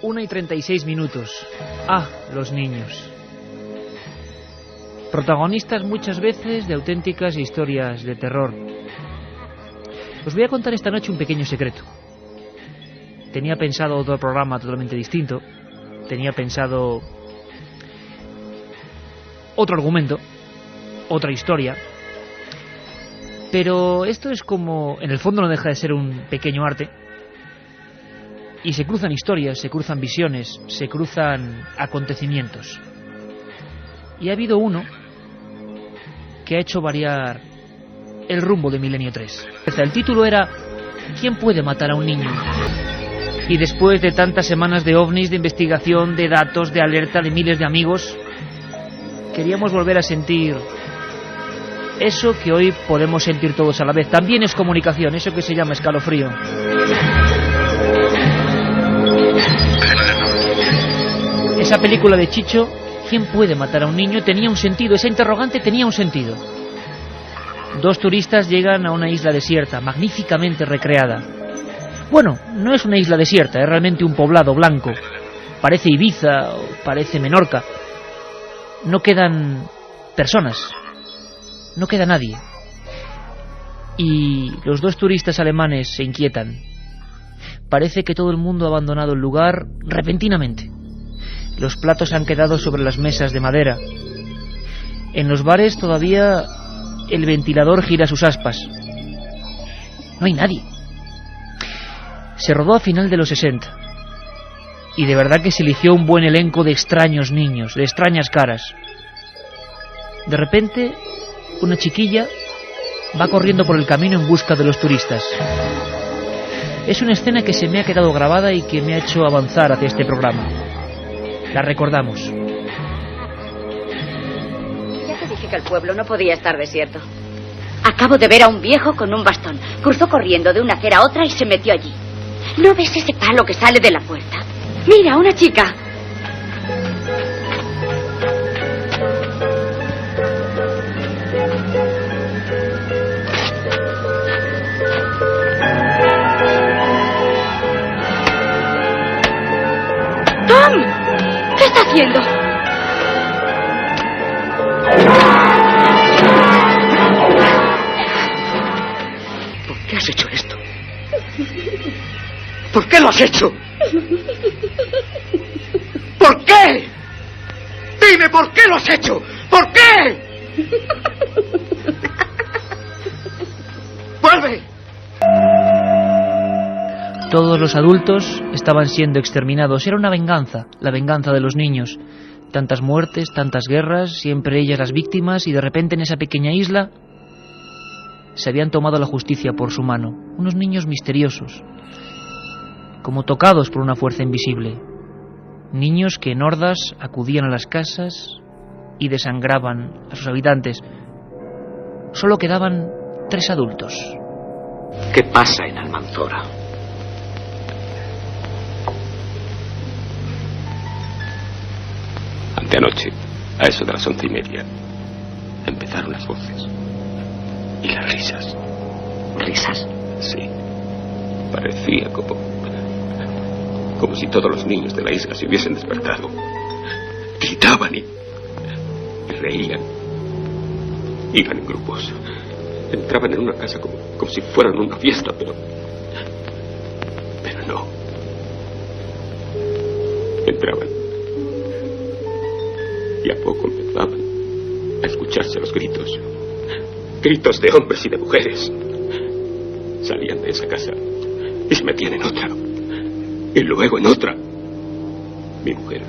1:36. Los niños. Protagonistas muchas veces de auténticas historias de terror. Os voy a contar esta noche un pequeño secreto. Tenía pensado otro programa totalmente distinto. Tenía pensado otro argumento, otra historia. Pero esto es como, en el fondo no deja de ser un pequeño arte. Y se cruzan historias, se cruzan visiones, se cruzan acontecimientos. Y ha habido uno que ha hecho variar el rumbo de Milenio 3. El título era ¿Quién puede matar a un niño? Y después de tantas semanas de ovnis, de investigación, de datos, de alerta, de miles de amigos, queríamos volver a sentir eso que hoy podemos sentir todos a la vez. También es comunicación, eso que se llama escalofrío. Esa película de Chicho, ¿quién puede matar a un niño?, tenía un sentido, esa interrogante tenía un sentido. Dos turistas llegan a una isla desierta, magníficamente recreada. Bueno, no es una isla desierta, es realmente un poblado blanco. Parece Ibiza o parece Menorca. No quedan personas, no queda nadie. Y los dos turistas alemanes se inquietan. Parece que todo el mundo ha abandonado el lugar repentinamente. Los platos han quedado sobre las mesas de madera. En los bares todavía el ventilador gira sus aspas. No hay nadie. Se rodó a final de los 60. Y de verdad que se eligió un buen elenco de extraños niños, de extrañas caras. De repente, una chiquilla va corriendo por el camino en busca de los turistas. Es una escena que se me ha quedado grabada y que me ha hecho avanzar hacia este programa. La recordamos. Ya te dije que el pueblo no podía estar desierto. Acabo de ver a un viejo con un bastón. Cruzó corriendo de una acera a otra y se metió allí. ¿No ves ese palo que sale de la puerta? Mira, una chica. ¡Tom! ¿Qué está haciendo? ¿Por qué has hecho esto? ¿Por qué lo has hecho? ¿Por qué? Dime, ¿por qué lo has hecho? ¿Por qué? ¡Vuelve! Todos los adultos estaban siendo exterminados. Era una venganza, la venganza de los niños. Tantas muertes, tantas guerras, siempre ellas las víctimas, y de repente en esa pequeña isla se habían tomado la justicia por su mano. Unos niños misteriosos, como tocados por una fuerza invisible. Niños que en hordas acudían a las casas y desangraban a sus habitantes. Solo quedaban 3 adultos. ¿Qué pasa en Almanzora? Anteanoche, a eso de las 11:30, empezaron las voces y las risas. ¿Risas? Sí. Parecía como si todos los niños de la isla se hubiesen despertado. Gritaban y reían. Iban en grupos. Entraban en una casa como si fueran una fiesta, pero no. Entraban. Y a poco empezaban a escucharse los gritos. Gritos de hombres y de mujeres. Salían de esa casa y se metían en otra. Y luego en otra. Mi mujer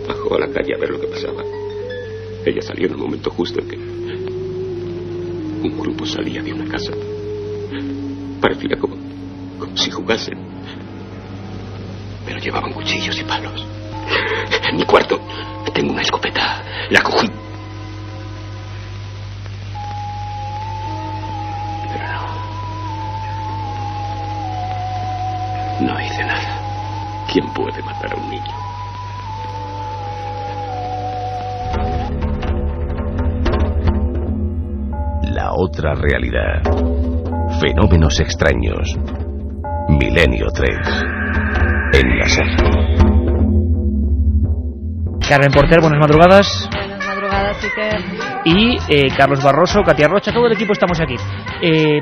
bajó a la calle a ver lo que pasaba. Ella salió en el momento justo en que un grupo salía de una casa. Parecía como si jugasen. Pero llevaban cuchillos y palos. En mi cuarto tengo una escopeta. La cogí. Pero no hice nada. ¿Quién puede matar a un niño? La otra realidad. Fenómenos extraños. Milenio 3. en la SER. Carmen Porter, buenas madrugadas. Buenas madrugadas, Iker. Y Carlos Barroso, Katia Rocha, todo el equipo estamos aquí.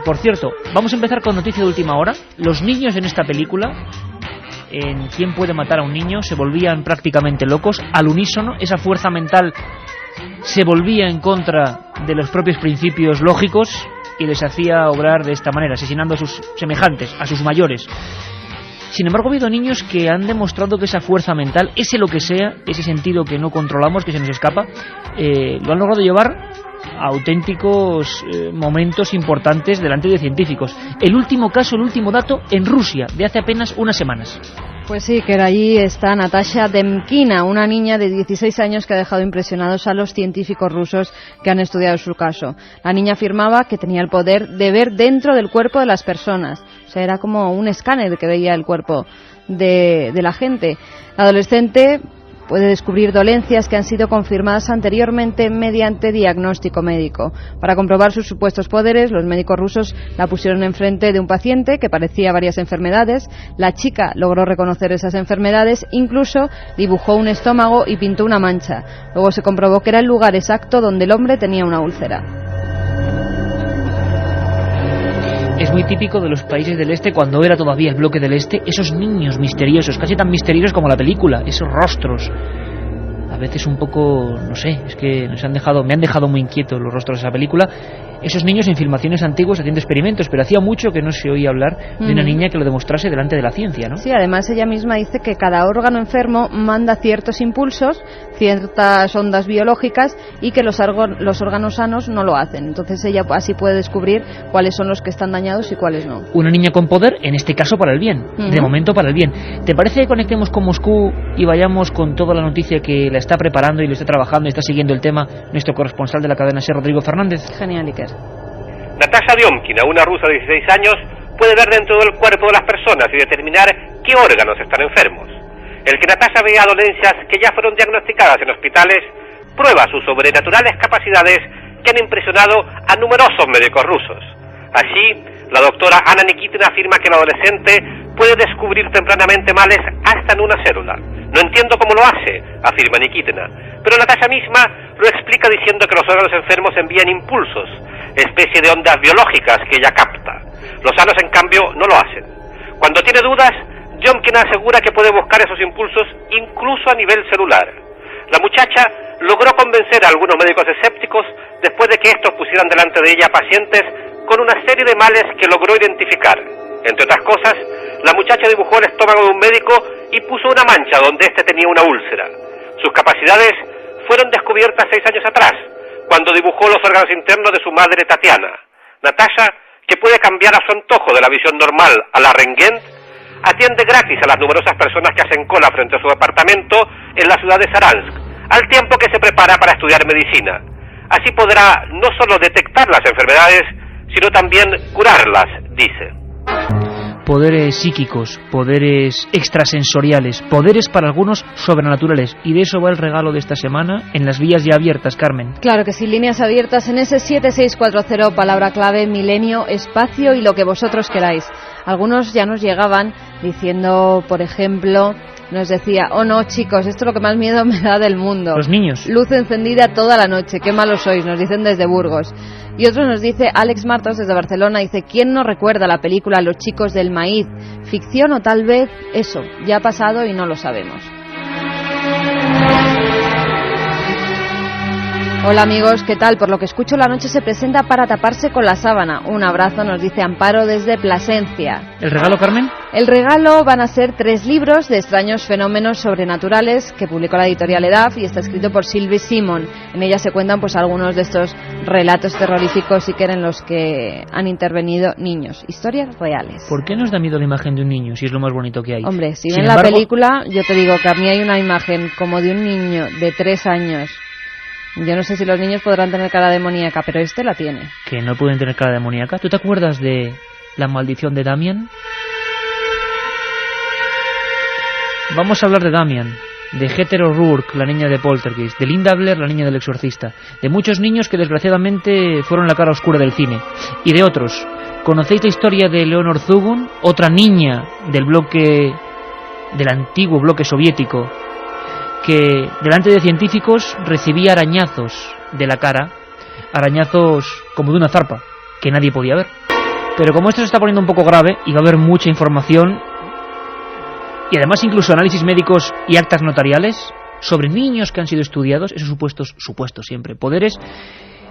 Por cierto, vamos a empezar con noticia de última hora. Los niños en esta película, en ¿Quién puede matar a un niño?, se volvían prácticamente locos, al unísono. Esa fuerza mental se volvía en contra de los propios principios lógicos y les hacía obrar de esta manera, asesinando a sus semejantes, a sus mayores. Sin embargo, ha habido niños que han demostrado que esa fuerza mental, ese lo que sea, ese sentido que no controlamos, que se nos escapa, lo han logrado llevar a auténticos momentos importantes delante de científicos. El último caso, el último dato, en Rusia, de hace apenas unas semanas. Pues sí, que allí está Natasha Demkina, una niña de 16 años que ha dejado impresionados a los científicos rusos que han estudiado su caso. La niña afirmaba que tenía el poder de ver dentro del cuerpo de las personas. O sea, era como un escáner que veía el cuerpo de la gente. La adolescente puede descubrir dolencias que han sido confirmadas anteriormente mediante diagnóstico médico. Para comprobar sus supuestos poderes, los médicos rusos la pusieron enfrente de un paciente que padecía varias enfermedades. La chica logró reconocer esas enfermedades, incluso dibujó un estómago y pintó una mancha. Luego se comprobó que era el lugar exacto donde el hombre tenía una úlcera. Es muy típico de los países del este, cuando era todavía el bloque del este, esos niños misteriosos, casi tan misteriosos como la película, esos rostros, a veces un poco, no sé, es que me han dejado muy inquietos los rostros de esa película. Esos niños en filmaciones antiguas haciendo experimentos, pero hacía mucho que no se oía hablar de una niña que lo demostrase delante de la ciencia, ¿no? Sí, además ella misma dice que cada órgano enfermo manda ciertos impulsos, ciertas ondas biológicas, y que los órganos sanos no lo hacen. Entonces ella así puede descubrir cuáles son los que están dañados y cuáles no. Una niña con poder, en este caso para el bien, de momento para el bien. ¿Te parece que conectemos con Moscú y vayamos con toda la noticia que la está preparando y lo está trabajando y está siguiendo el tema nuestro corresponsal de la cadena SER, Rodrigo Fernández? Genial, Iker. Natasha Demkina, una rusa de 16 años, puede ver dentro del cuerpo de las personas y determinar qué órganos están enfermos. El que Natasha vea dolencias que ya fueron diagnosticadas en hospitales prueba sus sobrenaturales capacidades que han impresionado a numerosos médicos rusos. Así, la doctora Anna Nikitina afirma que el adolescente puede descubrir tempranamente males hasta en una célula. No entiendo cómo lo hace, afirma Nikitina, pero Natasha misma lo explica diciendo que los órganos enfermos envían impulsos, especie de ondas biológicas que ella capta. Los sanos, en cambio, no lo hacen. Cuando tiene dudas, Demkina asegura que puede buscar esos impulsos incluso a nivel celular. La muchacha logró convencer a algunos médicos escépticos después de que estos pusieran delante de ella pacientes con una serie de males que logró identificar. Entre otras cosas, la muchacha dibujó el estómago de un médico y puso una mancha donde éste tenía una úlcera. Sus capacidades fueron descubiertas 6 años atrás, cuando dibujó los órganos internos de su madre Tatiana. Natasha, que puede cambiar a su antojo de la visión normal a la Röntgen, atiende gratis a las numerosas personas que hacen cola frente a su departamento en la ciudad de Saransk, al tiempo que se prepara para estudiar medicina. Así podrá no solo detectar las enfermedades, sino también curarlas, dice. Poderes psíquicos, poderes extrasensoriales, poderes para algunos sobrenaturales. Y de eso va el regalo de esta semana en las vías ya abiertas, Carmen. Claro que sí, líneas abiertas en ese 7640, palabra clave, milenio, espacio y lo que vosotros queráis. Algunos ya nos llegaban diciendo, por ejemplo, nos decía: oh no, chicos, esto es lo que más miedo me da del mundo. Los niños. Luz encendida toda la noche, qué malos sois, nos dicen desde Burgos. Y otro nos dice, Alex Martos desde Barcelona, dice: ¿quién no recuerda la película Los chicos del maíz? Ficción o tal vez eso, ya ha pasado y no lo sabemos. Hola amigos, ¿qué tal? Por lo que escucho, la noche se presenta para taparse con la sábana. Un abrazo, nos dice Amparo desde Plasencia. ¿El regalo, Carmen? El regalo van a ser 3 libros de extraños fenómenos sobrenaturales que publicó la editorial EDAF y está escrito por Sylvie Simon. En ella se cuentan pues algunos de estos relatos terroríficos y que eran los que han intervenido niños. Historias reales. ¿Por qué nos da miedo la imagen de un niño si es lo más bonito que hay? Hombre, si ven la película, yo te digo que a mí hay una imagen como de un niño de 3 años. Yo no sé si los niños podrán tener cara demoníaca, pero este la tiene. ¿Que no pueden tener cara demoníaca? ¿Tú te acuerdas de La maldición de Damien? Vamos a hablar de Damien, de Heather O'Rourke, la niña de Poltergeist, de Linda Blair, la niña del exorcista, de muchos niños que desgraciadamente fueron la cara oscura del cine, y de otros. ¿Conocéis la historia de Leonor Zugun, otra niña del bloque del antiguo bloque soviético, que delante de científicos recibía arañazos de la cara, arañazos como de una zarpa, que nadie podía ver. Pero como esto se está poniendo un poco grave y va a haber mucha información, y además incluso análisis médicos y actas notariales sobre niños que han sido estudiados, esos supuestos siempre poderes,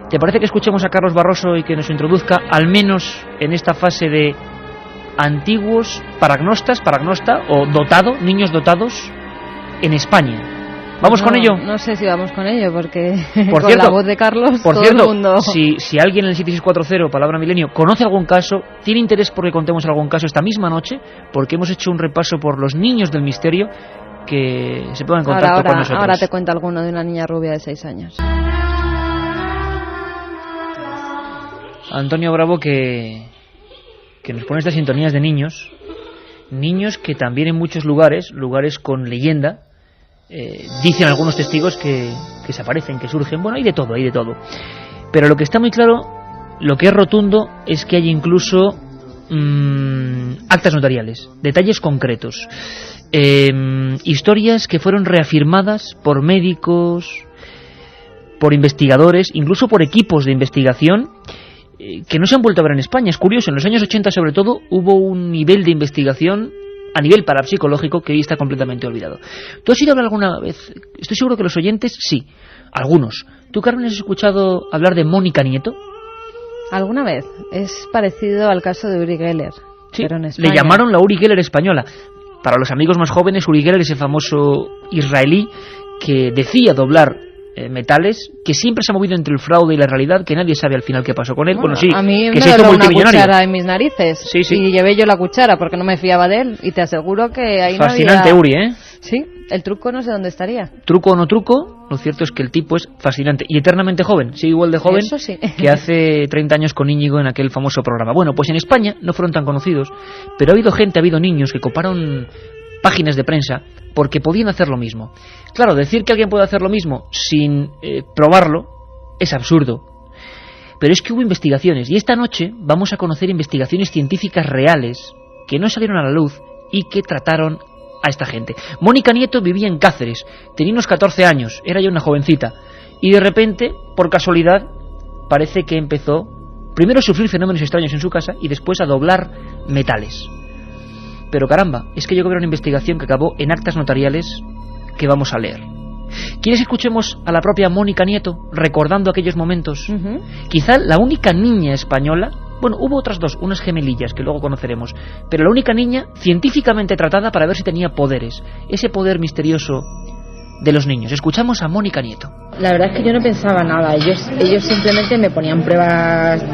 ¿te parece que escuchemos a Carlos Barroso y que nos introduzca, al menos en esta fase de antiguos paragnosta o niños dotados en España? ¿Vamos con ello? No sé si vamos con ello, porque por con cierto, la voz de Carlos por todo cierto, el mundo... si alguien en el 7640, Palabra Milenio, conoce algún caso, tiene interés por que contemos algún caso esta misma noche, porque hemos hecho un repaso por los niños del misterio, que se pongan en contacto con nosotros. Ahora te cuento alguno de una niña rubia de 6 años. Antonio Bravo, que nos pone estas sintonías de niños que también en muchos lugares con leyenda, dicen algunos testigos que se aparecen, que surgen, bueno, hay de todo. Pero lo que está muy claro, lo que es rotundo, es que hay incluso actas notariales, detalles concretos, historias que fueron reafirmadas por médicos, por investigadores, incluso por equipos de investigación, que no se han vuelto a ver en España. Es curioso, en los años 80 sobre todo hubo un nivel de investigación a nivel parapsicológico que hoy está completamente olvidado. ¿Tú has ido a hablar alguna vez? Estoy seguro que los oyentes sí, algunos. ¿Tú, Carmen, has escuchado hablar de Mónica Nieto? ¿Alguna vez? Es parecido al caso de Uri Geller, sí, pero en España. Le llamaron la Uri Geller española. Para los amigos más jóvenes, Uri Geller es el famoso israelí que decía doblar metales, que siempre se ha movido entre el fraude y la realidad, que nadie sabe al final qué pasó con él. Bueno, sí, a mí que me dio una multimillonario. cuchara en mis narices, sí. Y llevé yo la cuchara porque no me fiaba de él, y te aseguro que ahí fascinante, no había... Uri, ¿eh? Sí, el truco no sé dónde estaría. Truco o no truco, lo cierto es que el tipo es fascinante y eternamente joven, sigue igual de joven. Eso sí. Que hace 30 años con Íñigo en aquel famoso programa. Bueno, pues en España no fueron tan conocidos, pero ha habido niños que coparon páginas de prensa porque podían hacer lo mismo. Claro, decir que alguien puede hacer lo mismo sin probarlo es absurdo. Pero es que hubo investigaciones, y esta noche vamos a conocer investigaciones científicas reales que no salieron a la luz y que trataron a esta gente. Mónica Nieto vivía en Cáceres, tenía unos 14 años, era ya una jovencita, y de repente, por casualidad, parece que empezó primero a sufrir fenómenos extraños en su casa y después a doblar metales. Pero caramba, es que llegó a ver una investigación que acabó en actas notariales que vamos a leer. ¿Quieres que escuchemos a la propia Mónica Nieto recordando aquellos momentos? Quizá la única niña española, bueno, hubo otras dos, unas gemelillas que luego conoceremos, pero la única niña científicamente tratada para ver si tenía poderes, ese poder misterioso de los niños. Escuchamos a Mónica Nieto. La verdad es que yo no pensaba nada, ellos simplemente me ponían pruebas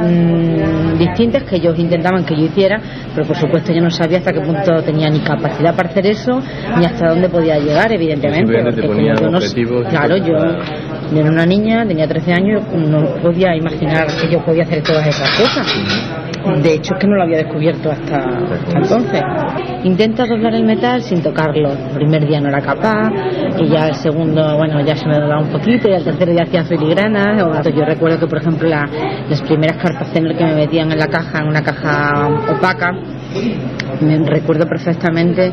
distintas que ellos intentaban que yo hiciera, pero por supuesto yo no sabía hasta qué punto tenía ni capacidad para hacer eso, ni hasta dónde podía llegar, evidentemente. Porque como yo no, claro, yo era una niña, tenía 13 años, no podía imaginar que yo podía hacer todas esas cosas. De hecho es que no lo había descubierto hasta entonces. Intenta doblar el metal sin tocarlo. El primer día no era capaz, y ya el segundo, bueno, ya se me doblaba un poquito, y el tercer día hacía filigranas. Yo recuerdo que, por ejemplo, las primeras cartas que me metían en la caja, en una caja opaca, me recuerdo perfectamente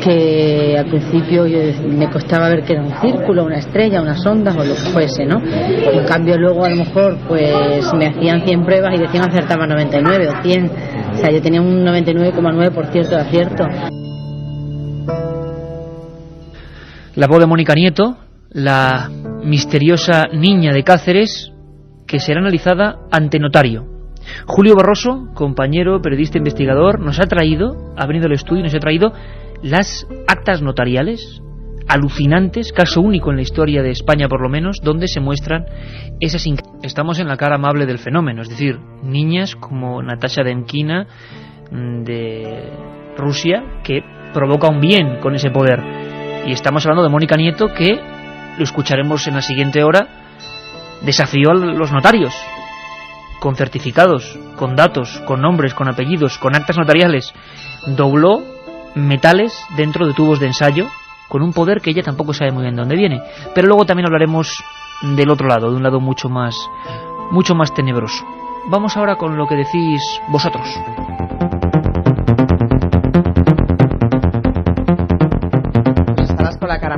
que al principio me costaba ver que era un círculo, una estrella, unas ondas o lo que fuese, ¿no? En cambio luego a lo mejor pues me hacían 100 pruebas y decían acertaba 99 o 100, o sea, yo tenía un 99,9% de acierto. La voz de Mónica Nieto, la misteriosa niña de Cáceres, que será analizada ante notario. Julio Barroso, compañero, periodista, investigador, nos ha venido al estudio y nos ha traído las actas notariales alucinantes, caso único en la historia de España por lo menos, donde se muestran esas... Estamos en la cara amable del fenómeno, es decir, niñas como Natasha Demkina de Rusia, que provoca un bien con ese poder. Y estamos hablando de Mónica Nieto, que lo escucharemos en la siguiente hora, desafió a los notarios, con certificados, con datos, con nombres, con apellidos, con actas notariales, dobló metales dentro de tubos de ensayo, con un poder que ella tampoco sabe muy bien de dónde viene. Pero luego también hablaremos del otro lado, de un lado mucho más tenebroso. Vamos ahora con lo que decís vosotros.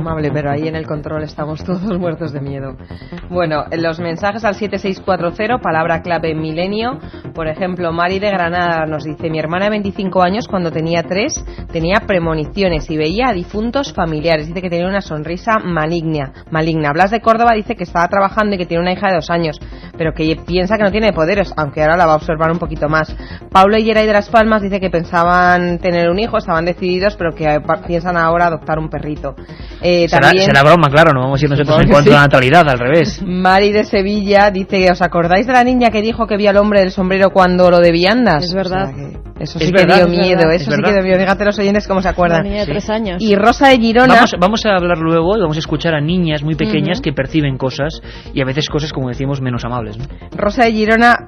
amable, pero ahí en el control estamos todos muertos de miedo. Bueno, los mensajes al 7640, palabra clave milenio. Por ejemplo, Mari de Granada nos dice: mi hermana de 25 años, cuando tenía 3, tenía premoniciones y veía a difuntos familiares. Dice que tenía una sonrisa maligna. Blas de Córdoba dice que estaba trabajando y que tiene una hija de 2 años, pero que piensa que no tiene poderes, aunque ahora la va a observar un poquito más. Pablo y Geray de Las Palmas dice que pensaban tener un hijo, estaban decididos, pero que piensan ahora adoptar un perrito. También será broma, claro, no vamos a ir nosotros en cuanto a la natalidad, al revés. Mari de Sevilla dice: ¿os acordáis de la niña que dijo que vio al hombre del sombrero cuando lo de viandas? Es verdad. O sea que eso sí que dio miedo, eso sí que dio miedo. Fíjate los oyentes cómo se acuerdan. Una niña de 3 años. Y Rosa de Girona... Vamos a hablar luego y vamos a escuchar a niñas muy pequeñas que perciben cosas, y a veces cosas, como decimos, menos amables, ¿no? Rosa de Girona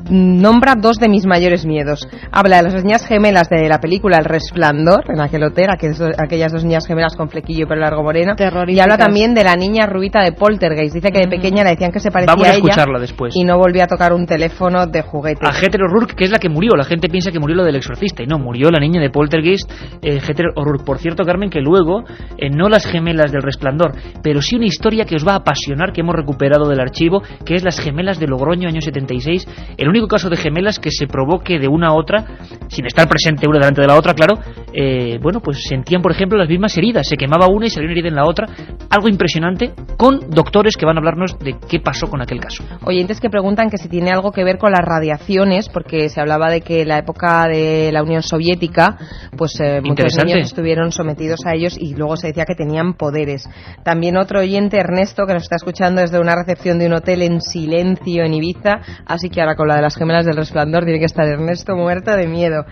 nombra 2 de mis mayores miedos. Habla de las niñas gemelas de la película El Resplandor, en aquel hotel, aquellas 2 niñas gemelas con flequillo y pelo largo moreno. Y habla también de la niña rubita de Poltergeist. Dice que de pequeña le decían que se parecía a ella. Vamos a escucharla después. Y no volvía a tocar un teléfono de juguete. A Heather O'Rourke, que es la que murió. La gente piensa que murió lo del exorcista, y no, murió la niña de Poltergeist, Heather O'Rourke. Por cierto, Carmen, que luego, no las gemelas del Resplandor, pero sí una historia que os va a apasionar, que hemos recuperado del archivo, que es las gemelas de Logroño, año 76. El único caso de gemelas que se provoque de una a otra, sin estar presente una delante de la otra, claro. Bueno, pues sentían, por ejemplo, las mismas heridas. Se quemaba una y salía una herida en la otra. Algo impresionante, con doctores que van a hablarnos de qué pasó con aquel caso. Oyentes que preguntan que si tiene algo que ver con las radiaciones, porque se hablaba de que en la época de la Unión Soviética, pues muchos niños estuvieron sometidos a ellos y luego se decía que tenían poderes. También otro oyente, Ernesto, que nos está escuchando desde una recepción de un hotel en silencio en Ibiza, así que ahora con la de las gemelas del Resplandor tiene que estar Ernesto muerto de miedo.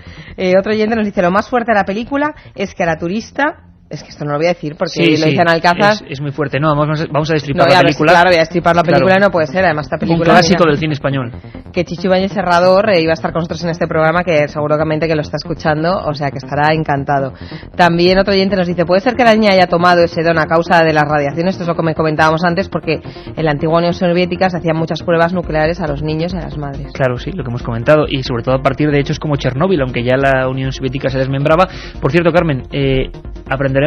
Otro oyente nos dice: lo más fuerte de la película es que a la turista... Es que esto no lo voy a decir porque lo dicen Alcázar. Es muy fuerte. No, vamos a destripar la película. Claro, voy a destripar la película, no puede ser. Además, esta película... Un clásico del cine español. Que Chicho Ibáñez Serrador iba a estar con nosotros en este programa, que seguramente que lo está escuchando, o sea que estará encantado. También otro oyente nos dice: ¿puede ser que la niña haya tomado ese don a causa de las radiaciones? Esto es lo que me comentábamos antes, porque en la antigua Unión Soviética se hacían muchas pruebas nucleares a los niños y a las madres. Claro, sí, lo que hemos comentado, y sobre todo a partir de hechos como Chernóbil, aunque ya la Unión Soviética se desmembraba. Por cierto, Carmen, aprenderemos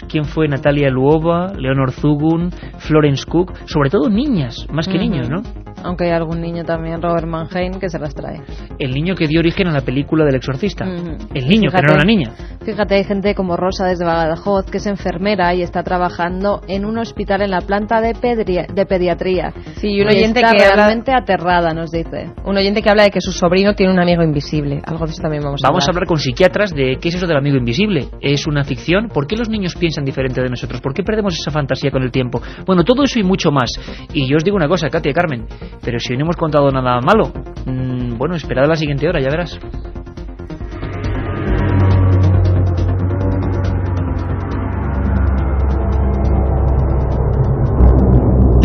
quién fue Natalia Luova, Leonor Zugun, Florence Cook, sobre todo niñas, más que niños, ¿no? Aunque hay algún niño también, Robert Mannheim, que se las trae. El niño que dio origen a la película del exorcista. El niño, fíjate, que no era una niña. Fíjate, hay gente como Rosa desde Badajoz, que es enfermera y está trabajando en un hospital en la planta de pediatría. Sí, y un oyente está que realmente aterrada, nos dice. Un oyente que habla de que su sobrino tiene un amigo invisible. Algo de eso también vamos a hablar con psiquiatras de qué es eso del amigo invisible. ¿Es una ficción? ¿Por qué los niños piensan diferente de nosotros? ¿Por qué perdemos esa fantasía con el tiempo? Bueno, todo eso y mucho más. Y yo os digo una cosa, Katia y Carmen, pero si hoy no hemos contado nada malo, bueno, esperad a la siguiente hora, ya verás.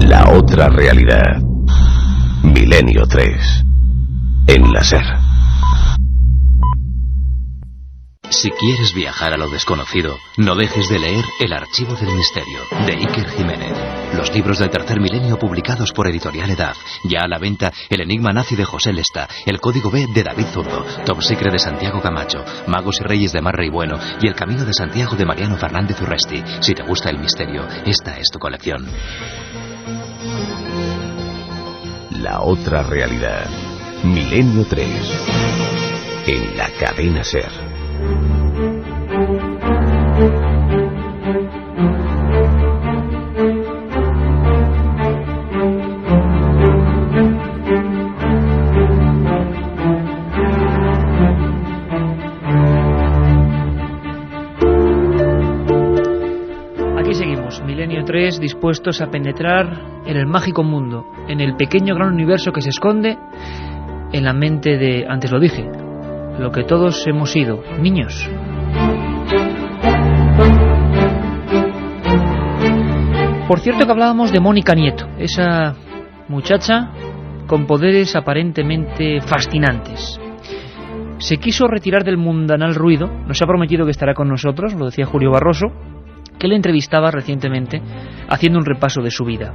La otra realidad. Milenio 3. En la SER. Si quieres viajar a lo desconocido, no dejes de leer El Archivo del Misterio, de Iker Jiménez. Los libros del tercer milenio publicados por Editorial Edad. Ya a la venta El Enigma Nazi de José Lesta, El Código B de David Zurdo, Top Secret de Santiago Camacho, Magos y Reyes de Marrey Bueno y El Camino de Santiago de Mariano Fernández Urresti. Si te gusta el misterio, esta es tu colección. La otra realidad. Milenio 3. En la cadena SER. Aquí seguimos, Milenio 3, dispuestos a penetrar en el mágico mundo, en el pequeño gran universo que se esconde en la mente de, antes lo dije, lo que todos hemos sido, niños. Por cierto que hablábamos de Mónica Nieto, esa muchacha con poderes aparentemente fascinantes. Se quiso retirar del mundanal ruido, nos ha prometido que estará con nosotros, lo decía Julio Barroso, que le entrevistaba recientemente haciendo un repaso de su vida.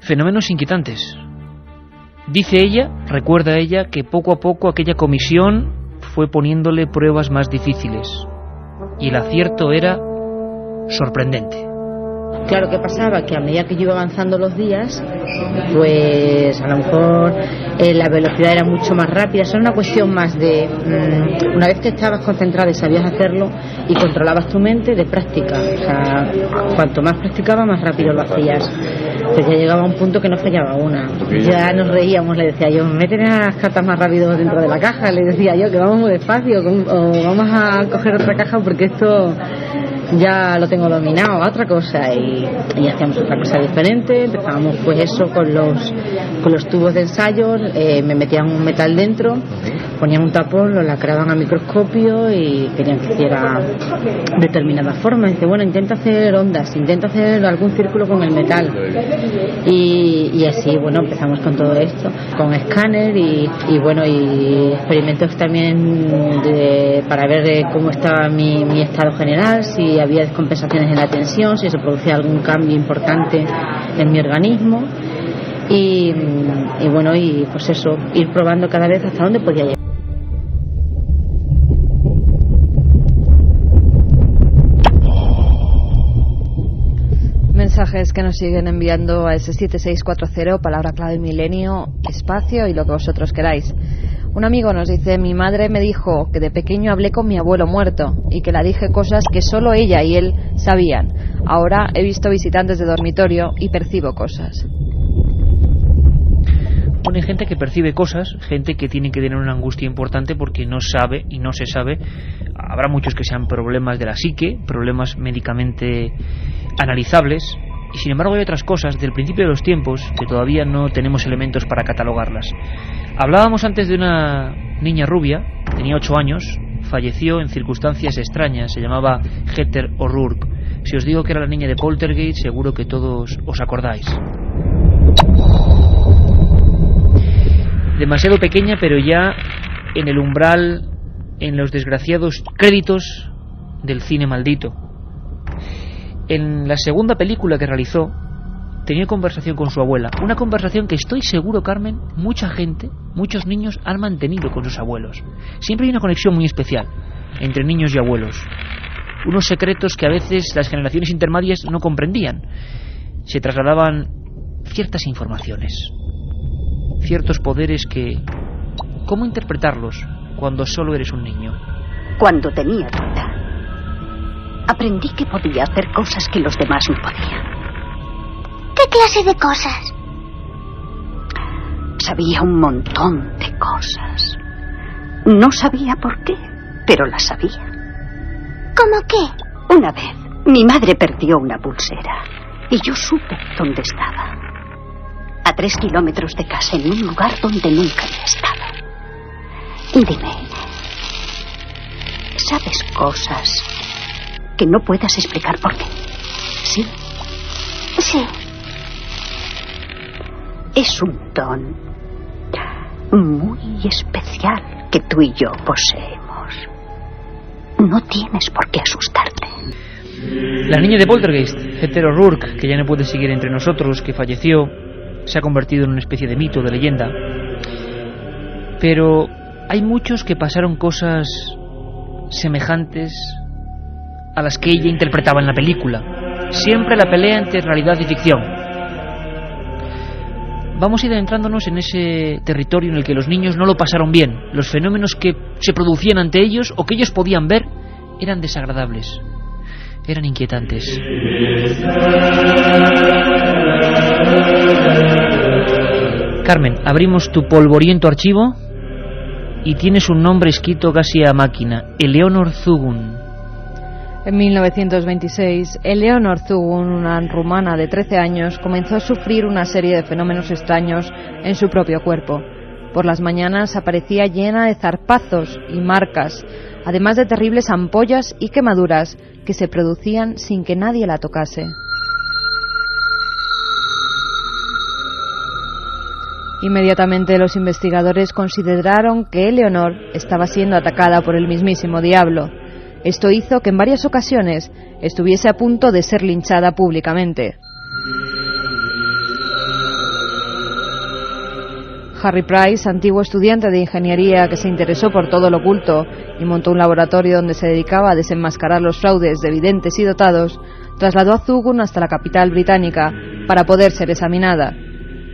Fenómenos inquietantes. Dice ella, recuerda ella, que poco a poco aquella comisión fue poniéndole pruebas más difíciles. Y el acierto era sorprendente. Claro, ¿qué pasaba? Que a medida que yo iba avanzando los días, pues a lo mejor la velocidad era mucho más rápida. Eso era una cuestión más de una vez que estabas concentrada y sabías hacerlo y controlabas tu mente, de práctica. O sea, cuanto más practicaba, más rápido lo hacías. Pues ya llegaba a un punto que no fallaba una. Ya nos reíamos, le decía yo, meten las cartas más rápido dentro de la caja, le decía yo, que vamos muy despacio, o vamos a coger otra caja porque esto ya lo tengo dominado, otra cosa, y hacíamos otra cosa diferente. Empezábamos pues eso con los tubos de ensayo, me metían un metal dentro, ponían un tapón, lo lacraban a microscopio y querían que hiciera determinada forma. Dice, bueno, intenta hacer ondas, intenta hacer algún círculo con el metal, y así, bueno, empezamos con todo esto, con escáner y bueno, y experimentos también para ver cómo estaba mi estado general, si había descompensaciones en la tensión, si se producía algún cambio importante en mi organismo, y bueno, y pues eso, ir probando cada vez hasta dónde podía llegar. Mensajes que nos siguen enviando a ese 7640, palabra clave milenio, espacio y lo que vosotros queráis. Un amigo nos dice, mi madre me dijo que de pequeño hablé con mi abuelo muerto y que le dije cosas que solo ella y él sabían. Ahora he visto visitantes de dormitorio y percibo cosas. Bueno, hay gente que percibe cosas, gente que tiene que tener una angustia importante porque no sabe y no se sabe. Habrá muchos que sean problemas de la psique, problemas médicamente analizables, y sin embargo hay otras cosas del principio de los tiempos que todavía no tenemos elementos para catalogarlas. Hablábamos antes de una niña rubia, tenía 8 años, falleció en circunstancias extrañas, se llamaba Heather O'Rourke. Si os digo que era la niña de Poltergeist, seguro que todos os acordáis. Demasiado pequeña, pero ya en el umbral, en los desgraciados créditos del cine maldito. En la segunda película que realizó, tenía conversación con su abuela. Una conversación que estoy seguro, Carmen, mucha gente, muchos niños han mantenido con sus abuelos. Siempre hay una conexión muy especial entre niños y abuelos. Unos secretos que a veces las generaciones intermedias no comprendían. Se trasladaban ciertas informaciones, ciertos poderes que... ¿cómo interpretarlos cuando solo eres un niño? Cuando tenía tu edad, aprendí que podía hacer cosas que los demás no podían. ¿Qué clase de cosas? Sabía un montón de cosas. No sabía por qué, pero las sabía. ¿Cómo qué? Una vez, mi madre perdió una pulsera y yo supe dónde estaba. A 3 kilómetros de casa, en un lugar donde nunca había estado. Dime, ¿sabes cosas que no puedas explicar por qué? ¿Sí? Sí. Es un don muy especial que tú y yo poseemos. No tienes por qué asustarte. La niña de Poltergeist, Heather O'Rourke, que ya no puede seguir entre nosotros, que falleció, se ha convertido en una especie de mito, de leyenda. Pero hay muchos que pasaron cosas semejantes a las que ella interpretaba en la película. Siempre la pelea entre realidad y ficción. Vamos a ir adentrándonos en ese territorio en el que los niños no lo pasaron bien. Los fenómenos que se producían ante ellos o que ellos podían ver eran desagradables, eran inquietantes. Carmen, abrimos tu polvoriento archivo y tienes un nombre escrito casi a máquina: Eleonor Zugun. En 1926, Eleonor Zugun, una rumana de 13 años, comenzó a sufrir una serie de fenómenos extraños en su propio cuerpo. Por las mañanas aparecía llena de zarpazos y marcas, además de terribles ampollas y quemaduras que se producían sin que nadie la tocase. Inmediatamente los investigadores consideraron que Eleonor estaba siendo atacada por el mismísimo diablo. Esto hizo que en varias ocasiones estuviese a punto de ser linchada públicamente. Harry Price, antiguo estudiante de ingeniería que se interesó por todo lo oculto y montó un laboratorio donde se dedicaba a desenmascarar los fraudes de videntes y dotados, trasladó a Zugun hasta la capital británica para poder ser examinada.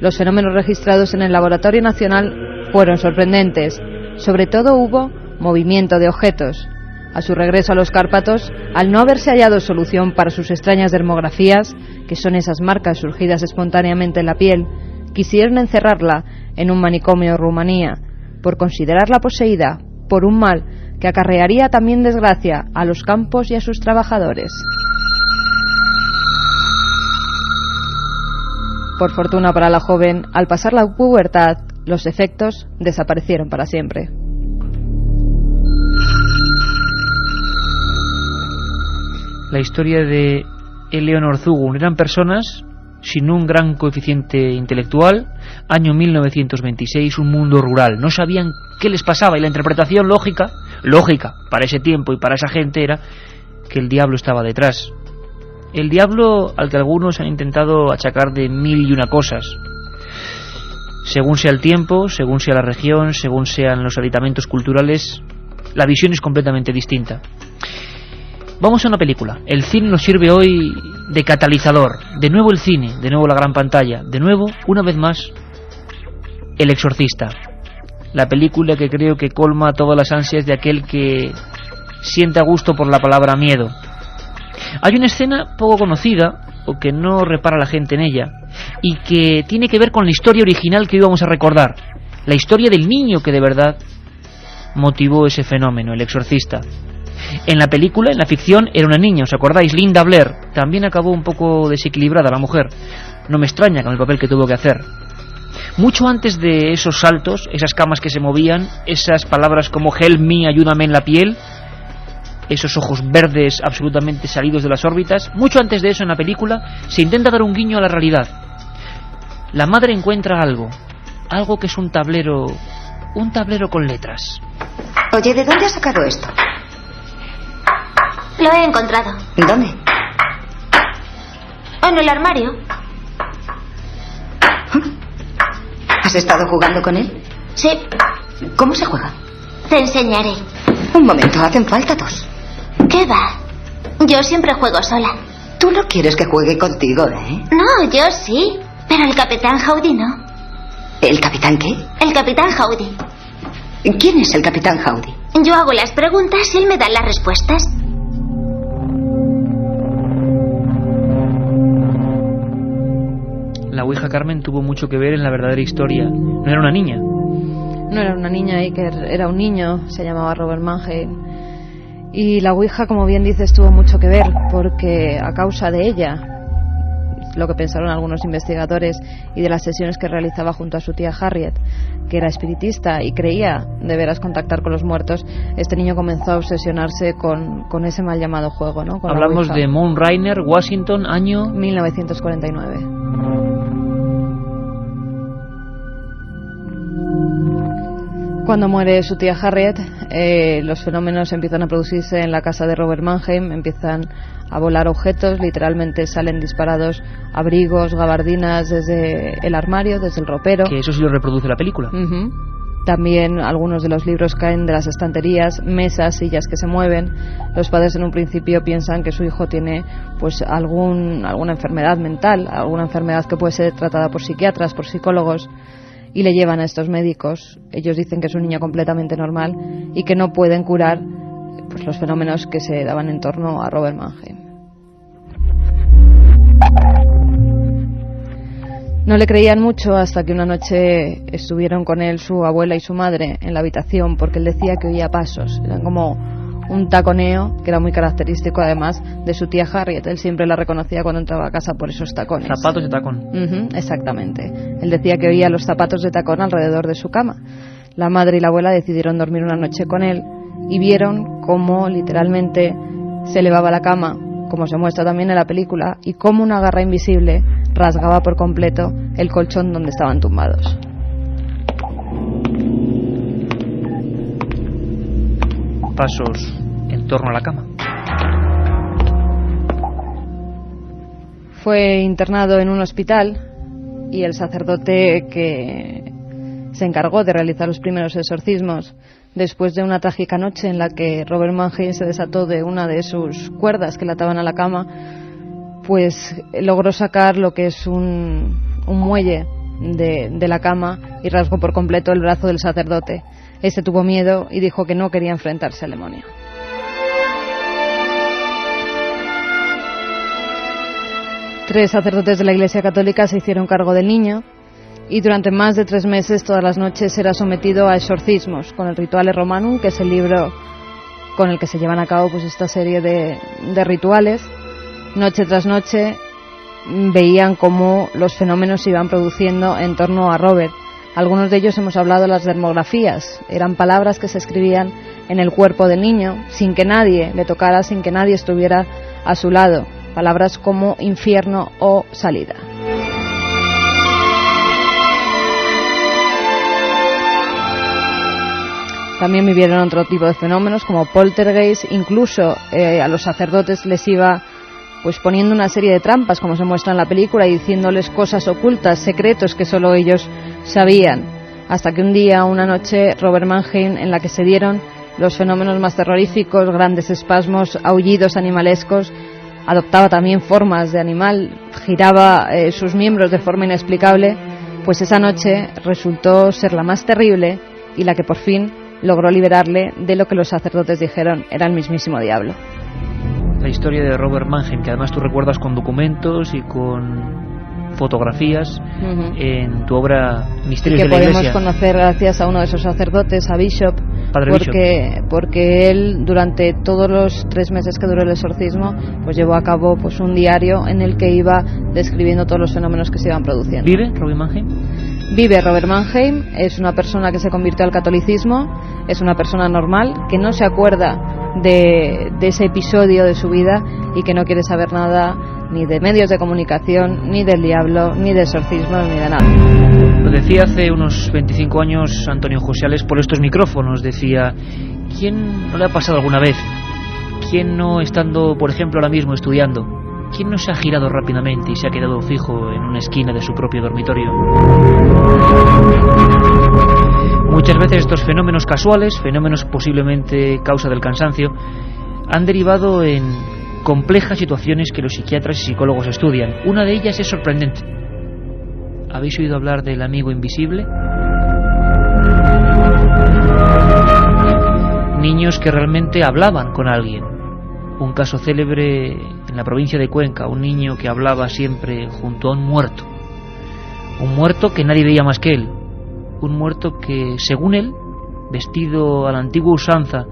Los fenómenos registrados en el Laboratorio Nacional fueron sorprendentes. Sobre todo hubo movimiento de objetos. A su regreso a los Cárpatos, al no haberse hallado solución para sus extrañas dermografías, que son esas marcas surgidas espontáneamente en la piel, quisieron encerrarla en un manicomio en Rumanía, por considerarla poseída por un mal que acarrearía también desgracia a los campos y a sus trabajadores. Por fortuna para la joven, al pasar la pubertad, los efectos desaparecieron para siempre. La historia de Eleanor Zugun. Eran personas sin un gran coeficiente intelectual, año 1926, un mundo rural. No sabían qué les pasaba y la interpretación lógica para ese tiempo y para esa gente era que el diablo estaba detrás. El diablo al que algunos han intentado achacar de mil y una cosas. Según sea el tiempo, según sea la región, según sean los aditamentos culturales, la visión es completamente distinta. Vamos a una película. El cine nos sirve hoy de catalizador. De nuevo el cine, de nuevo la gran pantalla, de nuevo, una vez más, El Exorcista. La película que creo que colma todas las ansias de aquel que siente a gusto por la palabra miedo. Hay una escena poco conocida, o que no repara la gente en ella, y que tiene que ver con la historia original que hoy vamos a recordar. La historia del niño que de verdad motivó ese fenómeno, El Exorcista. En la película, en la ficción, era una niña, ¿os acordáis? Linda Blair. También acabó un poco desequilibrada la mujer. No me extraña con el papel que tuvo que hacer. Mucho antes de esos saltos, esas camas que se movían, esas palabras como help me, ayúdame en la piel, esos ojos verdes absolutamente salidos de las órbitas, mucho antes de eso en la película se intenta dar un guiño a la realidad. La madre encuentra algo que es un tablero con letras. Oye, ¿de dónde has sacado esto? Lo he encontrado. ¿Dónde? En el armario. ¿Has estado jugando con él? Sí. ¿Cómo se juega? Te enseñaré. Un momento, hacen falta dos. ¿Qué va? Yo siempre juego sola. Tú no quieres que juegue contigo, ¿eh? No, yo sí. Pero el Capitán Howdy no. ¿El Capitán qué? El Capitán Howdy. ¿Quién es el Capitán Howdy? Yo hago las preguntas y él me da las respuestas. La Ouija Carmen tuvo mucho que ver en la verdadera historia. No era una niña. No era una niña, Iker, era un niño, se llamaba Robert Mannheim. Y la Ouija, como bien dices, tuvo mucho que ver, porque a causa de ella, lo que pensaron algunos investigadores, y de las sesiones que realizaba junto a su tía Harriet, que era espiritista y creía de veras contactar con los muertos, este niño comenzó a obsesionarse con ese mal llamado juego, ¿no? Con Hablamos de Mount Rainier, Washington, año 1949. Cuando muere su tía Harriet, los fenómenos empiezan a producirse en la casa de Robert Mannheim, empiezan a volar objetos, literalmente salen disparados abrigos, gabardinas desde el armario, desde el ropero. Que eso sí lo reproduce la película. Uh-huh. También algunos de los libros caen de las estanterías, mesas, sillas que se mueven. Los padres en un principio piensan que su hijo tiene pues alguna enfermedad mental, alguna enfermedad que puede ser tratada por psiquiatras, por psicólogos, y le llevan a estos médicos. Ellos dicen que es un niño completamente normal y que no pueden curar pues los fenómenos que se daban en torno a Robert Mannheim. No le creían mucho hasta que una noche estuvieron con él su abuela y su madre en la habitación, porque él decía que oía pasos. Eran como un taconeo que era muy característico además de su tía Harriet. Él siempre la reconocía cuando entraba a casa por esos tacones. Zapatos de tacón. Uh-huh, exactamente. Él decía que oía los zapatos de tacón alrededor de su cama. La madre y la abuela decidieron dormir una noche con él y vieron cómo literalmente se elevaba la cama, como se muestra también en la película, y cómo una garra invisible rasgaba por completo el colchón donde estaban tumbados. Pasos en torno a la cama. Fue internado en un hospital y el sacerdote que se encargó de realizar los primeros exorcismos. Después de una trágica noche en la que Robert Mannheim se desató de una de sus cuerdas que le ataban a la cama, pues logró sacar lo que es un muelle de la cama y rasgó por completo el brazo del sacerdote. Este tuvo miedo y dijo que no quería enfrentarse al demonio. Tres sacerdotes de la Iglesia Católica se hicieron cargo del niño y durante más de 3 meses, todas las noches, era sometido a exorcismos con el Rituale Romanum, que es el libro con el que se llevan a cabo pues esta serie de rituales. Noche tras noche veían cómo los fenómenos se iban produciendo en torno a Robert. Algunos de ellos hemos hablado de las dermografías. Eran palabras que se escribían en el cuerpo del niño sin que nadie le tocara, sin que nadie estuviera a su lado. Palabras como infierno o salida. También vivieron otro tipo de fenómenos como poltergeist. Incluso a los sacerdotes les iba pues poniendo una serie de trampas, como se muestra en la película, y diciéndoles cosas ocultas, secretos que solo ellos sabían. Hasta que un día, una noche, Robert Mannheim, en la que se dieron los fenómenos más terroríficos, grandes espasmos, aullidos animalescos, adoptaba también formas de animal, giraba sus miembros de forma inexplicable, pues esa noche resultó ser la más terrible y la que por fin logró liberarle de lo que los sacerdotes dijeron era el mismísimo diablo. La historia de Robert Mannheim, que además tú recuerdas con documentos y con fotografías en tu obra Misterios de la Iglesia. Que podemos conocer gracias a uno de esos sacerdotes, a Bishop, porque él durante todos los 3 meses que duró el exorcismo pues llevó a cabo pues un diario en el que iba describiendo todos los fenómenos que se iban produciendo. ¿Vive Robert Mannheim? Vive Robert Mannheim, es una persona que se convirtió al catolicismo, es una persona normal, que no se acuerda de ese episodio de su vida y que no quiere saber nada ni de medios de comunicación, ni del diablo, ni de exorcismos, ni de nada. Lo decía hace unos 25 años Antonio Josales por estos micrófonos, decía, ¿quién no le ha pasado alguna vez? ¿Quién no, estando, por ejemplo, ahora mismo estudiando, quién no se ha girado rápidamente y se ha quedado fijo en una esquina de su propio dormitorio? Muchas veces estos fenómenos casuales, fenómenos posiblemente causa del cansancio, han derivado en complejas situaciones que los psiquiatras y psicólogos estudian. Una de ellas es sorprendente. ¿Habéis oído hablar del amigo invisible? Niños que realmente hablaban con alguien. Un caso célebre en la provincia de Cuenca, un niño que hablaba siempre junto a un muerto. Un muerto que nadie veía más que él. Un muerto que, según él, vestido a la antigua usanza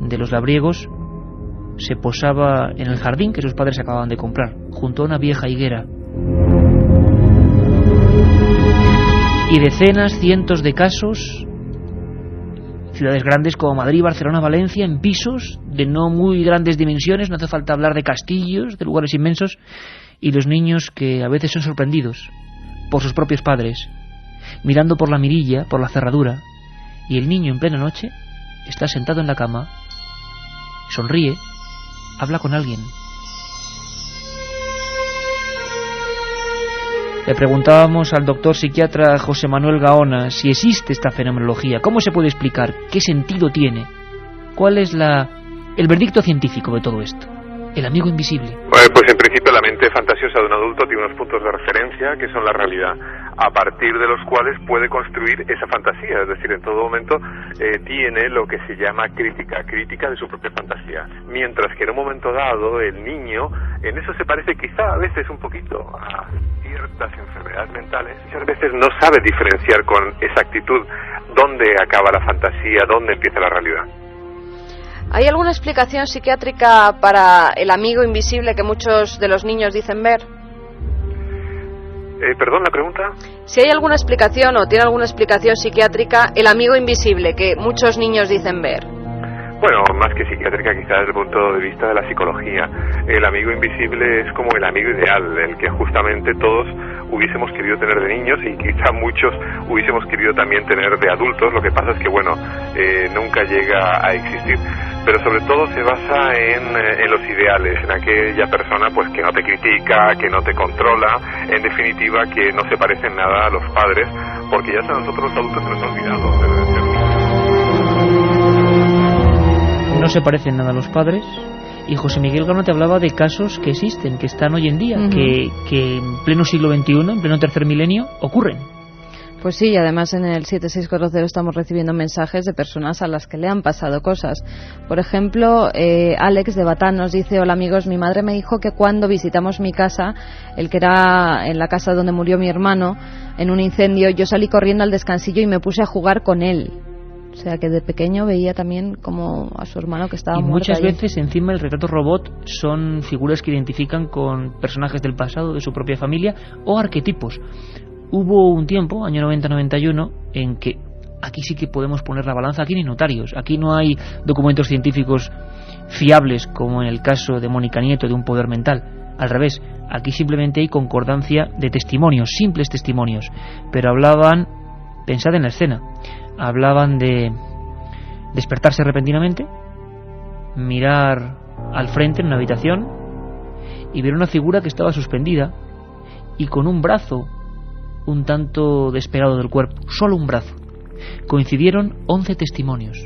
de los labriegos, se posaba en el jardín que sus padres acababan de comprar, junto a una vieja higuera. Y decenas, cientos de casos, ciudades grandes como Madrid, Barcelona, Valencia, en pisos de no muy grandes dimensiones, no hace falta hablar de castillos, de lugares inmensos, y los niños que a veces son sorprendidos por sus propios padres, mirando por la mirilla, por la cerradura, y el niño en plena noche está sentado en la cama, sonríe, habla con alguien. Le preguntábamos al doctor psiquiatra José Manuel Gaona si existe esta fenomenología, cómo se puede explicar, qué sentido tiene, cuál es el veredicto científico de todo esto. El amigo invisible. Pues en principio la mente fantasiosa de un adulto tiene unos puntos de referencia que son la realidad, a partir de los cuales puede construir esa fantasía, es decir, en todo momento tiene lo que se llama crítica de su propia fantasía, mientras que en un momento dado el niño, en eso se parece quizá a veces un poquito a ciertas enfermedades mentales, muchas veces no sabe diferenciar con exactitud dónde acaba la fantasía, dónde empieza la realidad. ¿Hay alguna explicación psiquiátrica para el amigo invisible que muchos de los niños dicen ver? ¿Perdón, la pregunta? Si hay alguna explicación o tiene alguna explicación psiquiátrica el amigo invisible que muchos niños dicen ver. Bueno, más que psiquiátrica, quizás desde el punto de vista de la psicología. El amigo invisible es como el amigo ideal, el que justamente todos hubiésemos querido tener de niños y quizá muchos hubiésemos querido también tener de adultos. Lo que pasa es que, bueno, nunca llega a existir. Pero sobre todo se basa en los ideales, en aquella persona pues que no te critica, que no te controla, en definitiva que no se parece en nada a los padres, porque ya a nosotros los adultos se nos ha olvidado de ser niños. No se parecen nada a los padres. Y José Miguel Gano te hablaba de casos que existen, que están hoy en día, que en pleno siglo XXI, en pleno tercer milenio, ocurren. Pues sí, y además en el 7640 estamos recibiendo mensajes de personas a las que le han pasado cosas. Por ejemplo, Alex de Batán nos dice: hola amigos, mi madre me dijo que cuando visitamos mi casa, el que era en la casa donde murió mi hermano, en un incendio, yo salí corriendo al descansillo y me puse a jugar con él. O sea, que de pequeño veía también como a su hermano que estaba muerto. Y muchas veces encima el retrato robot son figuras que identifican con personajes del pasado, de su propia familia, o arquetipos. Hubo un tiempo, año 90-91, en que aquí sí que podemos poner la balanza. Aquí no hay notarios, aquí no hay documentos científicos fiables como en el caso de Mónica Nieto, de un poder mental. Al revés, aquí simplemente hay concordancia de testimonios, simples testimonios. Pero hablaban, pensad en la escena, hablaban de despertarse repentinamente, mirar al frente en una habitación y ver una figura que estaba suspendida y con un brazo un tanto despegado del cuerpo, solo un brazo. Coincidieron 11 testimonios.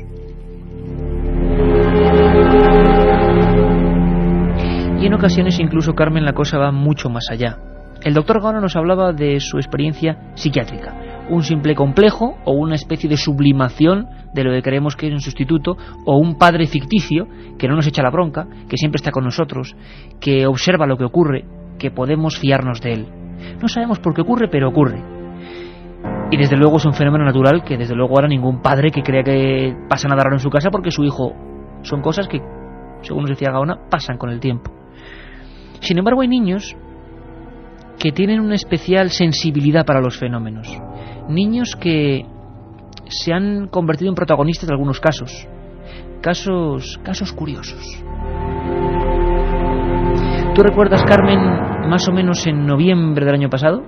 Y en ocasiones incluso, Carmen, la cosa va mucho más allá. El doctor Gano nos hablaba de su experiencia psiquiátrica, un simple complejo o una especie de sublimación de lo que creemos que es un sustituto, o un padre ficticio que no nos echa la bronca, que siempre está con nosotros, que observa lo que ocurre, que podemos fiarnos de él. No sabemos por qué ocurre, pero ocurre. Y desde luego es un fenómeno natural que desde luego ahora ningún padre que crea que pasa nada raro en su casa porque su hijo... Son cosas que, según nos decía Gaona, pasan con el tiempo. Sin embargo, hay niños que tienen una especial sensibilidad para los fenómenos. Niños que se han convertido en protagonistas de algunos casos. Casos curiosos. ¿Tú recuerdas, Carmen, más o menos en noviembre del año pasado?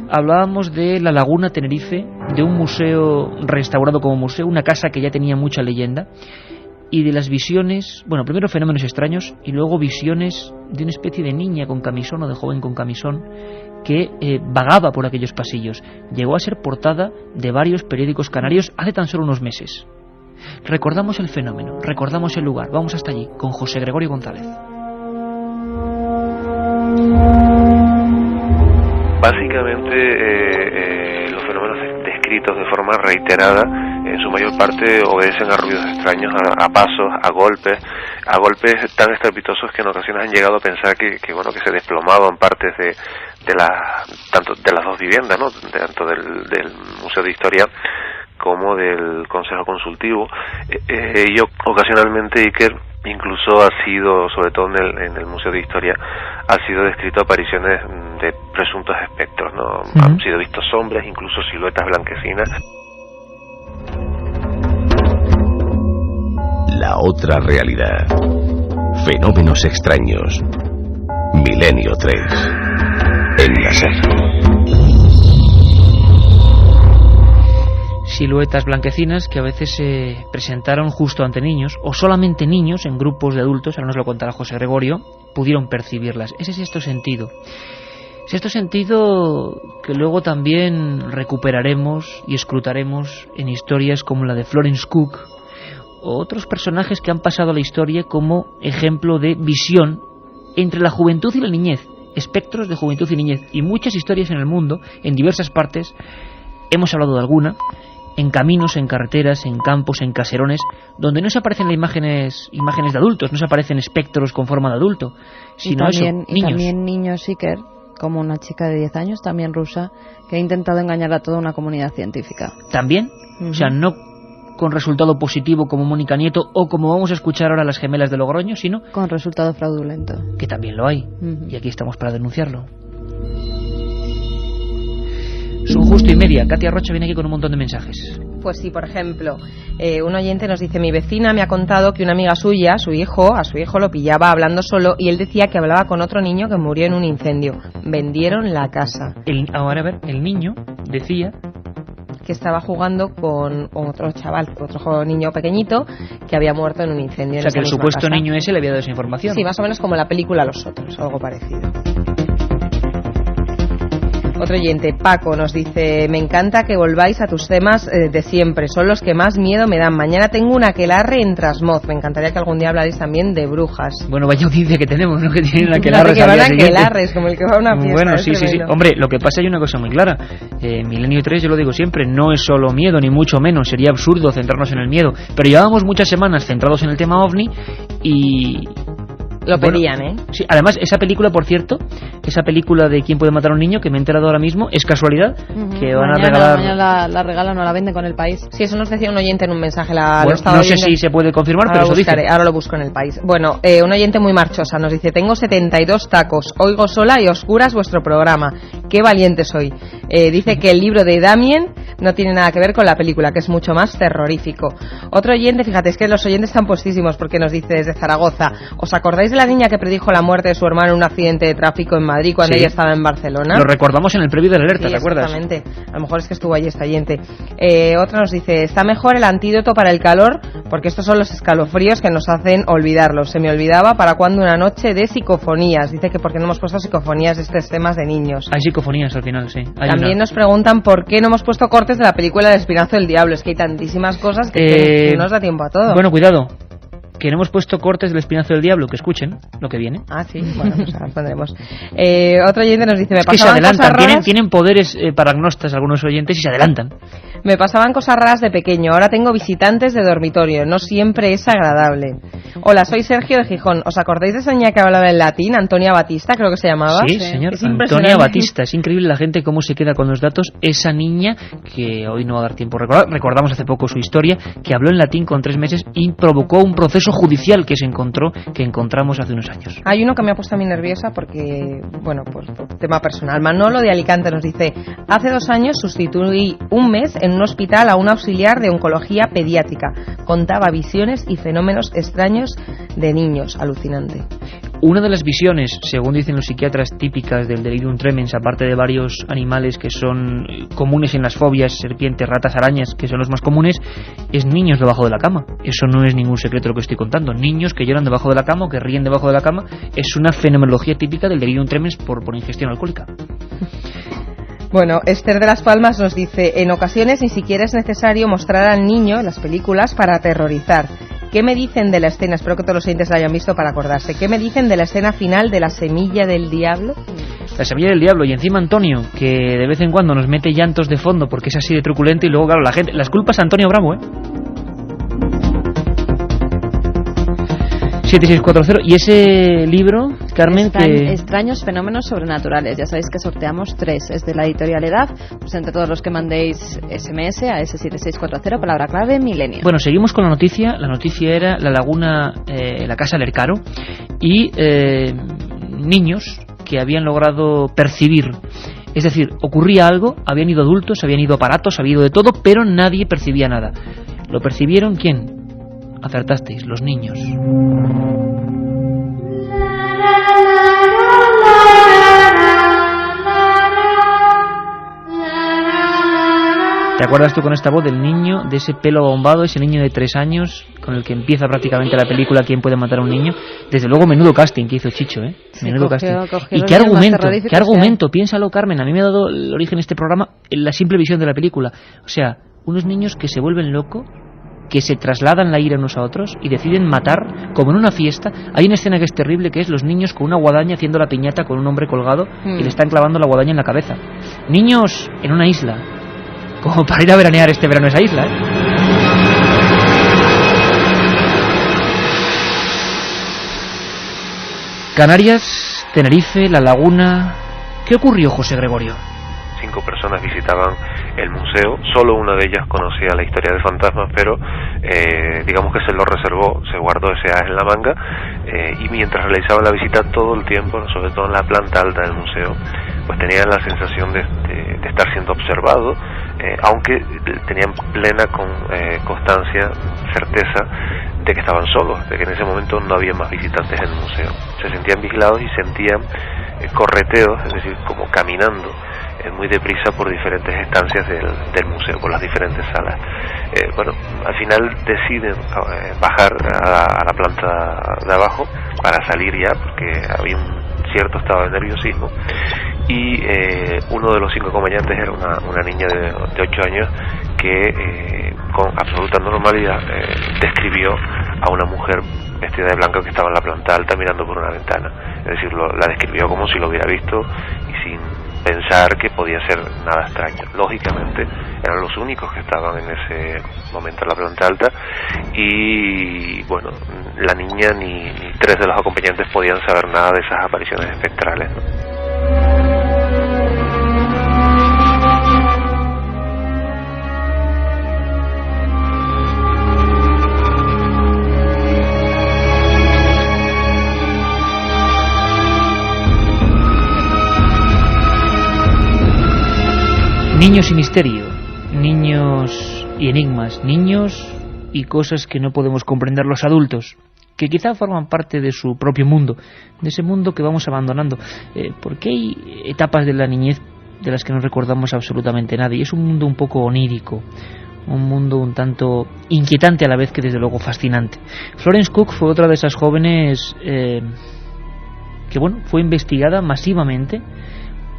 Hablábamos de la Laguna Tenerife, de un museo restaurado como museo, una casa que ya tenía mucha leyenda, y de las visiones, bueno, primero fenómenos extraños y luego visiones de una especie de niña con camisón o de joven con camisón que vagaba por aquellos pasillos. Llegó a ser portada de varios periódicos canarios hace tan solo unos meses. Recordamos el fenómeno, recordamos el lugar. Vamos hasta allí con José Gregorio González. Básicamente los fenómenos descritos de forma reiterada en su mayor parte obedecen a ruidos extraños, a pasos, a golpes tan estrepitosos que en ocasiones han llegado a pensar que se desplomaban partes tanto de las dos viviendas, ¿no? Tanto del Museo de Historia como del Consejo Consultivo. Y ocasionalmente, Iker, incluso ha sido, sobre todo en el Museo de Historia, ha sido descrito apariciones de presuntos espectros, ¿no? Han sido vistos sombras, incluso siluetas blanquecinas. La otra realidad. Fenómenos extraños. Milenio 3. En la SER. Siluetas blanquecinas que a veces se presentaron justo ante niños, o solamente niños en grupos de adultos, ahora nos lo contará José Gregorio, pudieron percibirlas. Ese sexto sentido. Sexto sentido que luego también recuperaremos y escrutaremos en historias como la de Florence Cook, o otros personajes que han pasado a la historia como ejemplo de visión entre la juventud y la niñez, espectros de juventud y niñez, y muchas historias en el mundo, en diversas partes. Hemos hablado de alguna, en caminos, en carreteras, en campos, en caserones, donde no se aparecen las imágenes de adultos, no se aparecen espectros con forma de adulto, sino niños. Y también niños, Iker, como una chica de 10 años, también rusa, que ha intentado engañar a toda una comunidad científica. ¿También? O sea, no con resultado positivo como Mónica Nieto o como vamos a escuchar ahora las gemelas de Logroño, sino con resultado fraudulento, que también lo hay, y aquí estamos para denunciarlo. Son justo y media. Katia Rocha viene aquí con un montón de mensajes. Pues sí, por ejemplo, un oyente nos dice: mi vecina me ha contado que una amiga suya, a su hijo lo pillaba hablando solo y él decía que hablaba con otro niño que murió en un incendio. Vendieron la casa. Ahora, a ver, el niño decía que estaba jugando con otro chaval, otro niño pequeñito que había muerto en un incendio. O sea, que el supuesto niño ese le había dado esa información. Sí, más o menos como la película Los Otros, algo parecido. Otro oyente, Paco, nos dice: me encanta que volváis a tus temas de siempre, son los que más miedo me dan. Mañana tengo un aquelarre en Trasmoz, me encantaría que algún día hablarais también de brujas. Bueno, vaya audiencia que tenemos, ¿no? Que tienen aquelarres. Que van a aquelarres, como el que va a una fiesta. Bueno, sí. Hombre, lo que pasa, hay una cosa muy clara. Milenio 3, yo lo digo siempre, no es solo miedo, ni mucho menos. Sería absurdo centrarnos en el miedo. Pero llevábamos muchas semanas centrados en el tema OVNI y... Lo pedían, Sí, además, esa película, por cierto, esa película de ¿Quién puede matar a un niño?, que me he enterado ahora mismo, es casualidad, que van a regalar... Mañana la regalan o la venden con El País. Sí, eso nos decía un oyente en un mensaje. Bueno, no sé si se puede confirmar, pero eso dice. Ahora lo busco en El País. Bueno, un oyente muy marchosa nos dice: tengo 72 tacos, oigo sola y oscuras vuestro programa. Qué valiente soy. Dice que el libro de Damien no tiene nada que ver con la película, que es mucho más terrorífico. Otro oyente, fíjate, es que los oyentes están puestísimos, porque nos dice desde Zaragoza: ¿os acordáis de la niña que predijo la muerte de su hermano en un accidente de tráfico en Madrid cuando ella estaba en Barcelona? Lo recordamos en el previo del alerta, ¿te acuerdas? Exactamente. A lo mejor es que estuvo allí esta oyente. Otra nos dice: está mejor el antídoto para el calor, porque estos son los escalofríos que nos hacen olvidarlo. Se me olvidaba para cuando una noche de psicofonías. Dice que porque no hemos puesto psicofonías de estos temas de niños. Hay psicofonías al final, sí. También nos preguntan por qué no hemos puesto cortes de la película del Espinazo del Diablo. Es que hay tantísimas cosas que no nos da tiempo a todo. Bueno, cuidado, que no hemos puesto cortes del Espinazo del Diablo, que escuchen lo que viene. Ah, sí, bueno, pues ahora pondremos. Otro oyente nos dice: me pasaban, que se adelantan, tienen poderes paragnostas algunos oyentes y se adelantan. Me pasaban cosas raras de pequeño, ahora tengo visitantes de dormitorio, no siempre es agradable. Hola, soy Sergio de Gijón. ¿Os acordáis de esa niña que hablaba en latín? Antonia Batista, creo que se llamaba. Sí, señor, Antonia Batista. Es increíble la gente cómo se queda con los datos. Esa niña, que hoy no va a dar tiempo a recordar, recordamos hace poco su historia, que habló en latín con 3 meses y provocó un proceso judicial que encontramos hace unos años. Hay uno que me ha puesto a mí nerviosa porque, bueno, pues por tema personal. Manolo de Alicante nos dice: hace 2 años sustituí un mes en un hospital a un auxiliar de oncología pediátrica. Contaba visiones y fenómenos extraños de niños. Alucinante. Una de las visiones, según dicen los psiquiatras, típicas del delirium tremens, aparte de varios animales que son comunes en las fobias, serpientes, ratas, arañas, que son los más comunes, es niños debajo de la cama. Eso no es ningún secreto lo que estoy contando. Niños que lloran debajo de la cama o que ríen debajo de la cama es una fenomenología típica del delirium tremens por ingestión alcohólica. Bueno, Esther de Las Palmas nos dice: en ocasiones ni siquiera es necesario mostrar al niño en las películas para aterrorizar. ¿Qué me dicen de la escena? Espero que todos los oyentes la hayan visto para acordarse. ¿Qué me dicen de la escena final de La Semilla del Diablo? La Semilla del Diablo, y encima Antonio, que de vez en cuando nos mete llantos de fondo porque es así de truculento, y luego, claro, la gente... Las culpas a Antonio Bravo, 7640. Y ese libro, Carmen, Extraños fenómenos sobrenaturales. Ya sabéis que sorteamos 3. Es de la editorial Edad. Pues entre todos los que mandéis SMS a ese 7640, palabra clave Milenio. Bueno, seguimos con la noticia. La noticia era la laguna, la casa Lercaro, y niños que habían logrado percibir. Es decir, ocurría algo, habían ido adultos, habían ido aparatos, había ido de todo, pero nadie percibía nada. ¿Lo percibieron quién? Acertasteis, los niños. ¿Te acuerdas tú con esta voz del niño, de ese pelo bombado, ese niño de 3 años, con el que empieza prácticamente la película ¿Quién puede matar a un niño? Desde luego, menudo casting que hizo Chicho, Menudo casting. Y qué argumento, piénsalo, Carmen. A mí me ha dado el origen este programa en la simple visión de la película. O sea, unos niños que se vuelven locos, que se trasladan la ira unos a otros y deciden matar, como en una fiesta. Hay una escena que es terrible, que es los niños con una guadaña haciendo la piñata con un hombre colgado y le están clavando la guadaña en la cabeza. Niños en una isla, como para ir a veranear este verano a esa isla, Canarias, Tenerife, La Laguna... ¿Qué ocurrió, José Gregorio? 5 personas visitaban el museo, solo una de ellas conocía la historia de fantasmas, pero digamos que se lo reservó, se guardó ese as en la manga, y mientras realizaban la visita todo el tiempo, sobre todo en la planta alta del museo, pues tenían la sensación de estar siendo observado, aunque tenían plena constancia, certeza de que estaban solos, de que en ese momento no había más visitantes en el museo. Se sentían vigilados y sentían correteos, es decir, como caminando muy deprisa por diferentes estancias del museo, por las diferentes salas. Bueno, al final deciden bajar a la planta de abajo para salir ya, porque había un cierto estado de nerviosismo, y uno de los 5 acompañantes era una niña de 8 años que con absoluta normalidad describió a una mujer vestida de blanco que estaba en la planta alta mirando por una ventana. Es decir, la describió como si lo hubiera visto y sin pensar que podía ser nada extraño. Lógicamente eran los únicos que estaban en ese momento en la planta alta, y bueno, la niña ni 3 de los acompañantes podían saber nada de esas apariciones espectrales, ¿no? Niños y misterio, niños y enigmas, niños y cosas que no podemos comprender los adultos, que quizá forman parte de su propio mundo, de ese mundo que vamos abandonando, porque hay etapas de la niñez de las que no recordamos absolutamente nada, y es un mundo un poco onírico, un mundo un tanto inquietante a la vez que desde luego fascinante. Florence Cook fue otra de esas jóvenes que bueno, fue investigada masivamente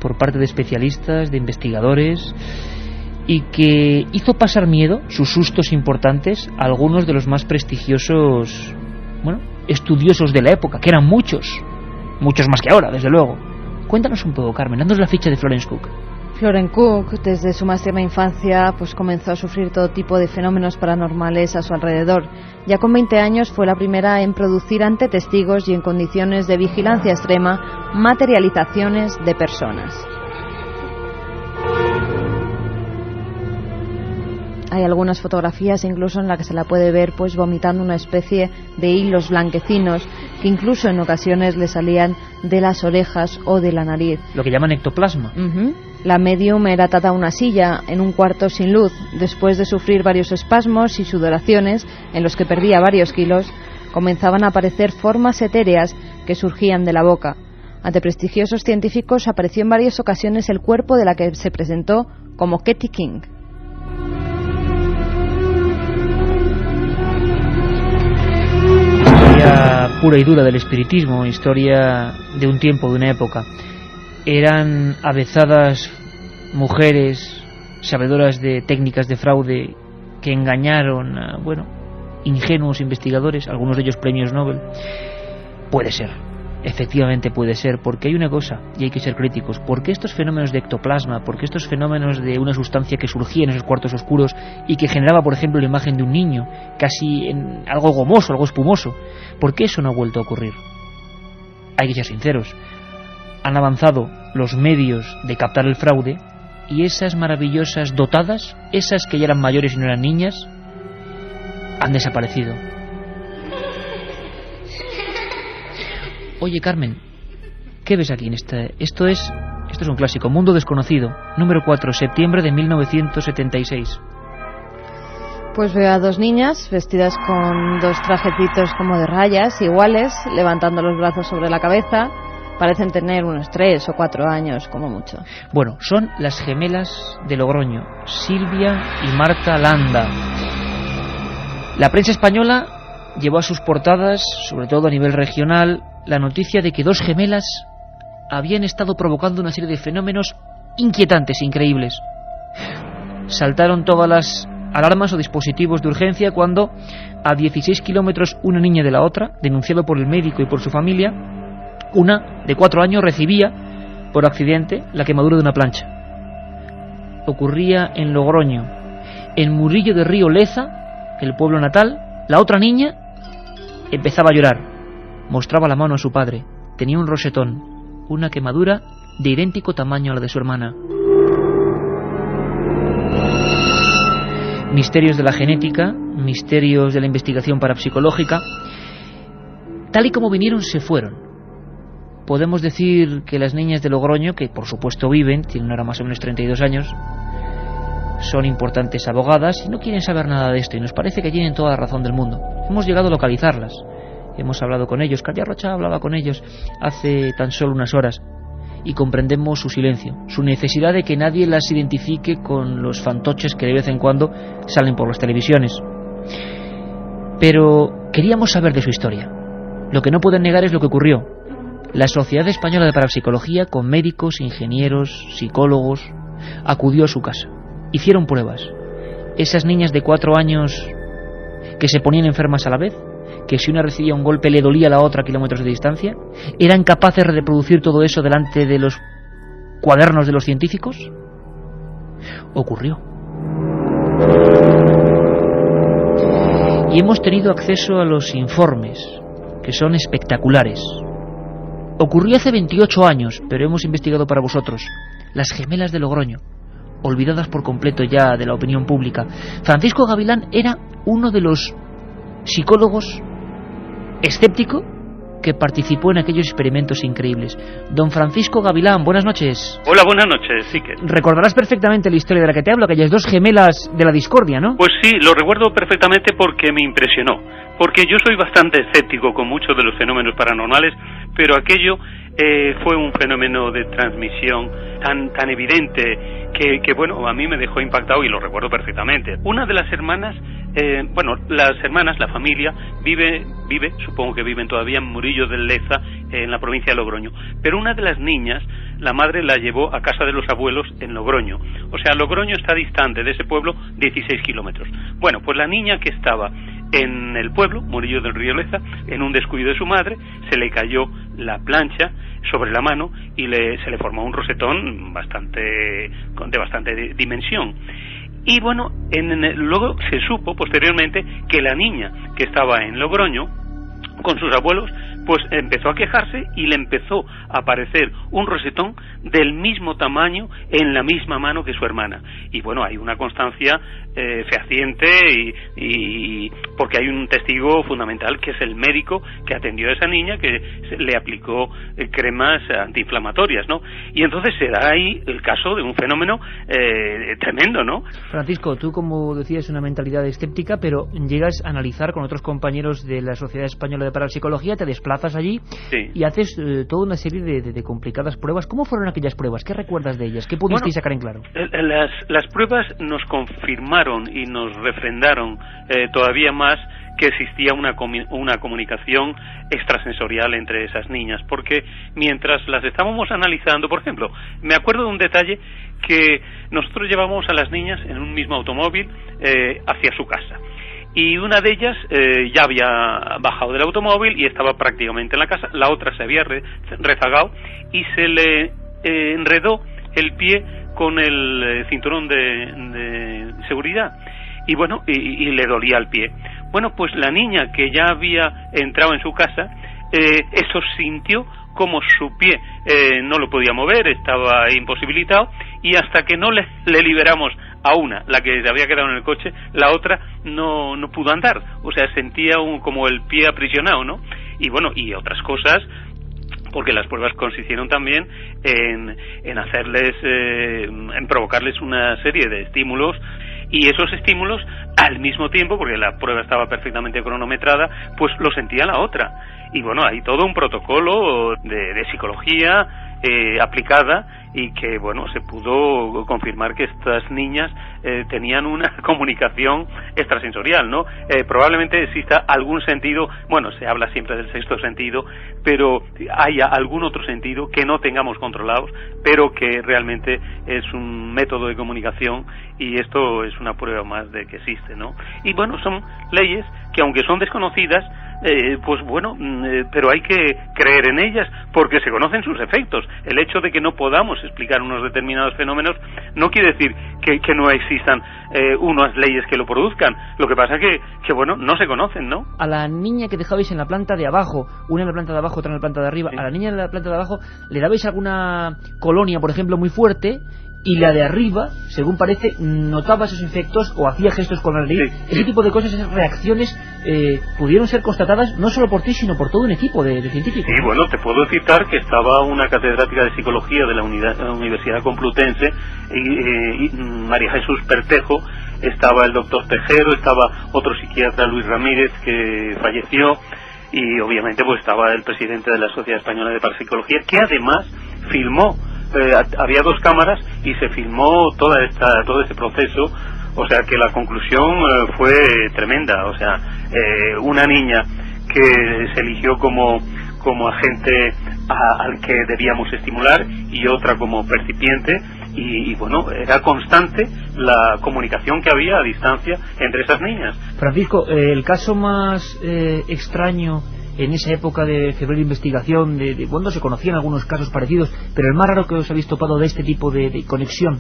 por parte de especialistas, de investigadores, y que hizo pasar miedo, sus sustos importantes, a algunos de los más prestigiosos, bueno, estudiosos de la época, que eran muchos más que ahora, desde luego. Cuéntanos un poco, Carmen, dándonos la ficha de Florence Cook. Florence Cook, desde su más tierna infancia, pues comenzó a sufrir todo tipo de fenómenos paranormales a su alrededor. Ya con 20 años fue la primera en producir ante testigos y en condiciones de vigilancia extrema materializaciones de personas. Hay algunas fotografías incluso en las que se la puede ver pues vomitando una especie de hilos blanquecinos que incluso en ocasiones le salían de las orejas o de la nariz. Lo que llaman ectoplasma. La medium era atada a una silla en un cuarto sin luz. Después de sufrir varios espasmos y sudoraciones en los que perdía varios kilos, comenzaban a aparecer formas etéreas que surgían de la boca. Ante prestigiosos científicos apareció en varias ocasiones el cuerpo de la que se presentó como Katie King. Historia pura y dura del espiritismo, historia de un tiempo, de una época. Eran avezadas mujeres sabedoras de técnicas de fraude que engañaron a, bueno, ingenuos investigadores, algunos de ellos premios Nobel. Puede ser, efectivamente puede ser, porque hay una cosa, y hay que ser críticos, porque estos fenómenos de ectoplasma, porque estos fenómenos de una sustancia que surgía en esos cuartos oscuros y que generaba, por ejemplo, la imagen de un niño, casi en algo gomoso, algo espumoso, ¿por qué eso no ha vuelto a ocurrir? Hay que ser sinceros. Han avanzado los medios de captar el fraude y esas maravillosas dotadas, esas que ya eran mayores y no eran niñas, han desaparecido. Oye, Carmen, ¿qué ves aquí en Esto es un clásico, Mundo Desconocido, número 4, septiembre de 1976. Pues veo a 2 niñas vestidas con 2 trajecitos como de rayas iguales, levantando los brazos sobre la cabeza. Parecen tener unos 3 o 4 años, como mucho. Bueno, son las gemelas de Logroño, Silvia y Marta Landa. La prensa española llevó a sus portadas, sobre todo a nivel regional, la noticia de que 2 gemelas habían estado provocando una serie de fenómenos inquietantes, increíbles. Saltaron todas las alarmas o dispositivos de urgencia cuando, a 16 kilómetros una niña de la otra, denunciado por el médico y por su familia, una de 4 años recibía, por accidente, la quemadura de una plancha. Ocurría en Logroño. En Murillo de Río Leza, el pueblo natal, la otra niña empezaba a llorar. Mostraba la mano a su padre. Tenía un rosetón, una quemadura de idéntico tamaño a la de su hermana. Misterios de la genética, misterios de la investigación parapsicológica. Tal y como vinieron, se fueron. Podemos decir que las niñas de Logroño, que por supuesto viven, tienen ahora más o menos 32 años, son importantes abogadas y no quieren saber nada de esto, y nos parece que tienen toda la razón del mundo. Hemos llegado a localizarlas, hemos hablado con ellos, Caria Rocha hablaba con ellos hace tan solo unas horas, y comprendemos su silencio, su necesidad de que nadie las identifique con los fantoches que de vez en cuando salen por las televisiones. Pero queríamos saber de su historia. Lo que no pueden negar es lo que ocurrió. La Sociedad Española de Parapsicología, con médicos, ingenieros, psicólogos, acudió a su casa. Hicieron pruebas. Esas niñas de 4 años que se ponían enfermas a la vez, que si una recibía un golpe le dolía a la otra a kilómetros de distancia, ¿eran capaces de reproducir todo eso delante de los cuadernos de los científicos? Ocurrió. Y hemos tenido acceso a los informes, que son espectaculares. Ocurrió hace 28 años, pero hemos investigado para vosotros. Las gemelas de Logroño, olvidadas por completo ya de la opinión pública. Francisco Gavilán era uno de los psicólogos escéptico que participó en aquellos experimentos increíbles. Don Francisco Gavilán, buenas noches. Hola, buenas noches, sí que... Recordarás perfectamente la historia de la que te hablo, aquellas 2 gemelas de la discordia, ¿no? Pues sí, lo recuerdo perfectamente porque me impresionó. Porque yo soy bastante escéptico con muchos de los fenómenos paranormales, pero aquello fue un fenómeno de transmisión tan evidente que bueno, a mí me dejó impactado y lo recuerdo perfectamente. Una de las hermanas, la familia vive, supongo que viven todavía en Murillo del Leza, en la provincia de Logroño. Pero una de las niñas, la madre la llevó a casa de los abuelos en Logroño. O sea, Logroño está distante de ese pueblo 16 kilómetros. Bueno, pues la niña que estaba en el pueblo, Murillo del Río Leza, en un descuido de su madre, se le cayó la plancha sobre la mano y se le formó un rosetón de bastante dimensión. Y bueno, luego se supo posteriormente que la niña que estaba en Logroño con sus abuelos, pues empezó a quejarse y le empezó a aparecer un rosetón del mismo tamaño en la misma mano que su hermana. Y bueno, hay una constancia fehaciente y porque hay un testigo fundamental que es el médico que atendió a esa niña, que le aplicó cremas antiinflamatorias, ¿no? Y entonces se da ahí el caso de un fenómeno tremendo, ¿no? Francisco, tú, como decías, una mentalidad escéptica, pero llegas a analizar con otros compañeros de la Sociedad Española de Parapsicología, te desplazas allí, sí, y haces toda una serie de complicadas pruebas. ¿Cómo fueron aquellas pruebas? ¿Qué recuerdas de ellas? ¿Qué pudisteis sacar en claro? Las pruebas nos confirmaron y nos refrendaron todavía más que existía una comunicación extrasensorial entre esas niñas, porque mientras las estábamos analizando, por ejemplo, me acuerdo de un detalle, que nosotros llevábamos a las niñas en un mismo automóvil hacia su casa. Y una de ellas ya había bajado del automóvil y estaba prácticamente en la casa, la otra se había rezagado y se le enredó el pie con el cinturón de seguridad y bueno, y le dolía el pie. Bueno, pues la niña que ya había entrado en su casa, eso sintió como su pie no lo podía mover, estaba imposibilitado, y hasta que no le liberamos a una, la que se había quedado en el coche, la otra no pudo andar, o sea, sentía como el pie aprisionado, ¿no? Y bueno, y otras cosas, porque las pruebas consistieron también en hacerles, en provocarles una serie de estímulos, y esos estímulos al mismo tiempo, porque la prueba estaba perfectamente cronometrada, pues lo sentía la otra. Y bueno, hay todo un protocolo de psicología aplicada, y que bueno, se pudo confirmar que estas niñas tenían una comunicación extrasensorial, ¿no? Probablemente exista algún sentido, bueno, se habla siempre del sexto sentido, pero haya algún otro sentido que no tengamos controlados, pero que realmente es un método de comunicación, y esto es una prueba más de que existe, ¿no? Y bueno, son leyes que, aunque son desconocidas, pues bueno, pero hay que creer en ellas porque se conocen sus efectos. El hecho de que no podamos explicar unos determinados fenómenos no quiere decir que no existan unas leyes que lo produzcan. Lo que pasa que bueno, no se conocen, ¿no? A la niña que dejabais en la planta de abajo, una en la planta de abajo, otra en la planta de arriba, sí, a la niña en la planta de abajo le dabais alguna colonia, por ejemplo, muy fuerte, y la de arriba, según parece, notaba esos efectos o hacía gestos con la nariz. Ese tipo de cosas, esas reacciones pudieron ser constatadas no solo por ti, sino por todo un equipo de científicos. Sí, bueno, te puedo citar que estaba una catedrática de psicología de la Universidad Complutense, María Jesús Pertejo, estaba el doctor Tejero, estaba otro psiquiatra, Luis Ramírez, que falleció, y obviamente pues estaba el presidente de la Sociedad Española de Parapsicología, que además filmó. Había 2 cámaras y se filmó todo este proceso, o sea que la conclusión fue tremenda. O sea, una niña que se eligió como agente al que debíamos estimular y otra como percipiente, y bueno, era constante la comunicación que había a distancia entre esas niñas. Francisco, el caso más extraño en esa época de febril investigación, de cuando se conocían algunos casos parecidos, pero el más raro que os habéis topado de este tipo de conexión.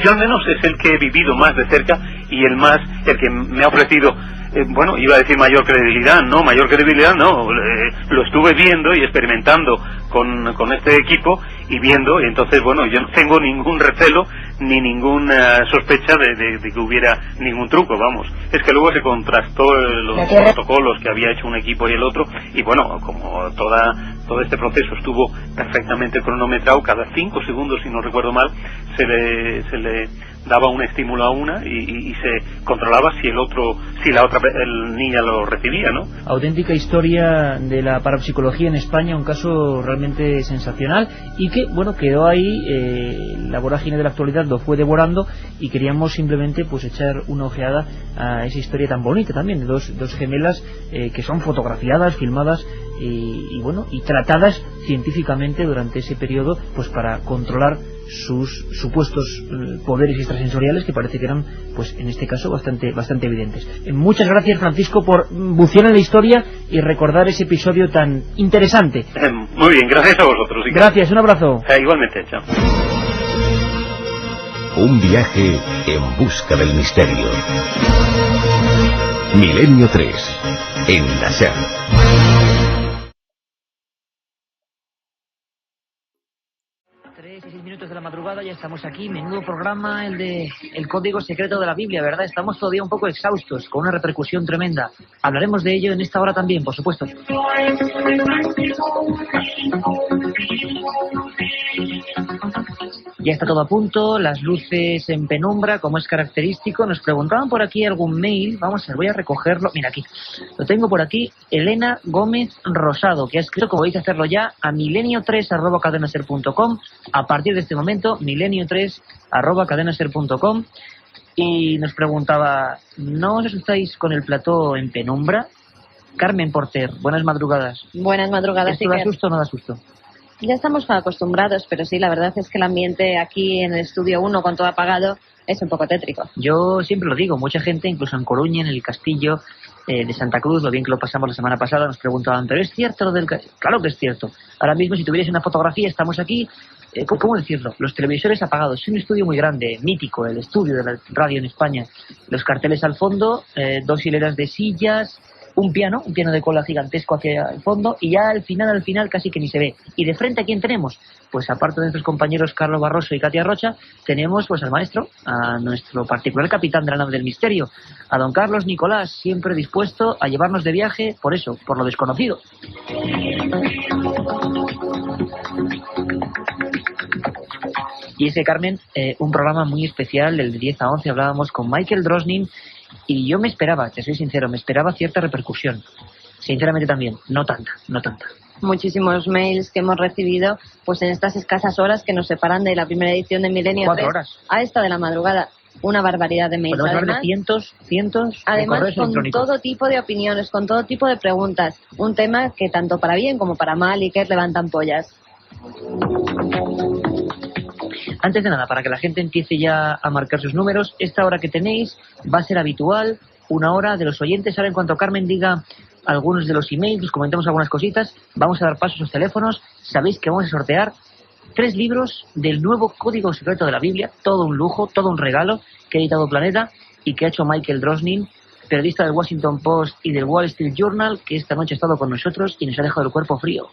Yo al menos es el que he vivido más de cerca y el que me ha ofrecido, bueno, iba a decir mayor credibilidad no, lo estuve viendo y experimentando con este equipo y viendo, y entonces bueno, yo no tengo ningún recelo ni ninguna sospecha de que hubiera ningún truco, vamos. Es que luego se contrastó los protocolos que había hecho un equipo y el otro, y bueno, como todo este proceso estuvo perfectamente cronometrado, cada 5 segundos, si no recuerdo mal, se le daba un estímulo a una y se controlaba si la otra niña lo recibía, ¿no? Auténtica historia de la parapsicología en España, un caso realmente sensacional y que, bueno, quedó ahí, la vorágine de la actualidad lo fue devorando y queríamos simplemente pues echar una ojeada a esa historia tan bonita también de dos gemelas que son fotografiadas, filmadas y bueno, y tratadas científicamente durante ese periodo pues para controlar sus supuestos poderes extrasensoriales, que parece que eran, pues en este caso, bastante evidentes. Muchas gracias, Francisco, por bucear en la historia y recordar ese episodio tan interesante. Muy bien, gracias a vosotros. Gracias, un abrazo. Igualmente, chao. Un viaje en busca del misterio. Milenio 3, en la SER. 6 minutos de la madrugada, ya estamos aquí. Menudo programa el de el código secreto de la Biblia, ¿verdad? Estamos todavía un poco exhaustos, con una repercusión tremenda. Hablaremos de ello en esta hora también, por supuesto. Ya está todo a punto, las luces en penumbra, como es característico. Nos preguntaban por aquí algún mail. Vamos a ver, voy a recogerlo. Mira, aquí. Lo tengo por aquí. Elena Gómez Rosado, que ha escrito, como podéis hacerlo ya, a milenio3@cadenaser.com. A partir de este momento, milenio3@cadenaser.com. Y nos preguntaba, ¿no os asustáis con el plató en penumbra? Carmen Porter, buenas madrugadas. Buenas madrugadas. ¿Esto da susto o no da susto? Ya estamos acostumbrados, pero sí, la verdad es que el ambiente aquí en el estudio 1 con todo apagado es un poco tétrico. Yo siempre lo digo, mucha gente, incluso en Coruña, en el castillo de Santa Cruz, lo bien que lo pasamos la semana pasada, nos preguntaban, ¿pero es cierto lo del castillo? Claro que es cierto. Ahora mismo, si tuvierais una fotografía, estamos aquí, ¿cómo decirlo? Los televisores apagados. Es un estudio muy grande, mítico, el estudio de la radio en España. Los carteles al fondo, 2 hileras de sillas, un piano de cola gigantesco hacia el fondo, y ya al final casi que ni se ve. ¿Y de frente a quién tenemos? Pues aparte de nuestros compañeros Carlos Barroso y Katia Rocha, tenemos pues al maestro, a nuestro particular capitán de la nave del misterio, a don Carlos Nicolás, siempre dispuesto a llevarnos de viaje, por eso, por lo desconocido. Y ese, Carmen, un programa muy especial, el de 10 a 11, hablábamos con Michael Drosnin, y yo me esperaba, te soy sincero, me esperaba cierta repercusión. Sinceramente también, no tanta. Muchísimos mails que hemos recibido pues en estas escasas horas que nos separan de la primera edición de Milenio 3 horas a esta de la madrugada. Una barbaridad de mails. Además, cientos además con todo tipo de opiniones, con todo tipo de preguntas. Un tema que tanto para bien como para mal y que levantan pollas. Antes de nada, para que la gente empiece ya a marcar sus números, esta hora que tenéis va a ser habitual, una hora de los oyentes. Ahora, en cuanto Carmen diga algunos de los emails, os comentamos algunas cositas, vamos a dar paso a sus teléfonos. Sabéis que vamos a sortear 3 libros del nuevo Código Secreto de la Biblia, todo un lujo, todo un regalo que ha editado Planeta y que ha hecho Michael Drosnin, periodista del Washington Post y del Wall Street Journal, que esta noche ha estado con nosotros y nos ha dejado el cuerpo frío.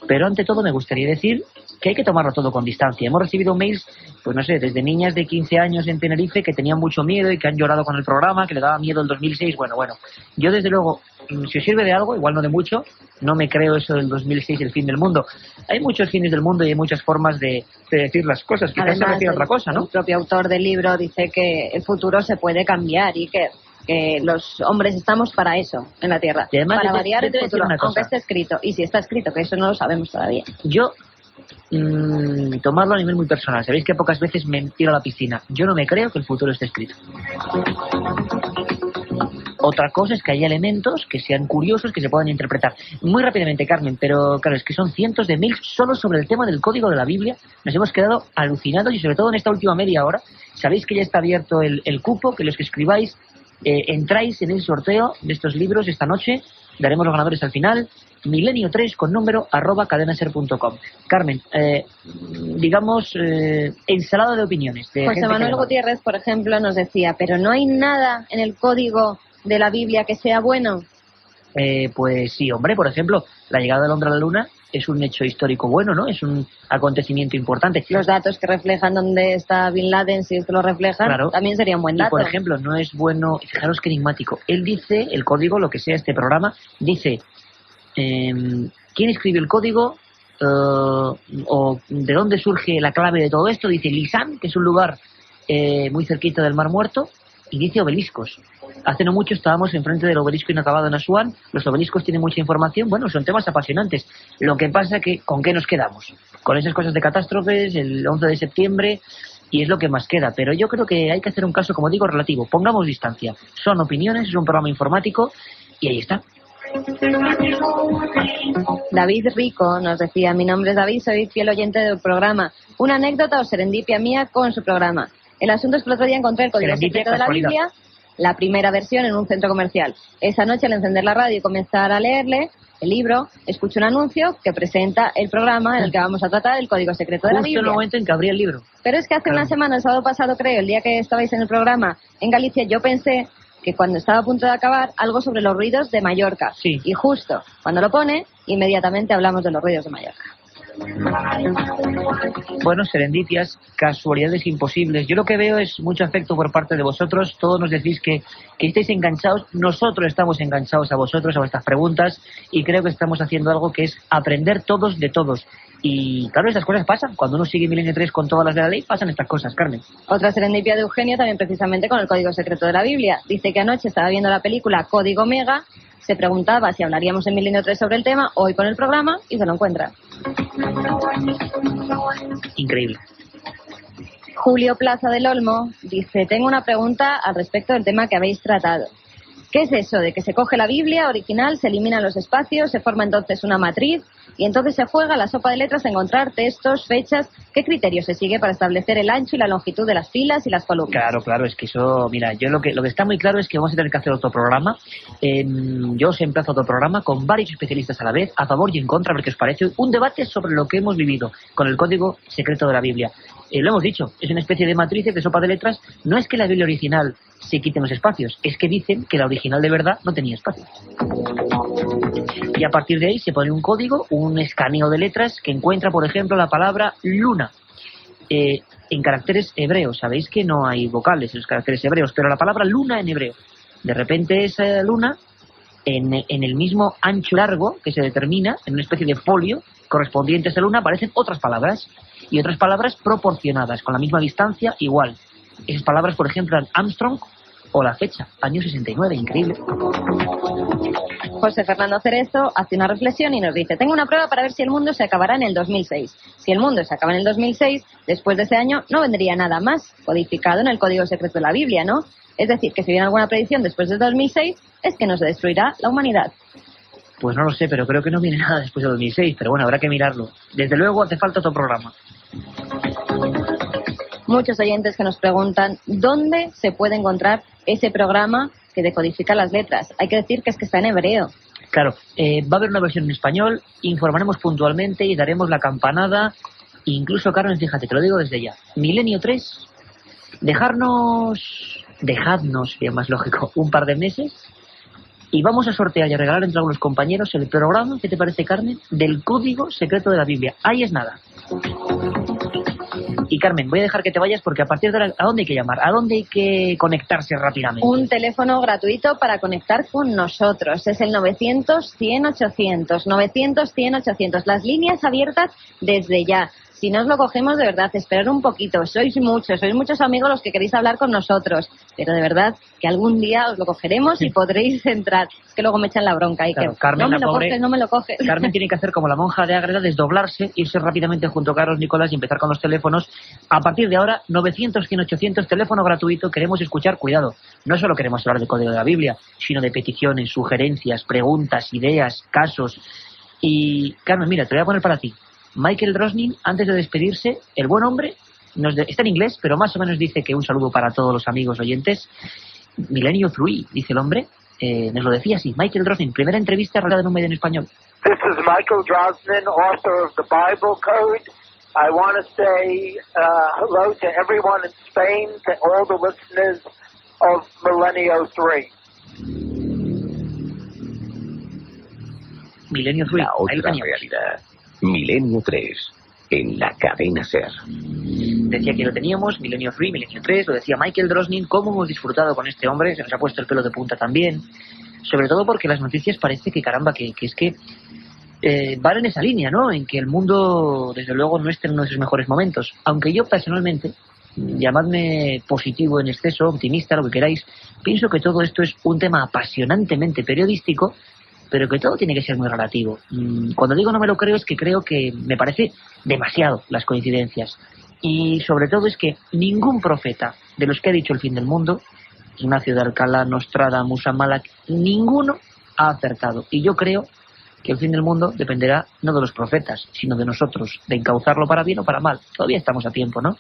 Pero ante todo me gustaría decir que hay que tomarlo todo con distancia. Hemos recibido mails, pues no sé, desde niñas de 15 años en Tenerife que tenían mucho miedo y que han llorado con el programa, que le daba miedo el 2006. Bueno, yo desde luego, si os sirve de algo, igual no de mucho, no me creo eso del 2006, el fin del mundo. Hay muchos fines del mundo y hay muchas formas de decir las cosas, quizás se refiere a otra cosa, ¿no? El propio autor del libro dice que el futuro se puede cambiar y que los hombres estamos para eso en la Tierra, para variar el futuro, aunque esté escrito. Y si está escrito, que eso no lo sabemos todavía. Yo, tomarlo a nivel muy personal, sabéis que pocas veces me tiro a la piscina. Yo no me creo que el futuro esté escrito. Otra cosa es que haya elementos que sean curiosos, que se puedan interpretar. Muy rápidamente, Carmen, pero claro, es que son cientos de mails solo sobre el tema del código de la Biblia. Nos hemos quedado alucinados y sobre todo en esta última media hora. Sabéis que ya está abierto el cupo, que los que escribáis entráis en el sorteo de estos libros esta noche. Daremos los ganadores al final. Milenio 3 con número @cadenaser.com. Carmen, digamos, ensalada de opiniones. José Manuel Gutiérrez, por ejemplo, nos decía, pero no hay nada en el código de la Biblia que sea bueno. Pues sí, hombre, por ejemplo, la llegada del hombre a la luna es un hecho histórico bueno, ¿no? Es un acontecimiento importante. Los datos que reflejan dónde está Bin Laden, si esto lo reflejan, claro, también sería un buen dato. Y, por ejemplo, no es bueno, fijaros qué enigmático. Él dice, el código, lo que sea este programa, dice, ¿quién escribió el código? ¿O de dónde surge la clave de todo esto? Dice Lisán, que es un lugar muy cerquita del Mar Muerto, y dice obeliscos. Hace no mucho estábamos enfrente del obelisco inacabado en Asuán. Los obeliscos tienen mucha información. Bueno, son temas apasionantes. Lo que pasa que, ¿con qué nos quedamos? Con esas cosas de catástrofes, el 11 de septiembre, y es lo que más queda. Pero yo creo que hay que hacer un caso, como digo, relativo. Pongamos distancia. Son opiniones, es un programa informático, y ahí está. David Rico nos decía, mi nombre es David, soy fiel oyente del programa. Una anécdota o serendipia mía con su programa. El asunto es que el otro día encontré el código secreto de la Biblia, la primera versión, en un centro comercial. Esa noche, al encender la radio y comenzar a leerle el libro, escucho un anuncio que presenta el programa en el que vamos a tratar el código secreto de la Biblia. Justo en el momento en que abría el libro. Pero es que hace una semana, el sábado pasado, creo, el día que estabais en el programa en Galicia, yo pensé que cuando estaba a punto de acabar, algo sobre los ruidos de Mallorca. Sí. Y justo cuando lo pone, inmediatamente hablamos de los ruidos de Mallorca. Bueno, serendipias, casualidades imposibles. Yo lo que veo es mucho afecto por parte de vosotros. Todos nos decís que estáis enganchados. Nosotros estamos enganchados a vosotros, a vuestras preguntas, y creo que estamos haciendo algo que es aprender todos de todos. Y claro, estas cosas pasan. Cuando uno sigue Milenio 3 con todas las de la ley, pasan estas cosas, Carmen. Otra serendipia de Eugenio, también precisamente con el código secreto de la Biblia. Dice que anoche estaba viendo la película Código Mega, se preguntaba si hablaríamos en Milenio 3 sobre el tema, hoy con el programa, y se lo encuentra. Increíble. Julio Plaza del Olmo dice, tengo una pregunta al respecto del tema que habéis tratado. ¿Qué es eso de que se coge la Biblia original, se eliminan los espacios, se forma entonces una matriz y entonces se juega la sopa de letras a encontrar textos, fechas? ¿Qué criterio se sigue para establecer el ancho y la longitud de las filas y las columnas? Claro, es que eso, mira, yo lo que está muy claro es que vamos a tener que hacer otro programa. Yo os emplazo a otro programa con varios especialistas a la vez, a favor y en contra, porque os parece un debate sobre lo que hemos vivido con el código secreto de la Biblia. Lo hemos dicho, es una especie de matrices, de sopa de letras. No es que la Biblia original se quiten los espacios, es que dicen que la original de verdad no tenía espacios. Y a partir de ahí se pone un código, un escaneo de letras que encuentra, por ejemplo, la palabra luna en caracteres hebreos. Sabéis que no hay vocales en los caracteres hebreos, pero la palabra luna en hebreo. De repente esa luna, en el mismo ancho largo que se determina, en una especie de folio correspondiente a esa luna, aparecen otras palabras, y otras palabras proporcionadas, con la misma distancia, igual. Esas palabras, por ejemplo, eran Armstrong o la fecha, año 69, increíble. José Fernando Cerezo hace una reflexión y nos dice, tengo una prueba para ver si el mundo se acabará en el 2006. Si el mundo se acaba en el 2006, después de ese año no vendría nada más codificado en el código secreto de la Biblia, ¿no? Es decir, que si viene alguna predicción después del 2006, es que no se destruirá la humanidad. Pues no lo sé, pero creo que no viene nada después del 2006, pero bueno, habrá que mirarlo. Desde luego hace falta otro programa. Muchos oyentes que nos preguntan dónde se puede encontrar ese programa que decodifica las letras. Hay que decir que es que está en hebreo. Claro, va a haber una versión en español, informaremos puntualmente y daremos la campanada. Incluso, Carmen, fíjate, te lo digo desde ya. Milenio 3, dejadnos, sería más lógico, un par de meses Y vamos a sortear y a regalar entre algunos compañeros el programa, ¿qué te parece, Carmen?, del Código Secreto de la Biblia. Ahí es nada. Y Carmen, voy a dejar que te vayas porque a partir de ahora, ¿a dónde hay que llamar? ¿A dónde hay que conectarse rápidamente? Un teléfono gratuito para conectar con nosotros. Es el 900-100-800. 900-100-800. Las líneas abiertas desde ya. Si no os lo cogemos, de verdad, esperad un poquito. Sois muchos amigos los que queréis hablar con nosotros. Pero de verdad, que algún día os lo cogeremos y podréis entrar. Es que luego me echan la bronca. Y claro, que Carmen, no me lo coges. Carmen tiene que hacer como la monja de Ágreda, desdoblarse, irse rápidamente junto a Carlos Nicolás y empezar con los teléfonos. A partir de ahora, 900-100-800, teléfono gratuito. Queremos escuchar, cuidado, no solo queremos hablar del Código de la Biblia, sino de peticiones, sugerencias, preguntas, ideas, casos. Y, Carmen, mira, te voy a poner para ti. Michael Drosnin, antes de despedirse, el buen hombre, está en inglés, pero más o menos dice que un saludo para todos los amigos oyentes. Milenio 3, dice el hombre, nos lo decía así. Michael Drosnin, primera entrevista realizada en un medio en español. This is Michael Drosnin, author of the Bible Code. I want to say hello to everyone in Spain, to all the listeners of Milenio 3. Milenio 3, la otra realidad. Milenio 3, en la cadena SER. Decía que lo teníamos, Milenio 3, lo decía Michael Drosnin. Cómo hemos disfrutado con este hombre, se nos ha puesto el pelo de punta también. Sobre todo porque las noticias parece que, caramba, que es que van en esa línea, ¿no? En que el mundo, desde luego, no esté en uno de sus mejores momentos. Aunque yo, personalmente, llamadme positivo en exceso, optimista, lo que queráis, pienso que todo esto es un tema apasionantemente periodístico, pero que todo tiene que ser muy relativo. Cuando digo no me lo creo, es que creo que me parece demasiado las coincidencias. Y sobre todo es que ningún profeta de los que ha dicho el fin del mundo, Ignacio de Alcalá, Nostradamus, Amalak, ninguno ha acertado. Y yo creo que el fin del mundo dependerá no de los profetas, sino de nosotros, de encauzarlo para bien o para mal. Todavía estamos a tiempo, ¿no?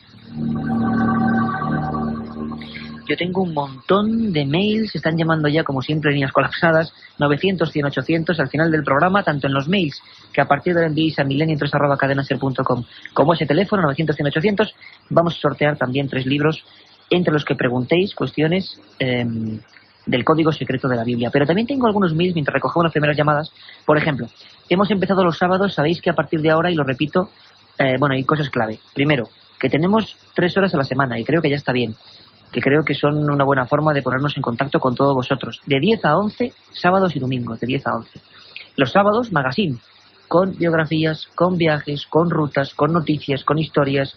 Yo tengo un montón de mails, están llamando ya como siempre líneas colapsadas, 900-100-800 al final del programa, tanto en los mails que a partir de ahora enviéis a milenio3@cadenaser.com como ese teléfono 900-100-800. Vamos a sortear también 3 libros entre los que preguntéis cuestiones del Código Secreto de la Biblia. Pero también tengo algunos mails mientras recogemos las primeras llamadas. Por ejemplo, hemos empezado los sábados, sabéis que a partir de ahora, y lo repito, hay cosas clave. Primero, que tenemos 3 horas a la semana y creo que ya está bien, que creo que son una buena forma de ponernos en contacto con todos vosotros. De 10 a 11, sábados y domingos, de 10 a 11. Los sábados, magazine, con biografías, con viajes, con rutas, con noticias, con historias,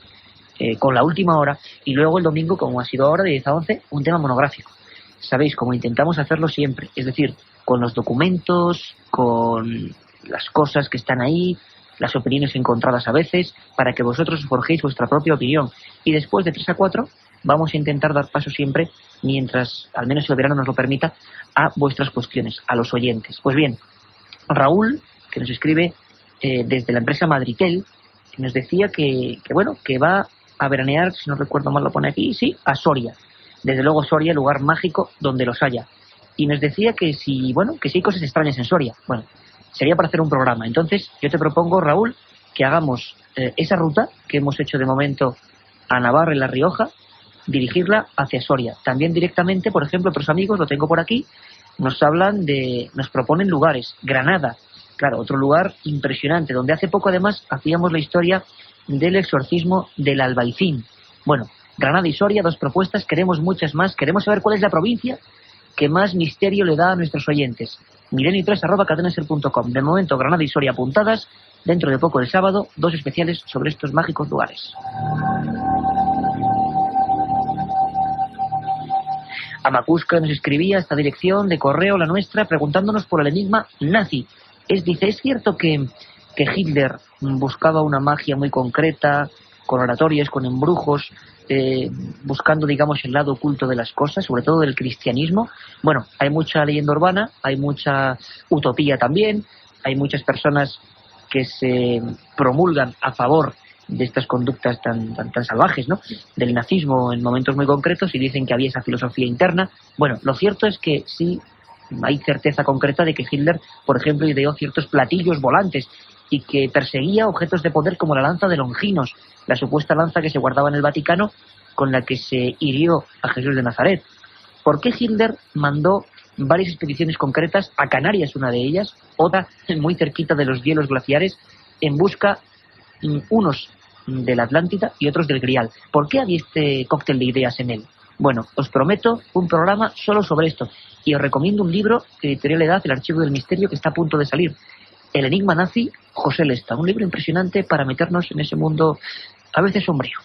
con la última hora. Y luego el domingo, como ha sido ahora, de 10 a 11, un tema monográfico. Sabéis, como intentamos hacerlo siempre, es decir, con los documentos, con las cosas que están ahí, las opiniones encontradas a veces, para que vosotros forjéis vuestra propia opinión. Y después de 3 a 4... vamos a intentar dar paso siempre, mientras, al menos el verano nos lo permita, a vuestras cuestiones, a los oyentes. Pues bien, Raúl, que nos escribe desde la empresa Madritel, nos decía que va a veranear, si no recuerdo mal lo pone aquí, sí, a Soria. Desde luego Soria, lugar mágico donde los haya. Y nos decía que si hay cosas extrañas en Soria. Bueno, sería para hacer un programa. Entonces, yo te propongo, Raúl, que hagamos esa ruta que hemos hecho de momento a Navarra y La Rioja, dirigirla hacia Soria. También directamente, por ejemplo, otros amigos, lo tengo por aquí, nos proponen lugares. Granada, claro, otro lugar impresionante, donde hace poco además hacíamos la historia del exorcismo del Albaicín. Bueno, Granada y Soria, 2 propuestas, queremos muchas más, queremos saber cuál es la provincia que más misterio le da a nuestros oyentes. milenio3@cadenaser.com. De momento, Granada y Soria apuntadas, dentro de poco el sábado, 2 especiales sobre estos mágicos lugares. Amacuska nos escribía esta dirección de correo, la nuestra, preguntándonos por el enigma nazi. Dice, ¿es cierto que Hitler buscaba una magia muy concreta, con oratorios, con embrujos, buscando, digamos, el lado oculto de las cosas, sobre todo del cristianismo? Bueno, hay mucha leyenda urbana, hay mucha utopía también, hay muchas personas que se promulgan a favor de estas conductas tan salvajes, ¿no?, del nazismo en momentos muy concretos, y dicen que había esa filosofía interna. Bueno, lo cierto es que sí hay certeza concreta de que Hitler, por ejemplo, ideó ciertos platillos volantes y que perseguía objetos de poder como la lanza de Longinos, la supuesta lanza que se guardaba en el Vaticano con la que se hirió a Jesús de Nazaret. ¿Por qué Hitler mandó varias expediciones concretas, a Canarias una de ellas, otra muy cerquita de los hielos glaciares, en busca unos de la Atlántida y otros del Grial. ¿Por qué había este cóctel de ideas en él? Bueno, os prometo un programa solo sobre esto, y os recomiendo un libro de Editorial Edad, El Archivo del Misterio, que está a punto de salir, El enigma nazi, José Lesta, un libro impresionante para meternos en ese mundo a veces sombrío.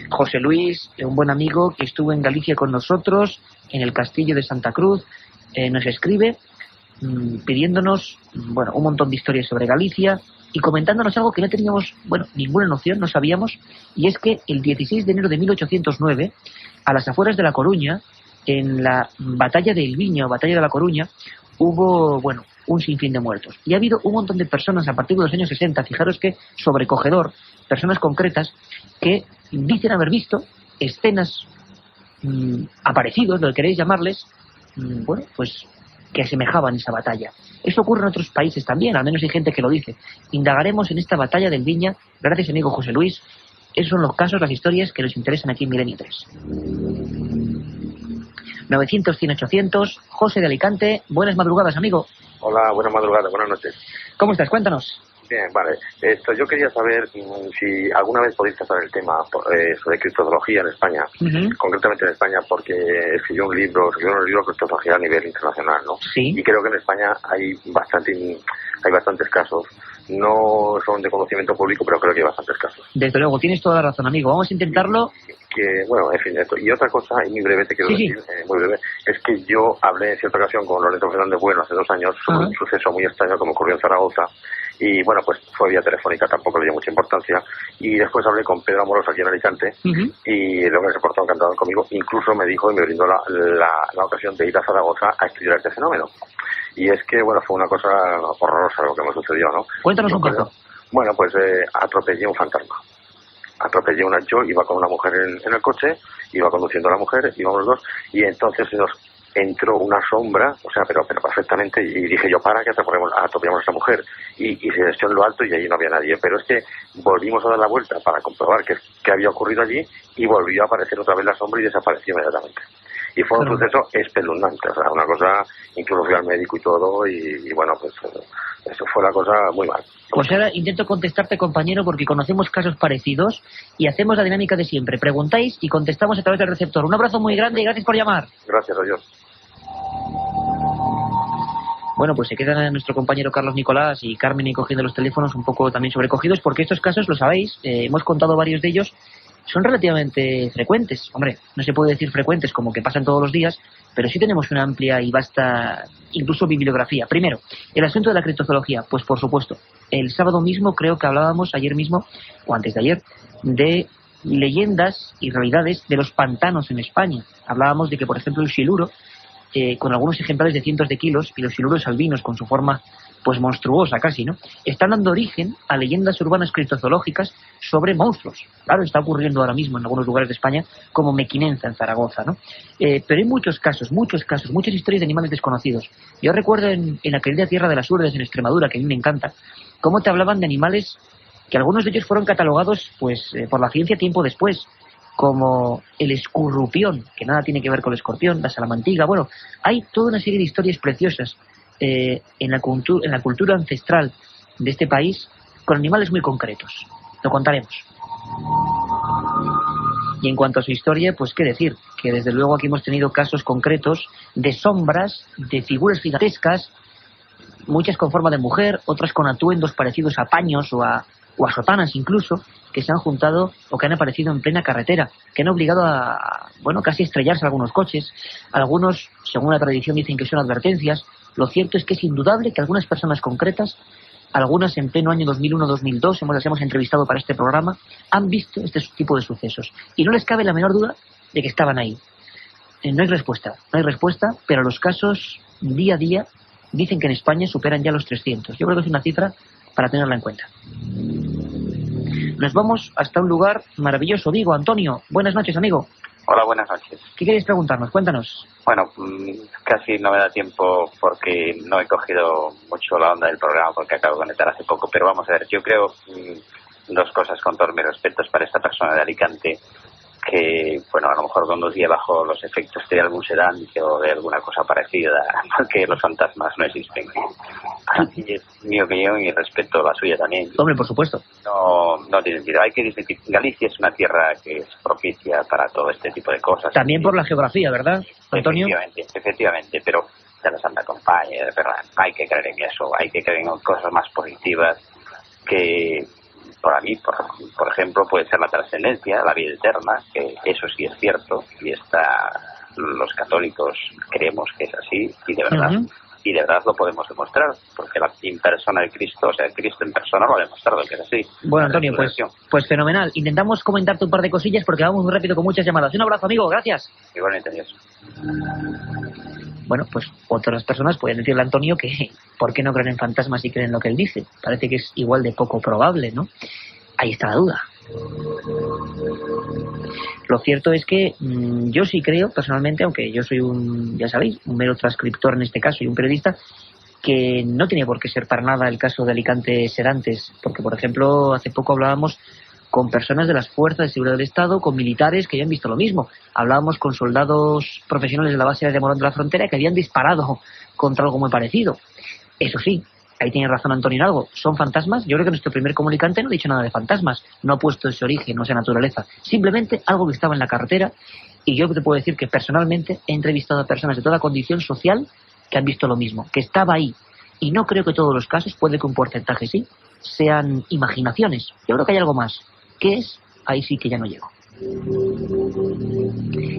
José Luis, un buen amigo que estuvo en Galicia con nosotros, en el castillo de Santa Cruz, nos escribe pidiéndonos, bueno, un montón de historias sobre Galicia y comentándonos algo que no teníamos, bueno, ninguna noción, no sabíamos, y es que el 16 de enero de 1809, a las afueras de La Coruña, en la batalla de Elviño, batalla de La Coruña, hubo, bueno, un sinfín de muertos. Y ha habido un montón de personas a partir de los años 60, fijaros que sobrecogedor, personas concretas que dicen haber visto escenas aparecidos, lo que queréis llamarles, bueno, pues que asemejaban esa batalla. Esto ocurre en otros países también, al menos hay gente que lo dice. Indagaremos en esta batalla del Viña, gracias amigo José Luis. Esos son los casos, las historias que nos interesan aquí en Milenio 3. 900-100-800, José de Alicante, buenas madrugadas, amigo. Hola, buenas madrugadas, buenas noches. ¿Cómo estás? Cuéntanos. Bien, vale. Yo quería saber si alguna vez podéis tratar el tema sobre criptozoología en España, concretamente en España, porque escribió un libro de criptozoología a nivel internacional, ¿no? Sí. Y creo que en España hay bastantes casos. No son de conocimiento público, pero creo que hay bastantes casos. Desde luego, tienes toda la razón, amigo. Vamos a intentarlo. Bueno, en fin, esto. Y otra cosa, y muy breve, te quiero decir, muy breve, es que yo hablé en cierta ocasión con Lorenzo Fernández Bueno hace 2 años sobre un suceso muy extraño que me ocurrió en Zaragoza. Y bueno, pues fue vía telefónica, tampoco le dio mucha importancia. Y después hablé con Pedro Amorós aquí en Alicante, y el hombre se portó encantado conmigo. Incluso me dijo y me brindó la ocasión de ir a Zaragoza a estudiar este fenómeno. Y es que, bueno, fue una cosa horrorosa lo que me sucedió, ¿no? Cuéntanos un poco. Bueno, pues atropellé un fantasma. Yo iba con una mujer en el coche, iba conduciendo a la mujer, íbamos los dos, y entonces nos entró una sombra, o sea, pero perfectamente, y dije yo, para que atropellamos a esta mujer, y se echó en lo alto y allí no había nadie, pero es que volvimos a dar la vuelta para comprobar qué había ocurrido allí, y volvió a aparecer otra vez la sombra y desapareció inmediatamente. Y fue un suceso espeluznante, o sea, una cosa, incluso fui al médico y todo, y bueno, pues eso fue la cosa muy mal. Pues ahora intento contestarte, compañero, porque conocemos casos parecidos y hacemos la dinámica de siempre. Preguntáis y contestamos a través del receptor. Un abrazo muy grande y gracias por llamar. Gracias, adiós. Bueno, pues se quedan nuestro compañero Carlos Nicolás y Carmen y cogiendo los teléfonos un poco también sobrecogidos, porque estos casos, lo sabéis, hemos contado varios de ellos, son relativamente frecuentes. Hombre, no se puede decir frecuentes como que pasan todos los días, pero sí tenemos una amplia y vasta, incluso bibliografía. Primero, el asunto de la criptozoología. Pues por supuesto, el sábado mismo creo que hablábamos, ayer mismo, o antes de ayer, de leyendas y realidades de los pantanos en España. Hablábamos de que, por ejemplo, el siluro, con algunos ejemplares de cientos de kilos, y los siluros albinos con su forma pues monstruosa casi, ¿no?, están dando origen a leyendas urbanas criptozoológicas sobre monstruos. Claro, está ocurriendo ahora mismo en algunos lugares de España, como Mequinenza, en Zaragoza, ¿no? Pero hay muchas historias de animales desconocidos. Yo recuerdo en la querida Tierra de las Urdes, en Extremadura, que a mí me encanta, cómo te hablaban de animales que algunos de ellos fueron catalogados pues por la ciencia tiempo después, como el escurrupión, que nada tiene que ver con el escorpión, la salamantiga. Bueno, hay toda una serie de historias preciosas en la cultura ancestral de este país, con animales muy concretos. Lo contaremos. Y en cuanto a su historia, pues qué decir, que desde luego aquí hemos tenido casos concretos de sombras, de figuras gigantescas, muchas con forma de mujer, otras con atuendos parecidos a paños o a sotanas incluso, que se han juntado o que han aparecido en plena carretera, que han obligado a, bueno, casi estrellarse algunos coches. Algunos, según la tradición, dicen que son advertencias. Lo cierto es que es indudable que algunas personas concretas, algunas en pleno año 2001-2002, las hemos entrevistado para este programa, han visto este tipo de sucesos. Y no les cabe la menor duda de que estaban ahí. No hay respuesta, pero los casos día a día dicen que en España superan ya los 300. Yo creo que es una cifra para tenerla en cuenta. Nos vamos hasta un lugar maravilloso. Vigo, Antonio, buenas noches, amigo. Hola, buenas noches. ¿Qué queréis preguntarnos? Cuéntanos. Bueno, casi no me da tiempo porque no he cogido mucho la onda del programa porque acabo de conectar hace poco, pero vamos a ver, yo creo dos cosas con todos mis respetos para esta persona de Alicante. que, bueno, a lo mejor conducía bajo los efectos de algún sedante o de alguna cosa parecida, porque los fantasmas no existen. Así es mi opinión y respeto la suya también. Hombre, por supuesto. No tiene sentido. Hay que decir que Galicia es una tierra que es propicia para todo este tipo de cosas. También por la geografía, ¿verdad, Antonio? Efectivamente, pero ya la Santa Compañía, de verdad, hay que creer en eso, hay que creer en cosas más positivas que... Para mí, por ejemplo, puede ser la trascendencia, la vida eterna, que eso sí es cierto, y los católicos creemos que es así, y de verdad lo podemos demostrar, porque la persona de Cristo, o sea, el Cristo en persona lo ha demostrado que es así. Bueno, Antonio, pues fenomenal. Intentamos comentarte un par de cosillas porque vamos muy rápido con muchas llamadas. Un abrazo, amigo, gracias. Igualmente, adiós. Bueno, pues otras personas pueden decirle a Antonio que ¿por qué no creen en fantasmas y creen lo que él dice? Parece que es igual de poco probable, ¿no? Ahí está la duda. Lo cierto es que yo sí creo, personalmente, aunque yo soy ya sabéis, un mero transcriptor en este caso y un periodista, que no tiene por qué ser para nada el caso de Alicante Serantes, porque, por ejemplo, hace poco hablábamos con personas de las fuerzas de seguridad del Estado, con militares que habían visto lo mismo. Hablábamos con soldados profesionales de la base de Morón de la Frontera que habían disparado contra algo muy parecido. Eso sí, ahí tiene razón Antonio en algo. ¿Son fantasmas? Yo creo que nuestro primer comunicante no ha dicho nada de fantasmas. No ha puesto ese origen, no esa naturaleza. Simplemente algo que estaba en la carretera. Y yo te puedo decir que personalmente he entrevistado a personas de toda condición social que han visto lo mismo, que estaba ahí. Y no creo que todos los casos, puede que un porcentaje sí, sean imaginaciones. Yo creo que hay algo más. ¿Qué es? Ahí sí que ya no llego.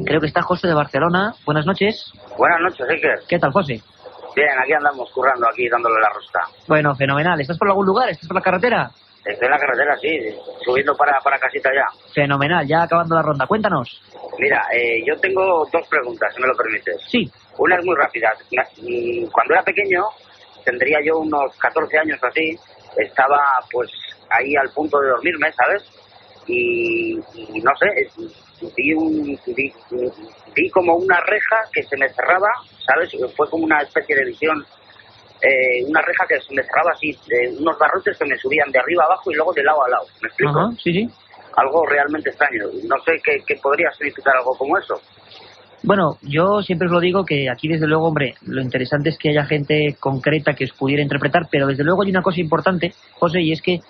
Creo que está José de Barcelona. Buenas noches. Buenas noches, Iker. ¿Qué tal, José? Bien, aquí andamos currando, aquí dándole la rosca. Bueno, fenomenal. ¿Estás por algún lugar? ¿Estás por la carretera? Estoy en la carretera, sí, subiendo para casita ya. Fenomenal, ya acabando la ronda. Cuéntanos. Mira, yo tengo dos preguntas, si me lo permites. Sí. Una es muy rápida. Cuando era pequeño, tendría yo unos 14 años o así, estaba pues ahí al punto de dormirme, ¿sabes? Y no sé, vi como una reja que se me cerraba, ¿sabes? Fue como una especie de visión, una reja que se me cerraba así, unos barrotes que me subían de arriba abajo y luego de lado a lado, ¿me explico? Ajá, sí. Algo realmente extraño, no sé qué podría significar algo como eso. Bueno, yo siempre os lo digo que aquí desde luego, hombre, lo interesante es que haya gente concreta que os pudiera interpretar, pero desde luego hay una cosa importante, José, y es que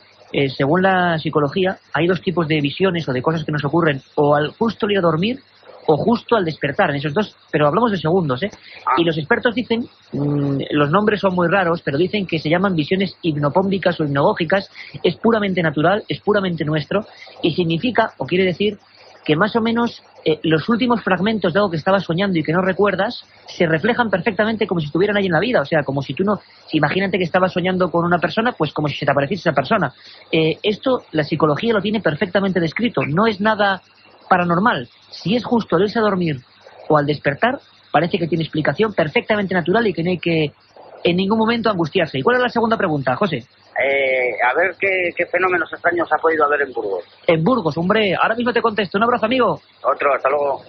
según la psicología, hay dos tipos de visiones o de cosas que nos ocurren o al justo ir a dormir o justo al despertar, en esos dos, pero hablamos de segundos, ¿eh? Y los expertos dicen, los nombres son muy raros, pero dicen que se llaman visiones hipnopómbicas o hipnagógicas, es puramente natural, es puramente nuestro, y significa, o quiere decir, que más o menos los últimos fragmentos de algo que estabas soñando y que no recuerdas se reflejan perfectamente como si estuvieran ahí en la vida. O sea, como si tú no... Si imagínate que estabas soñando con una persona, pues como si se te apareciese esa persona. Esto, la psicología lo tiene perfectamente descrito. No es nada paranormal. Si es justo al irse a dormir o al despertar, parece que tiene explicación perfectamente natural y que no hay que en ningún momento angustiarse. ¿Y cuál es la segunda pregunta, José? A ver qué fenómenos extraños ha podido haber en Burgos. En Burgos, hombre, ahora mismo te contesto. Un abrazo, amigo. Otro, hasta luego.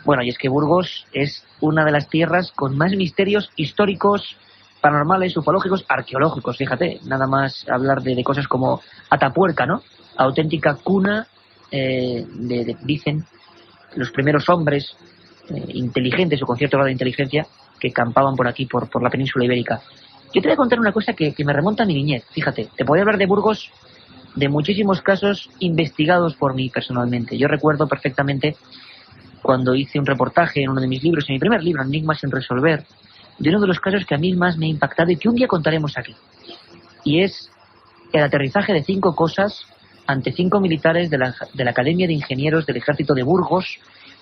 Bueno, y es que Burgos es una de las tierras con más misterios históricos, paranormales, ufológicos, arqueológicos. Fíjate, nada más hablar de cosas como Atapuerca, ¿no? Auténtica cuna, dicen, los primeros hombres inteligentes o con cierto grado de inteligencia que campaban por aquí, por la península ibérica. Yo te voy a contar una cosa que me remonta a mi niñez. Fíjate, te podría hablar de Burgos, de muchísimos casos investigados por mí personalmente. Yo recuerdo perfectamente cuando hice un reportaje en uno de mis libros, en mi primer libro, Enigmas sin resolver, de uno de los casos que a mí más me ha impactado y que un día contaremos aquí. Y es el aterrizaje de 5 cosas ante 5 militares de la Academia de Ingenieros del Ejército de Burgos,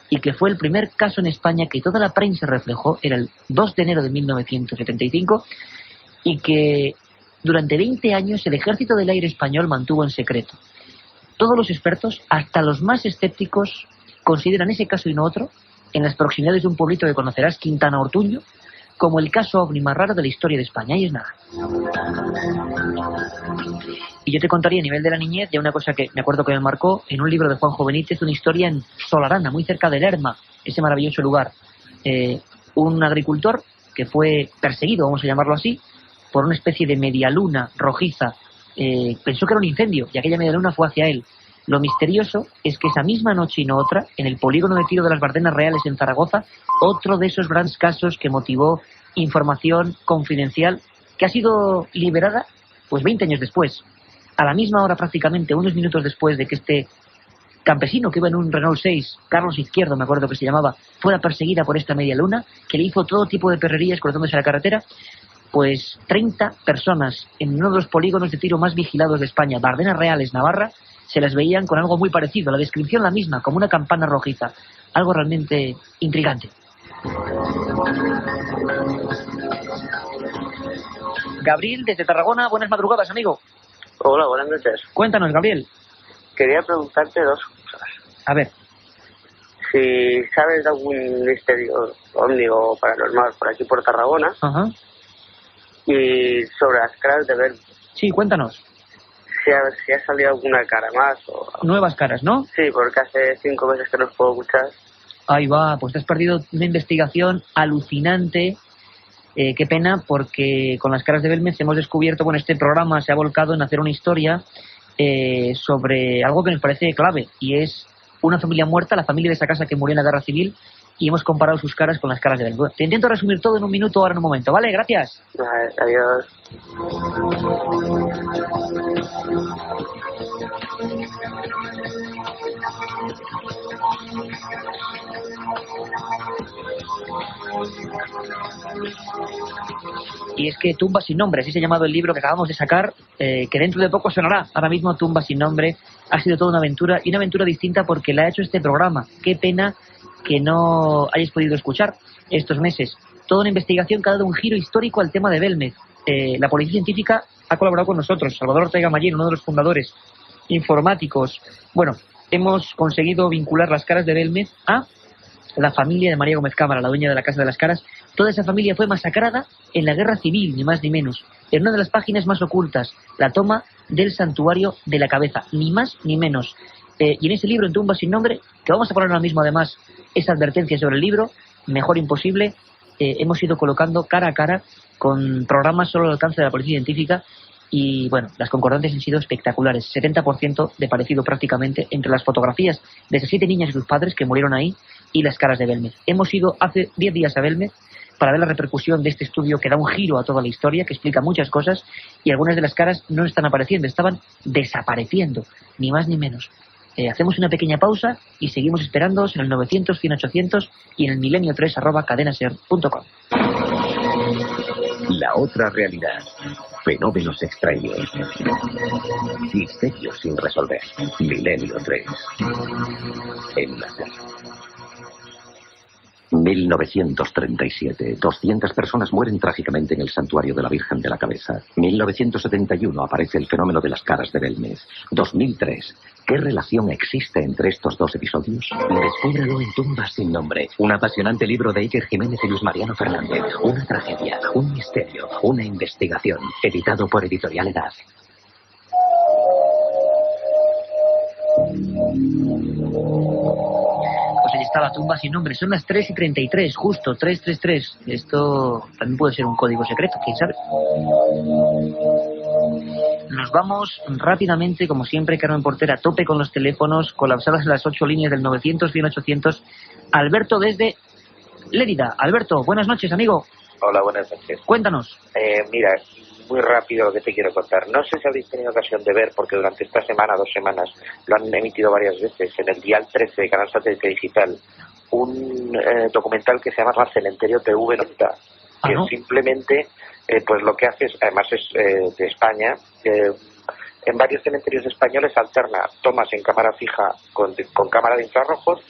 y que fue el primer caso en España que toda la prensa reflejó. Era el 2 de enero de 1975, y que durante 20 años el Ejército del Aire español mantuvo en secreto. Todos los expertos, hasta los más escépticos, consideran ese caso y no otro, en las proximidades de un pueblito que conocerás, Quintana Ortuño, como el caso ovni más raro de la historia de España. Ahí es nada. Y yo te contaría a nivel de la niñez de una cosa que me acuerdo que me marcó en un libro de Juanjo Benítez, una historia en Solarana, muy cerca de Lerma, ese maravilloso lugar. Un agricultor que fue perseguido, vamos a llamarlo así, por una especie de medialuna rojiza. Pensó que era un incendio y aquella medialuna fue hacia él. Lo misterioso es que esa misma noche y no otra, en el polígono de tiro de las Bardenas Reales en Zaragoza, otro de esos grandes casos que motivó información confidencial que ha sido liberada pues 20 años después. A la misma hora, prácticamente unos minutos después de que este campesino que iba en un Renault 6, Carlos Izquierdo, me acuerdo que se llamaba, fuera perseguida por esta media luna, que le hizo todo tipo de perrerías cruzándose la carretera, pues 30 personas en uno de los polígonos de tiro más vigilados de España, Bardenas Reales, Navarra, se las veían con algo muy parecido, la descripción la misma, como una campana rojiza, algo realmente intrigante. Gabriel, desde Tarragona, buenas madrugadas, amigo. Hola, buenas noches. Cuéntanos, Gabriel. Quería preguntarte dos cosas. A ver. Si sabes de algún misterio ovni o paranormal por aquí por Tarragona. Ajá. Y sobre las caras de Belmez. Sí, cuéntanos. Si ha salido alguna cara más o... Nuevas caras, ¿no? Sí, porque hace 5 meses que no os puedo escuchar. Ahí va, pues te has perdido una investigación alucinante. Qué pena, porque con las caras de Belmez hemos descubierto, bueno, este programa se ha volcado en hacer una historia sobre algo que nos parece clave, y es una familia muerta, la familia de esa casa que murió en la guerra civil, y hemos comparado sus caras con las caras de Belmez. Te intento resumir todo en un minuto, ahora en un momento, ¿vale? Gracias. Vale, adiós. Y es que Tumba sin nombre, así se ha llamado el libro que acabamos de sacar, que dentro de poco sonará. Ahora mismo Tumba sin nombre ha sido toda una aventura, y una aventura distinta porque la ha hecho este programa. Qué pena que no hayáis podido escuchar estos meses. Toda una investigación que ha dado un giro histórico al tema de Belmez. La policía científica ha colaborado con nosotros, Salvador Ortega Mayer, uno de los fundadores, informáticos. Bueno, hemos conseguido vincular las caras de Belmez a la familia de María Gómez Cámara, la dueña de la Casa de las Caras. Toda esa familia fue masacrada en la Guerra Civil, ni más ni menos. En una de las páginas más ocultas, la toma del santuario de la cabeza, ni más ni menos. Y en ese libro, en Tumba sin nombre, que vamos a poner ahora mismo además esa advertencia sobre el libro, mejor imposible, hemos ido colocando cara a cara con programas solo al alcance de la policía científica. Y bueno, las concordancias han sido espectaculares. 70% de parecido prácticamente entre las fotografías de esas 7 niñas y sus padres que murieron ahí y las caras de Belmez. Hemos ido hace 10 días a Belmez para ver la repercusión de este estudio que da un giro a toda la historia, que explica muchas cosas, y algunas de las caras no están apareciendo, estaban desapareciendo, ni más ni menos. Hacemos una pequeña pausa y seguimos esperándoos en el 900-100-800 y en el milenio3@cadenaser.com. La otra realidad. Fenómenos extraños. Misterios sin resolver. Milenio 3. En la SER. 1937. 200 personas mueren trágicamente en el santuario de la Virgen de la Cabeza. 1971 aparece el fenómeno de las caras de Belmez. 2003. ¿Qué relación existe entre estos dos episodios? Descúbrelo en Tumba sin nombre. Un apasionante libro de Iker Jiménez y Luis Mariano Fernández. Una tragedia, un misterio, una investigación. Editado por Editorial Edad. Pues ahí está la Tumba sin nombre. Son las 3:33, justo, 333. Esto también puede ser un código secreto, quién sabe. Nos vamos rápidamente, como siempre, Carmen Portera, a tope con los teléfonos, colapsadas las 8 líneas del 900-100-800. Alberto desde Lérida. Alberto, buenas noches, amigo. Hola, buenas noches. Cuéntanos. Mira, muy rápido lo que te quiero contar. No sé si habéis tenido ocasión de ver, porque durante esta semana, 2 semanas, lo han emitido varias veces en el Dial 13 de Canal Satélite Digital, un documental que se llama Cementerio TV Nota, que simplemente, pues lo que hace es, además es de España, en varios cementerios españoles alterna tomas en cámara fija con cámara de infrarrojos,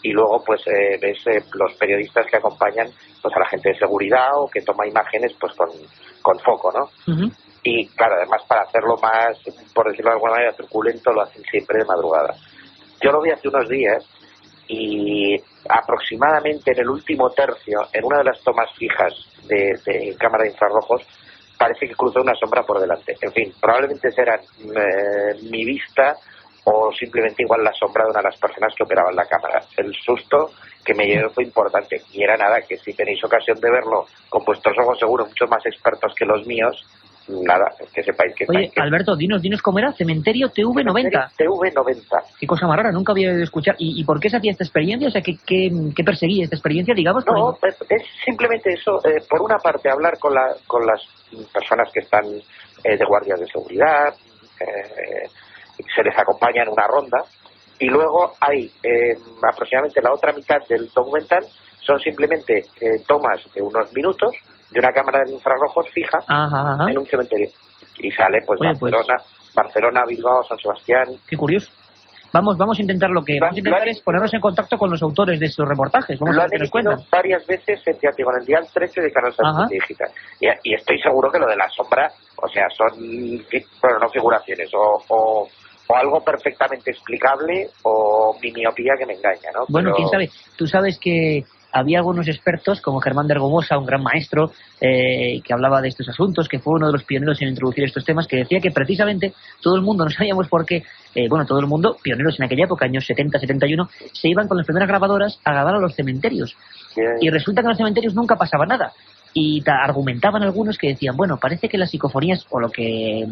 y luego pues ves los periodistas que acompañan pues a la gente de seguridad o que toma imágenes pues con foco, ¿no? Uh-huh. Y claro, además para hacerlo más, por decirlo de alguna manera, truculento, lo hacen siempre de madrugada. Yo lo vi hace unos días y aproximadamente en el último tercio, en una de las tomas fijas de cámara de infrarrojos, parece que cruzó una sombra por delante. En fin, probablemente será mi vista o simplemente igual la sombra de una de las personas que operaban la cámara. El susto que me llevé fue importante, y era nada, que si tenéis ocasión de verlo con vuestros ojos seguro mucho más expertos que los míos, nada, que sepáis que... Oye, Alberto, dinos cómo era, Cementerio TV90. TV90. Qué cosa más rara, nunca había oído escuchar. ¿Y por qué se hacía esta experiencia? O sea, ¿qué perseguía esta experiencia, digamos? No, es simplemente eso. Por una parte, hablar con las personas que están de guardias de seguridad, se les acompaña en una ronda, y luego hay aproximadamente la otra mitad del documental, son simplemente tomas de unos minutos de una cámara de infrarrojos fija en un cementerio. Y sale pues Barcelona, Bilbao, San Sebastián. Qué curioso. Vamos a intentar es ponernos en contacto con los autores de estos reportajes. Vamos a ver qué nos cuentan. Varias veces en el día 13 de Canal Satélite Digital. Y estoy seguro que lo de la sombra, o sea, son, bueno, no figuraciones, o algo perfectamente explicable, o mi miopía que me engaña, ¿no? Bueno, quién sabe. Tú sabes que había algunos expertos, como Germán de Ergomosa, un gran maestro, que hablaba de estos asuntos, que fue uno de los pioneros en introducir estos temas, que decía que precisamente todo el mundo, no sabíamos por qué, todo el mundo, pioneros en aquella época, años 70, 71, se iban con las primeras grabadoras a grabar a los cementerios. Y resulta que en los cementerios nunca pasaba nada. Y argumentaban algunos que decían, bueno, parece que las psicofonías, o lo que,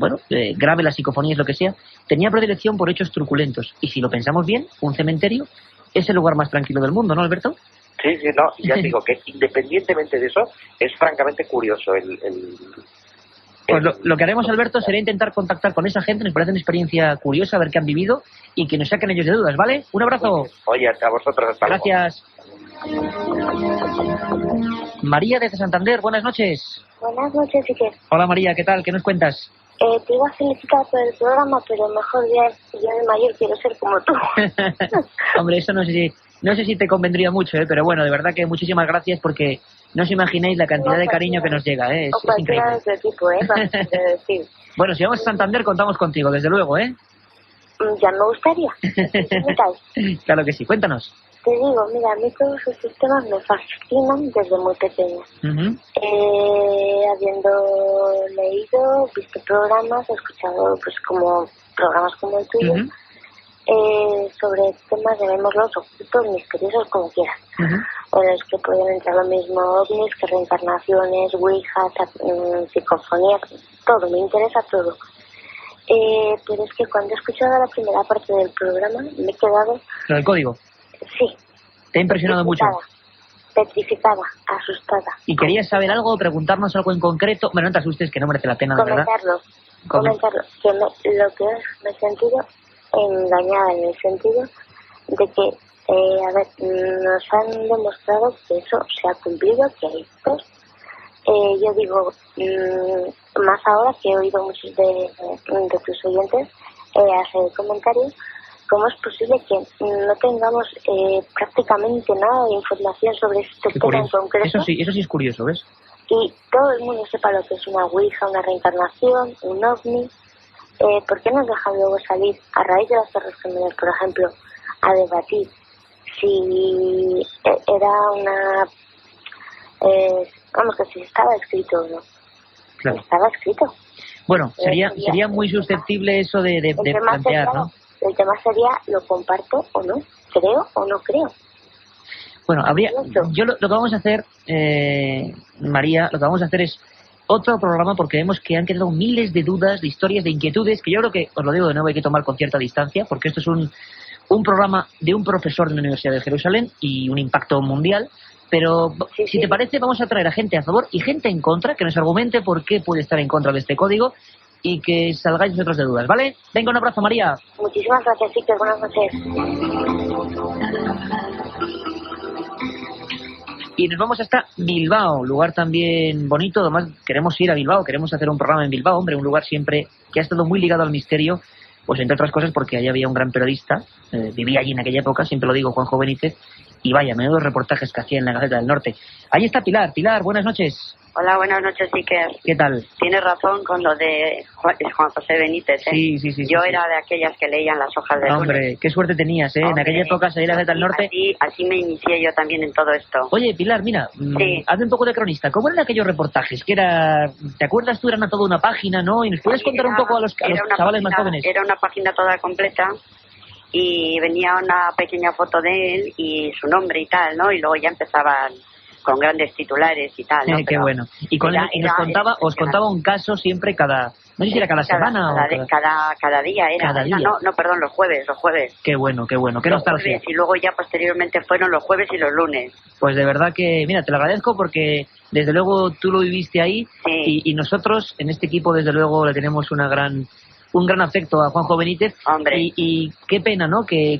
grave las psicofonías, lo que sea, tenía predilección por hechos truculentos. Y si lo pensamos bien, un cementerio es el lugar más tranquilo del mundo, ¿no, Alberto? Sí, no, ya digo que independientemente de eso, es francamente curioso Pues lo que haremos, Alberto, será intentar contactar con esa gente, nos parece una experiencia curiosa, a ver qué han vivido, y que nos saquen ellos de dudas, ¿vale? Un abrazo. Oye, a vosotros, hasta luego. Gracias. María desde Santander, buenas noches. Buenas noches, Iker. Hola María, ¿qué tal? ¿Qué nos cuentas? Te iba a felicitar por el programa, pero mejor ya yo de mayor quiero ser como tú. Hombre, eso no sé si te convendría mucho, pero bueno, de verdad que muchísimas gracias, porque no os imagináis la cantidad de cariño que nos llega, es increíble. De ese tipo, decir. Bueno, si vamos a Santander contamos contigo, desde luego, Ya me gustaría. Claro que sí, cuéntanos. Te digo, mira, a mí todos estos temas me fascinan desde muy pequeña. Habiendo leído, visto programas, escuchado pues como programas como el tuyo, sobre temas, llamémoslos ocultos, misteriosos, como quieras. En los que pueden entrar lo mismo ovnis que reencarnaciones, ouijas, psicofonías, todo, me interesa todo. Pero es que cuando he escuchado la primera parte del programa me he quedado... ¿Lo del código? Sí. ¿Te ha impresionado mucho? Petrificada, asustada. ¿Y querías saber algo o preguntarnos algo en concreto? Bueno, no te asustes, que no merece la pena, de verdad. Comentarlo. Que lo que es, me he sentido engañada, en el sentido de que, nos han demostrado que eso se ha cumplido, que hay dos. Yo digo, más ahora que he oído muchos de tus oyentes hacer comentarios, ¿cómo es posible que no tengamos prácticamente nada de información sobre este tema en concreto? Eso sí es curioso, ¿ves? Y todo el mundo sepa lo que es una ouija, una reencarnación, un ovni. ¿Por qué nos dejan luego salir, a raíz de las Torres Gemelas, por ejemplo, a debatir si era una... vamos, que si estaba escrito o no? Claro. Estaba escrito. Bueno, sería muy susceptible eso de plantear, ¿no? El tema sería, ¿lo comparto o no? ¿Creo o no creo? Bueno, lo que vamos a hacer, María, lo que vamos a hacer es otro programa, porque vemos que han quedado miles de dudas, de historias, de inquietudes, que yo creo que, os lo digo de nuevo, hay que tomar con cierta distancia, porque esto es un programa de un profesor de la Universidad de Jerusalén y un impacto mundial. Pero si te parece, vamos a traer a gente a favor y gente en contra, que nos argumente por qué puede estar en contra de este código, y que salgáis vosotros de dudas, ¿vale? Venga, un abrazo, María. Muchísimas gracias, Iker. Buenas noches. Y nos vamos hasta Bilbao, lugar también bonito. Además, queremos ir a Bilbao, queremos hacer un programa en Bilbao, hombre, un lugar siempre que ha estado muy ligado al misterio, pues entre otras cosas porque allí había un gran periodista, vivía allí en aquella época, siempre lo digo, Juanjo Benítez, y vaya, menudos reportajes que hacía en la Gaceta del Norte. Ahí está Pilar. Pilar, buenas noches. Hola, buenas noches, Iker. ¿Qué tal? Tienes razón con lo de Juan José Benítez, ¿eh? Sí. Yo era de aquellas que leían las hojas de Hombre, qué suerte tenías, ¿eh? Hombre, en aquella época salir a la Gaceta del Norte. Así me inicié yo también en todo esto. Oye, Pilar, mira, hazme un poco de cronista. ¿Cómo eran aquellos reportajes? Que era, ¿te acuerdas tú? Eran a toda una página, ¿no? Y nos puedes contar un poco a los chavales más jóvenes. Era una página toda completa. Y venía una pequeña foto de él y su nombre y tal, ¿no? Y luego ya empezaban con grandes titulares y tal, ¿no? Qué bueno. Y, os contaba un caso siempre cada... No sé si era cada semana o... Cada día era. Cada día. No, perdón, los jueves. Qué bueno. Qué nostalgia. Y luego ya posteriormente fueron los jueves y los lunes. Pues de verdad que, mira, te lo agradezco porque desde luego tú lo viviste ahí, sí. y nosotros en este equipo desde luego le tenemos un gran afecto a Juanjo Benítez. Hombre. Y qué pena, ¿no? Que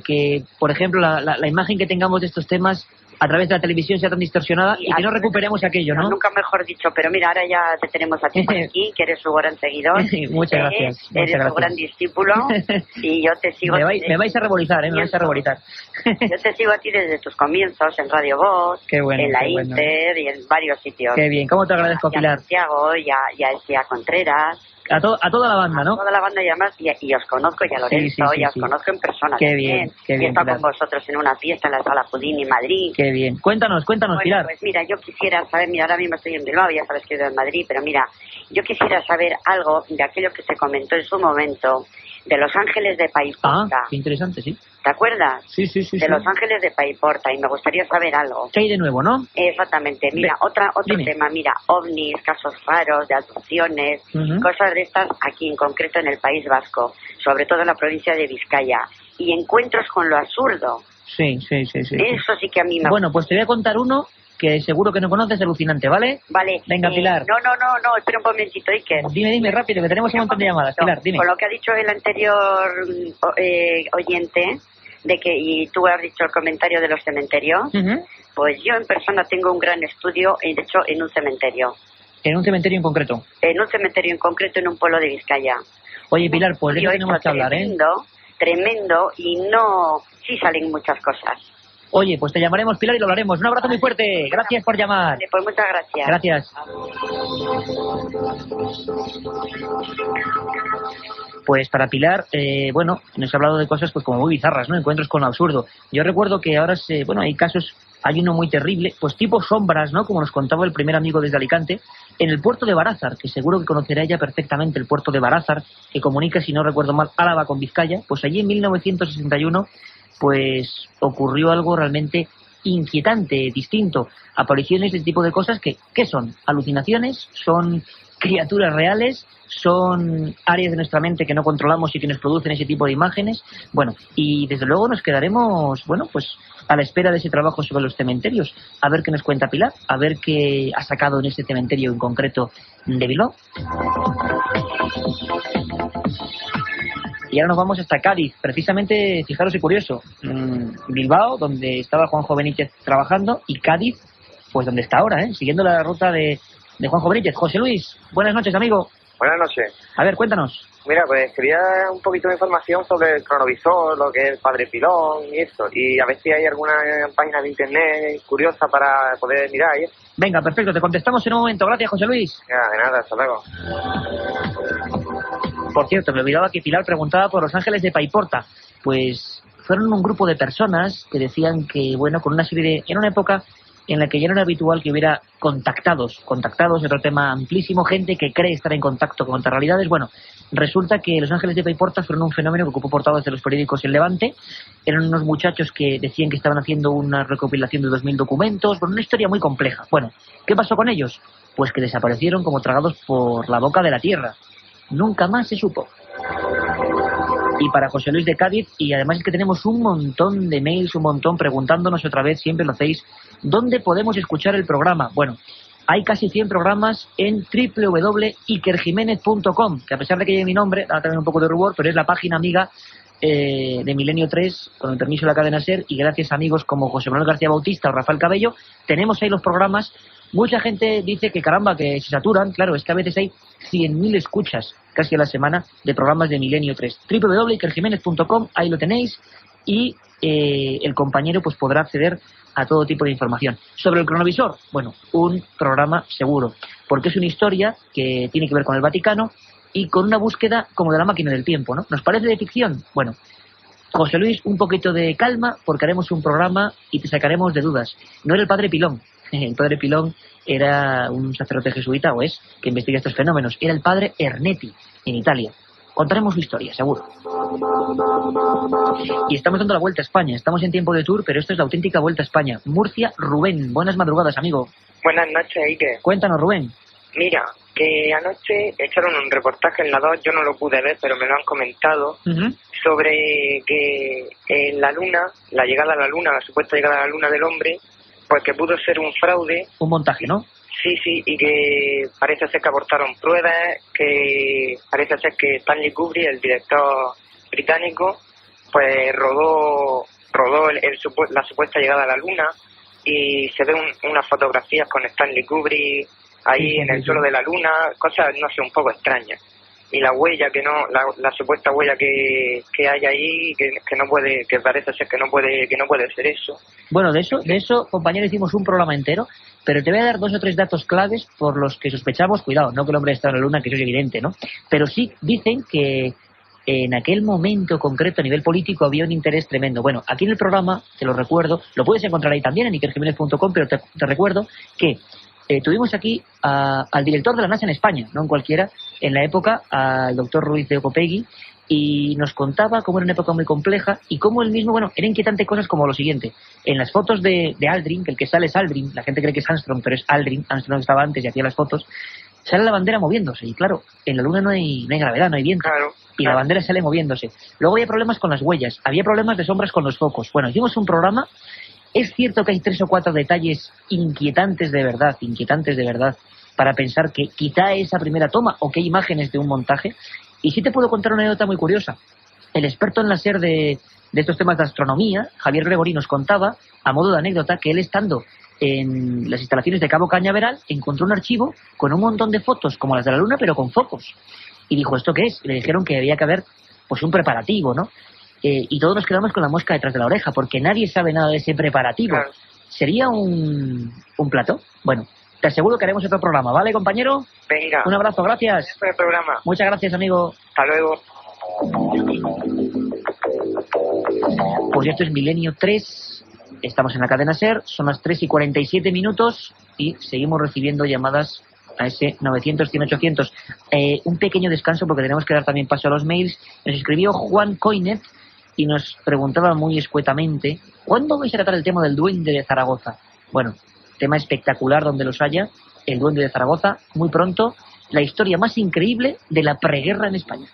por ejemplo, la imagen que tengamos de estos temas a través de la televisión sea tan distorsionada y que no recuperemos aquello, ¿no? Nunca mejor dicho, pero mira, ahora ya te tenemos a ti por aquí, que eres su gran seguidor. Muchas gracias. Eres su gran discípulo y yo te sigo. Me vais a reborizar, me vais a reborizar. Yo te sigo a ti desde tus comienzos en Radio Voz, en la Inter y en varios sitios. Qué bien, ¿cómo te agradezco, Pilar? A Santiago y a Contreras. A toda la banda, ¿no? A toda la banda y además, y os conozco, y a Lorenzo, y os conozco en persona. Qué bien, y he estado con vosotros en una fiesta en la Sala Houdini en Madrid. Qué bien. Cuéntanos, Pilar. Pues mira, yo quisiera saber, mira, ahora mismo estoy en Bilbao, ya sabes que he ido en Madrid, pero mira, yo quisiera saber algo de aquello que se comentó en su momento, de Los Ángeles de Paiporta. Qué interesante, sí. ¿Te acuerdas? Sí. De Los Ángeles de Paiporta, y me gustaría saber algo. ¿Qué hay de nuevo, no? Exactamente. Mira, otro tema, mira, ovnis, casos raros, de abducciones, cosas de estas aquí en concreto en el País Vasco, sobre todo en la provincia de Vizcaya, y encuentros con lo absurdo. Sí. Eso sí que a mí me... Bueno, pues te voy a contar uno que seguro que no conoces, alucinante, ¿vale? Vale. Venga, Pilar. No, espera un momentito, Iker. Dime rápido, que tenemos un montón de llamadas. Pilar, dime. Con lo que ha dicho el anterior oyente, de que, y tú has dicho el comentario de los cementerios, pues yo en persona tengo un gran estudio, de hecho, en un cementerio. ¿En un cementerio en concreto? En un cementerio en concreto, en un pueblo de Vizcaya. Oye, Pilar, pues de eso tenemos que hablar, Tremendo, y no... Sí salen muchas cosas. Oye, pues te llamaremos, Pilar, y lo hablaremos. Un abrazo muy fuerte. Gracias por llamar. Vale, pues muchas gracias. Gracias. Pues para Pilar, nos ha hablado de cosas pues como muy bizarras, ¿no? Encuentros con lo absurdo. Yo recuerdo que ahora hay casos, hay uno muy terrible, pues tipo sombras, ¿no? Como nos contaba el primer amigo desde Alicante, en el puerto de Barázar, que seguro que conocerá ella perfectamente, el puerto de Barázar, que comunica, si no recuerdo mal, Álava con Vizcaya. Pues allí en 1961, pues ocurrió algo realmente inquietante, distinto. Apariciones de este tipo de cosas que, ¿qué son? ¿Alucinaciones? ¿Son criaturas reales? ¿Son áreas de nuestra mente que no controlamos y que nos producen ese tipo de imágenes? Bueno, y desde luego nos quedaremos, pues a la espera de ese trabajo sobre los cementerios. A ver qué nos cuenta Pilar, a ver qué ha sacado en ese cementerio en concreto de Bilbao. Y ahora nos vamos hasta Cádiz, precisamente, fijaros y curioso, Bilbao, donde estaba Juanjo Benítez trabajando, y Cádiz, pues donde está ahora, siguiendo la ruta de Juanjo Benítez. José Luis, buenas noches, amigo. Buenas noches. A ver, cuéntanos. Mira, pues quería un poquito de información sobre el cronovisor, lo que es el Padre Pilón y esto, y a ver si hay alguna página de internet curiosa para poder mirar y eso. Venga, perfecto, te contestamos en un momento. Gracias, José Luis. Ya, de nada, hasta luego. Por cierto, me olvidaba que Pilar preguntaba por Los Ángeles de Paiporta. Pues fueron un grupo de personas que decían que, con una serie de... En una época en la que ya no era habitual que hubiera contactados, otro tema amplísimo, gente que cree estar en contacto con otras realidades. Bueno, resulta que Los Ángeles de Paiporta fueron un fenómeno que ocupó portadas de los periódicos en Levante. Eran unos muchachos que decían que estaban haciendo una recopilación de 2000 documentos, una historia muy compleja. Bueno, ¿qué pasó con ellos? Pues que desaparecieron como tragados por la boca de la tierra. Nunca más se supo. Y para José Luis de Cádiz, y además es que tenemos un montón de mails, preguntándonos otra vez, siempre lo hacéis, ¿dónde podemos escuchar el programa? Bueno, hay casi 100 programas en www.ikerjimenez.com, que a pesar de que lleve mi nombre, da también un poco de rubor, pero es la página amiga de Milenio 3, con el permiso de la cadena SER, y gracias a amigos como José Manuel García Bautista o Rafael Cabello, tenemos ahí los programas. Mucha gente dice que caramba, que se saturan. Claro, es que a veces hay 100.000 escuchas casi a la semana de programas de Milenio 3. www.ikerjimenez.com, ahí lo tenéis, y el compañero pues podrá acceder a todo tipo de información. Sobre el cronovisor, un programa seguro, porque es una historia que tiene que ver con el Vaticano y con una búsqueda como de la máquina del tiempo, ¿no? ¿Nos parece de ficción? Bueno, José Luis, un poquito de calma, porque haremos un programa y te sacaremos de dudas. No era el Padre Pilón. El Padre Pilón era un sacerdote jesuita, que investiga estos fenómenos. Era el Padre Ernetti, en Italia. contaremos su historia, seguro. Y estamos dando la vuelta a España. Estamos en tiempo de tour, pero esto es la auténtica vuelta a España. Murcia, Rubén. Buenas madrugadas, amigo. Buenas noches, Ike. Cuéntanos, Rubén. Mira, que anoche echaron un reportaje en la 2, yo no lo pude ver, pero me lo han comentado, sobre que en la Luna, la llegada a la Luna, la supuesta llegada a la Luna del hombre, pues que pudo ser un fraude. Un montaje, ¿no? Sí, y que parece ser que aportaron pruebas, que parece ser que Stanley Kubrick, el director británico, pues rodó la supuesta llegada a la Luna, y se ven unas fotografías con Stanley Kubrick ahí en el suelo de la Luna, cosas, no sé, un poco extrañas. Y la huella la supuesta huella que hay ahí, que no puede, que parece ser que no puede ser eso. Bueno, de eso, compañero, hicimos un programa entero, pero te voy a dar 2 o 3 datos claves por los que sospechamos, cuidado, no que el hombre está en la Luna, que eso es evidente, ¿no? Pero sí dicen que en aquel momento concreto a nivel político había un interés tremendo. Bueno, aquí en el programa, te lo recuerdo, lo puedes encontrar ahí también en ikerjimenez.com, pero te recuerdo que tuvimos aquí al director de la NASA en España, no en cualquiera, en la época, al doctor Ruiz de Ocopegui, y nos contaba cómo era una época muy compleja y cómo él mismo, bueno, era inquietante cosas como lo siguiente. En las fotos de Aldrin, que el que sale es Aldrin, la gente cree que es Armstrong, pero es Aldrin, Armstrong estaba antes y hacía las fotos, sale la bandera moviéndose, y claro, en la Luna no hay gravedad, no hay viento, y la bandera sale moviéndose. Luego había problemas con las huellas, había problemas de sombras con los focos. Bueno, hicimos un programa. Es cierto que hay 3 o 4 detalles inquietantes de verdad, para pensar que quizá esa primera toma o que hay imágenes de un montaje. Y sí te puedo contar una anécdota muy curiosa. El experto en láser de estos temas de astronomía, Javier Gregorí, nos contaba, a modo de anécdota, que él estando en las instalaciones de Cabo Cañaveral encontró un archivo con un montón de fotos como las de la Luna, pero con focos. Y dijo, ¿esto qué es? Y le dijeron que había que haber pues un preparativo, ¿no? Y todos nos quedamos con la mosca detrás de la oreja, porque nadie sabe nada de ese preparativo. Claro. ¿Sería un plató? Bueno, te aseguro que haremos otro programa, ¿vale, compañero? Venga. Un abrazo, gracias. Gracias por el programa. Muchas gracias, amigo. Hasta luego. Pues esto es Milenio 3, estamos en la cadena SER, son las 3:47 y seguimos recibiendo llamadas a ese 900-100-800. Un pequeño descanso porque tenemos que dar también paso a los mails. Nos escribió Juan Coinet y nos preguntaba muy escuetamente, ¿cuándo vais a tratar el tema del Duende de Zaragoza? Bueno, tema espectacular donde los haya, el Duende de Zaragoza, muy pronto, la historia más increíble de la preguerra en España.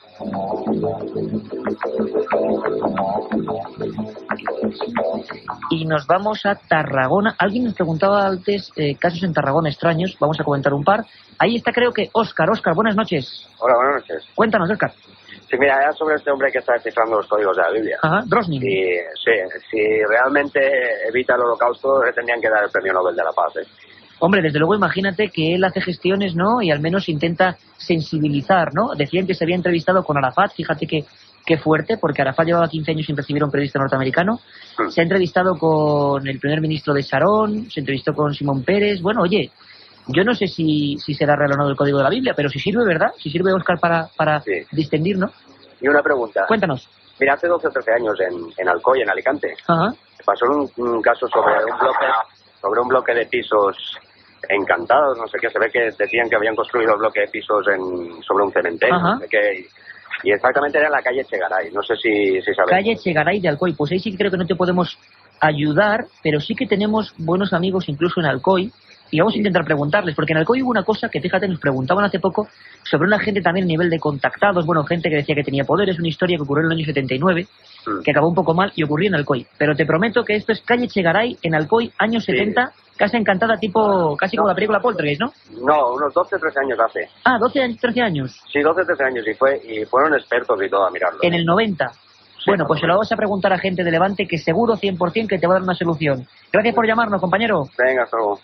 Y nos vamos a Tarragona. Alguien nos preguntaba antes casos en Tarragona extraños, vamos a comentar un par. Ahí está, creo que Óscar. Óscar, buenas noches. Hola, buenas noches. Cuéntanos, Óscar. Sí, mira, era sobre este hombre que está descifrando los códigos de la Biblia. Ajá, Drosnin. Si realmente evita el holocausto, le tendrían que dar el premio Nobel de la Paz. Hombre, desde luego imagínate que él hace gestiones, ¿no? Y al menos intenta sensibilizar, ¿no? Decían que se había entrevistado con Arafat, fíjate qué fuerte, porque Arafat llevaba 15 años sin recibir a un periodista norteamericano. Se ha entrevistado con el primer ministro de Sharon, se entrevistó con Simón Pérez. Bueno, oye, yo no sé si será real o no el código de la Biblia, pero si sirve, ¿verdad? Si sirve, Óscar, para distendir, ¿no? Y una pregunta. Cuéntanos. Mira, hace 12 o 13 años en Alcoy, en Alicante, pasó un caso sobre un bloque de pisos encantados, no sé qué, se ve que decían que habían construido el bloque de pisos sobre un cementerio, no sé qué, y exactamente era en la calle Echegaray, no sé si sabes. Calle Echegaray de Alcoy, pues ahí sí que creo que no te podemos ayudar, pero sí que tenemos buenos amigos incluso en Alcoy, y vamos a intentar preguntarles, porque en Alcoy hubo una cosa que, fíjate, nos preguntaban hace poco sobre una gente también a nivel de contactados, bueno, gente que decía que tenía poderes, una historia que ocurrió en el año 79, que acabó un poco mal y ocurrió en Alcoy. Pero te prometo que esto es calle Echegaray, en Alcoy, años 70, casa encantada tipo, casi como la película Poltergeist, ¿no? No, unos 12 o 13 años hace. Ah, 13 años. Sí, 12 o 13 años, y fueron expertos y todo a mirarlo. En el 90. Bueno, pues se lo vamos a preguntar a gente de Levante que seguro 100% que te va a dar una solución. Gracias por llamarnos, compañero. Venga, hasta luego.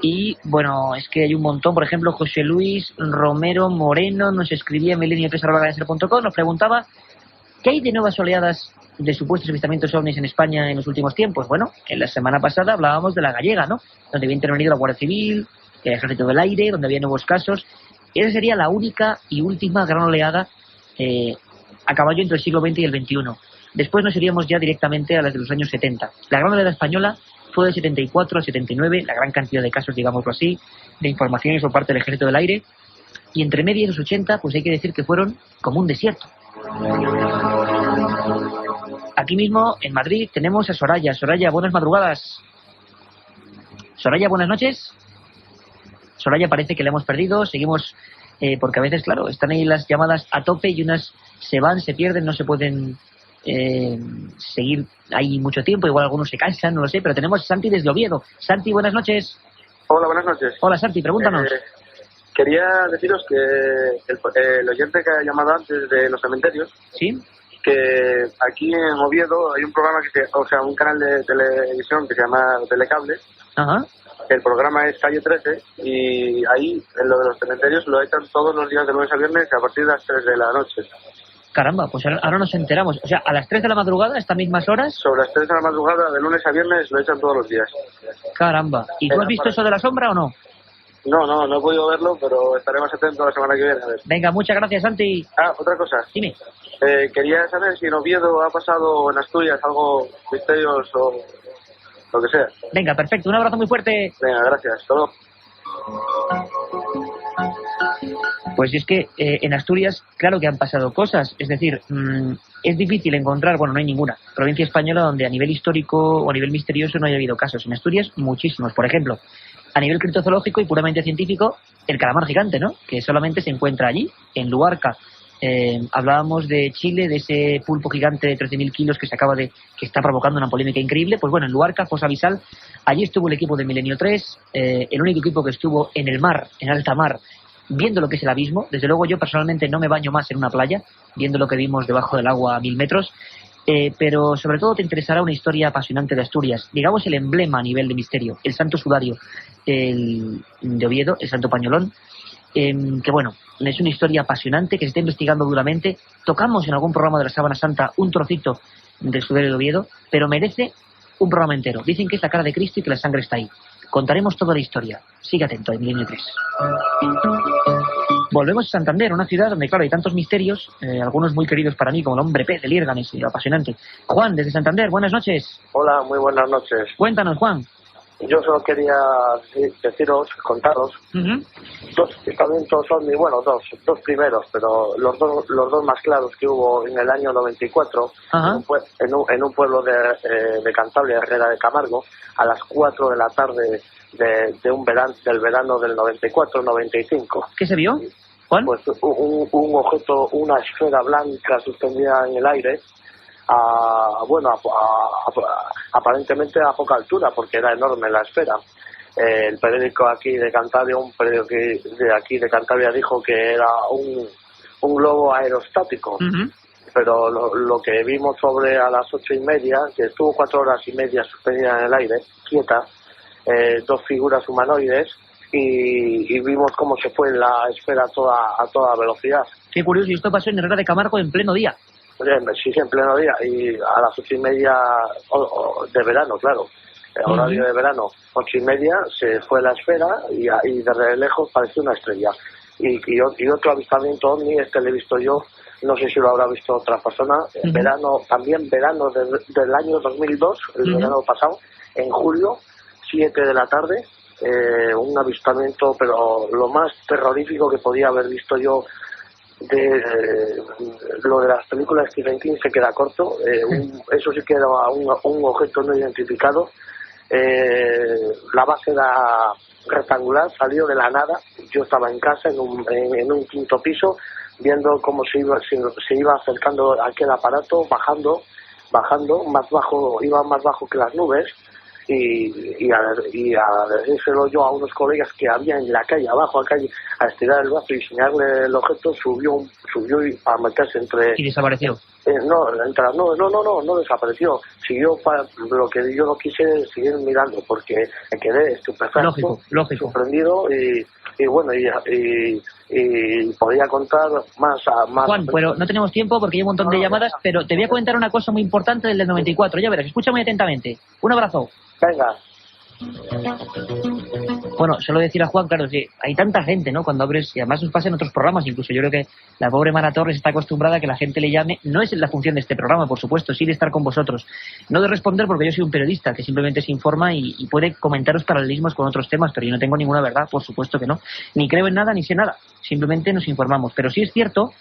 Y bueno, es que hay un montón. Por ejemplo, José Luis Romero Moreno nos escribía en milenio3@ganesel.com, nos preguntaba ¿qué hay de nuevas oleadas de supuestos avistamientos ovnis en España en los últimos tiempos? Bueno, en la semana pasada hablábamos de la Gallega, ¿no? Donde había intervenido la Guardia Civil, el Ejército del Aire, donde había nuevos casos. Esa sería la única y última gran oleada a caballo entre el siglo XX y el XXI. Después nos iríamos ya directamente a las de los años 70. La gran oleada española fue del 74 al 79, la gran cantidad de casos, digámoslo así, de informaciones por parte del Ejército del Aire. y entre media y los 80, pues hay que decir que fueron como un desierto. Aquí mismo, en Madrid, tenemos a Soraya. Soraya, buenas madrugadas. Soraya, buenas noches. Soraya, parece que la hemos perdido. Seguimos, porque a veces, claro, están ahí las llamadas a tope y unas se van, se pierden, no se pueden seguir ahí mucho tiempo. Igual algunos se cansan, no lo sé, pero tenemos a Santi desde Oviedo. Santi, buenas noches. Hola, buenas noches. Hola, Santi, pregúntanos. Quería deciros que el oyente que ha llamado antes de los cementerios, ¿sí?, que aquí en Oviedo hay un programa un canal de televisión que se llama Telecable. Ajá. El programa es Calle 13 y ahí, en lo de los cementerios, lo echan todos los días de lunes a viernes a partir de las 3 de la noche. Caramba, pues ahora nos enteramos. O sea, a las 3 de la madrugada, estas mismas horas. Sobre las 3 de la madrugada, de lunes a viernes, lo echan todos los días. Caramba. ¿Y tú has visto eso de la sombra o no? No he podido verlo, pero estaré más atento la semana que viene. A ver. Venga, muchas gracias, Santi. Otra cosa. Dime. Quería saber si en Oviedo ha pasado en Asturias algo misterioso o lo que sea. Venga, perfecto. Un abrazo muy fuerte. Venga, gracias. Todo. Pues es que en Asturias, claro que han pasado cosas. Es decir, es difícil encontrar, bueno, no hay ninguna provincia española donde a nivel histórico o a nivel misterioso no haya habido casos. En Asturias, muchísimos. Por ejemplo, a nivel criptozoológico y puramente científico, el calamar gigante, ¿no?, que solamente se encuentra allí, en Luarca. Hablábamos de Chile, de ese pulpo gigante de 13.000 kilos que está provocando una polémica increíble. Pues bueno, en Luarca, fosa abisal, allí estuvo el equipo de Milenio 3, el único equipo que estuvo en el mar, en alta mar, viendo lo que es el abismo. Desde luego yo personalmente no me baño más en una playa, viendo lo que vimos debajo del agua a 1000 metros. Pero sobre todo te interesará una historia apasionante de Asturias, digamos el emblema a nivel de misterio, el Santo Sudario de Oviedo, el Santo Pañolón, que bueno, es una historia apasionante que se está investigando duramente. Tocamos en algún programa de la Sábana Santa un trocito del Sudario de Oviedo, pero merece un programa entero. Dicen que es la cara de Cristo y que la sangre está ahí. Contaremos toda la historia. Sigue atento, en Milenio 3. Volvemos a Santander, una ciudad donde, claro, hay tantos misterios, algunos muy queridos para mí, como el hombre pez de Liérganes, apasionante. Juan, desde Santander, buenas noches. Hola, muy buenas noches. Cuéntanos, Juan. Yo solo quería contaros, dos avistamientos ovni, bueno, dos primeros, pero los dos más claros que hubo en el año 94, en un pueblo de Cantabria, Herrera de Camargo, a las 4 de la tarde del verano del 94-95. ¿Qué se vio, Juan? Pues un objeto, una esfera blanca suspendida en el aire, aparentemente a poca altura, porque era enorme la esfera. El periódico aquí de Cantabria, un periódico de aquí de Cantabria, dijo que era un globo aerostático. Pero lo que vimos sobre a las 8:30, que estuvo 4 horas y media suspendida en el aire, quieta, dos figuras humanoides, y vimos cómo se fue la esfera a toda velocidad. Qué curioso, y esto pasó en Herrera de Camargo en pleno día. Sí, en pleno día, y a las 8:30 de verano, claro, horario de verano, 8:30, se fue la esfera y desde lejos pareció una estrella. Y otro avistamiento ovni, lo he visto yo, no sé si lo habrá visto otra persona, verano del año 2002, el verano pasado, en julio, 7 de la tarde, un avistamiento, pero lo más terrorífico que podía haber visto yo. Lo de las películas de Stephen King se queda corto. Eso sí que era un objeto no identificado. La base era rectangular, salió de la nada. Yo estaba en casa en un quinto piso, viendo cómo se iba acercando aquel aparato, bajando más bajo, iba más bajo que las nubes. Y a decírselo yo a unos colegas que había en la calle, abajo, a estirar el brazo y enseñarle el objeto, subió y a meterse entre... ¿Y desapareció? No desapareció. Siguió para lo que yo no quise seguir mirando, porque me quedé estupefacto, lógico. sorprendido y bueno, y podía contar más. Juan, pero no tenemos tiempo porque hay un montón de llamadas, pero te voy a comentar una cosa muy importante del 94, ya verás, escucha muy atentamente. Un abrazo. Venga. Bueno, solo decir a Juan, claro, que hay tanta gente, ¿no? Cuando abres, y además nos pasa en otros programas, incluso yo creo que la pobre Mara Torres está acostumbrada a que la gente le llame. No es la función de este programa, por supuesto, sí de estar con vosotros. No de responder, porque yo soy un periodista que simplemente se informa y puede comentaros paralelismos con otros temas, pero yo no tengo ninguna verdad, por supuesto que no. Ni creo en nada, ni sé nada. Simplemente nos informamos. Pero sí es cierto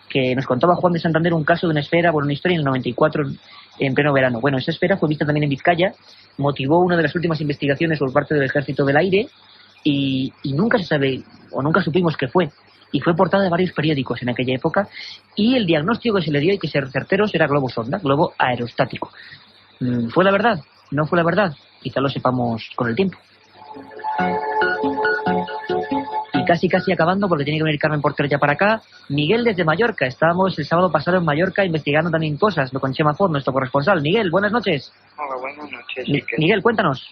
que nos contaba Juan de Santander un caso de una esfera, bueno, una historia en el 94, en pleno verano. Bueno, esa esfera fue vista también en Vizcaya, motivó una de las últimas investigaciones por parte del Ejército del Aire y nunca se sabe, o nunca supimos qué fue. Y fue portada de varios periódicos en aquella época y el diagnóstico que se le dio, hay que ser certeros, era globo sonda, globo aerostático. ¿Fue la verdad? ¿No fue la verdad? Quizá lo sepamos con el tiempo. Casi acabando, porque tiene que venir Carmen Porter ya para acá. Miguel desde Mallorca. Estábamos el sábado pasado en Mallorca investigando también cosas, lo con Chema Ford, nuestro corresponsal. Miguel, buenas noches. Hola, buenas noches. Miguel, cuéntanos.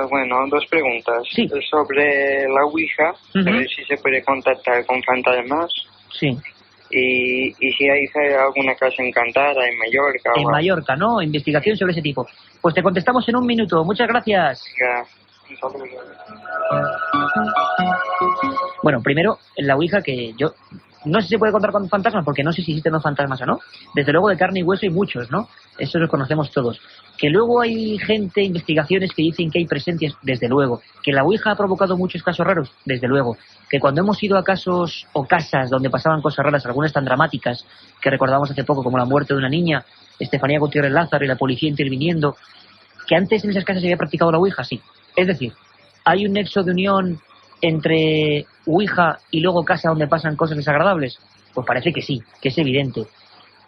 Bueno, dos preguntas. Sí. Sobre la Ouija, a ver si se puede contactar con fantasmas. Sí. Y si hay alguna casa encantada en Mallorca. En Mallorca, ¿no? Investigación sobre ese tipo. Pues te contestamos en un minuto. Muchas gracias. Bueno, primero, en la Ouija, que yo no sé si se puede contar con fantasmas, porque no sé si existen los fantasmas o no. Desde luego de carne y hueso hay muchos, ¿no? Eso lo conocemos todos. Que luego hay gente, investigaciones que dicen que hay presencias, desde luego. Que la Ouija ha provocado muchos casos raros, desde luego. Que cuando hemos ido a casos o casas donde pasaban cosas raras, algunas tan dramáticas, que recordamos hace poco, como la muerte de una niña, Estefanía Gutiérrez Lázaro y la policía interviniendo, que antes en esas casas se había practicado la Ouija, sí. Es decir, hay un nexo de unión entre Ouija y luego casa donde pasan cosas desagradables. Pues parece que sí, que es evidente.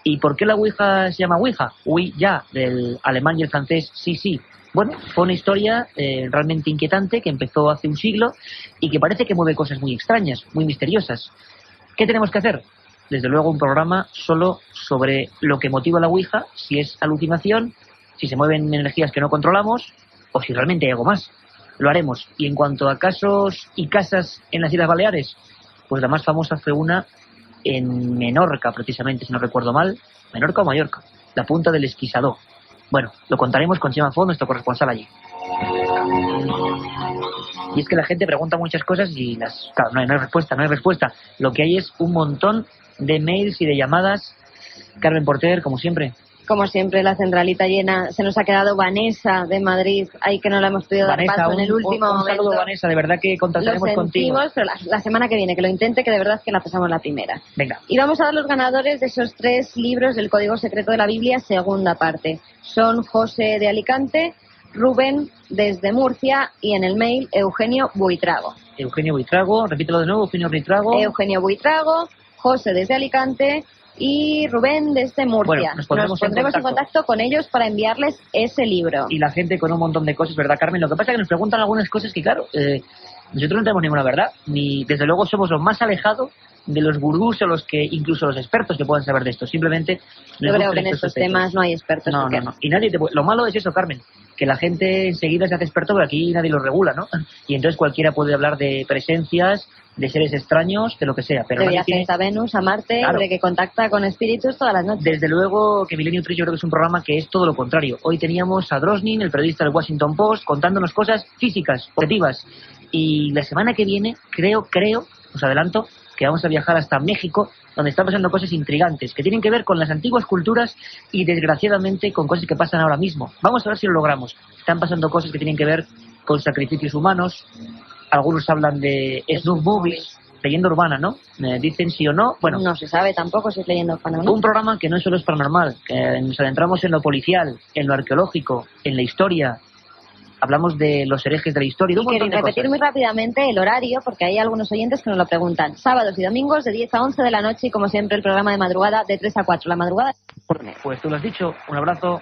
¿Y por qué la Ouija se llama Ouija? Ouija, del alemán y el francés, sí. Bueno, fue una historia realmente inquietante que empezó hace un siglo y que parece que mueve cosas muy extrañas, muy misteriosas. ¿Qué tenemos que hacer? Desde luego un programa solo sobre lo que motiva la Ouija, si es alucinación, si se mueven energías que no controlamos o si realmente hay algo más. Lo haremos. Y en cuanto a casos y casas en las Islas Baleares, pues la más famosa fue una en Menorca, precisamente, si no recuerdo mal. ¿Menorca o Mallorca? La Punta del Esquisador. Bueno, lo contaremos con Chema Ford, nuestro corresponsal allí. Y es que la gente pregunta muchas cosas y claro, no hay respuesta. Lo que hay es un montón de mails y de llamadas. Carmen Porter, como siempre. Como siempre, la centralita llena. Se nos ha quedado Vanessa de Madrid. Ahí que no la hemos podido dar paso en el último momento. Un saludo, Vanessa. De verdad que contactaremos contigo. Pero la semana que viene, que lo intente, que de verdad que la pasamos la primera. Venga. Y vamos a dar los ganadores de esos 3 libros del Código Secreto de la Biblia, segunda parte. Son José de Alicante, Rubén desde Murcia y en el mail Eugenio Buitrago. Eugenio Buitrago, repítelo de nuevo, Eugenio Buitrago. Eugenio Buitrago, José desde Alicante y Rubén desde Murcia. Bueno, nos pondremos en contacto con ellos para enviarles ese libro. Y la gente con un montón de cosas, ¿verdad, Carmen? Lo que pasa es que nos preguntan algunas cosas que, claro, nosotros no tenemos ninguna verdad, ni desde luego somos los más alejados de los gurús o los que, incluso los expertos que puedan saber de esto. Simplemente yo creo que en estos temas no hay expertos. No. Y nadie lo malo es eso, Carmen, que la gente enseguida se hace experto, pero aquí nadie lo regula, ¿no? Y entonces cualquiera puede hablar de presencias, de seres extraños, de lo que sea. Pero de viajes a Venus, a Marte, claro, de que contacta con espíritus todas las noches. Desde luego que Milenio 3 yo creo que es un programa que es todo lo contrario. Hoy teníamos a Drosnin, el periodista del Washington Post, contándonos cosas físicas, objetivas. Y la semana que viene, creo, os adelanto, que vamos a viajar hasta México, donde están pasando cosas intrigantes, que tienen que ver con las antiguas culturas y desgraciadamente con cosas que pasan ahora mismo. Vamos a ver si lo logramos. Están pasando cosas que tienen que ver con sacrificios humanos. Algunos hablan de snuff movies, leyenda urbana, ¿no? Dicen sí o no. Bueno, no se sabe tampoco si es leyenda urbana o no. Un programa que no solo es paranormal, que nos adentramos en lo policial, en lo arqueológico, en la historia. Hablamos de los herejes de la historia. Y quiero repetir muy rápidamente el horario, porque hay algunos oyentes que nos lo preguntan. Sábados y domingos de 10 a 11 de la noche y como siempre el programa de madrugada de 3 a 4. La madrugada. Pues tú lo has dicho. Un abrazo.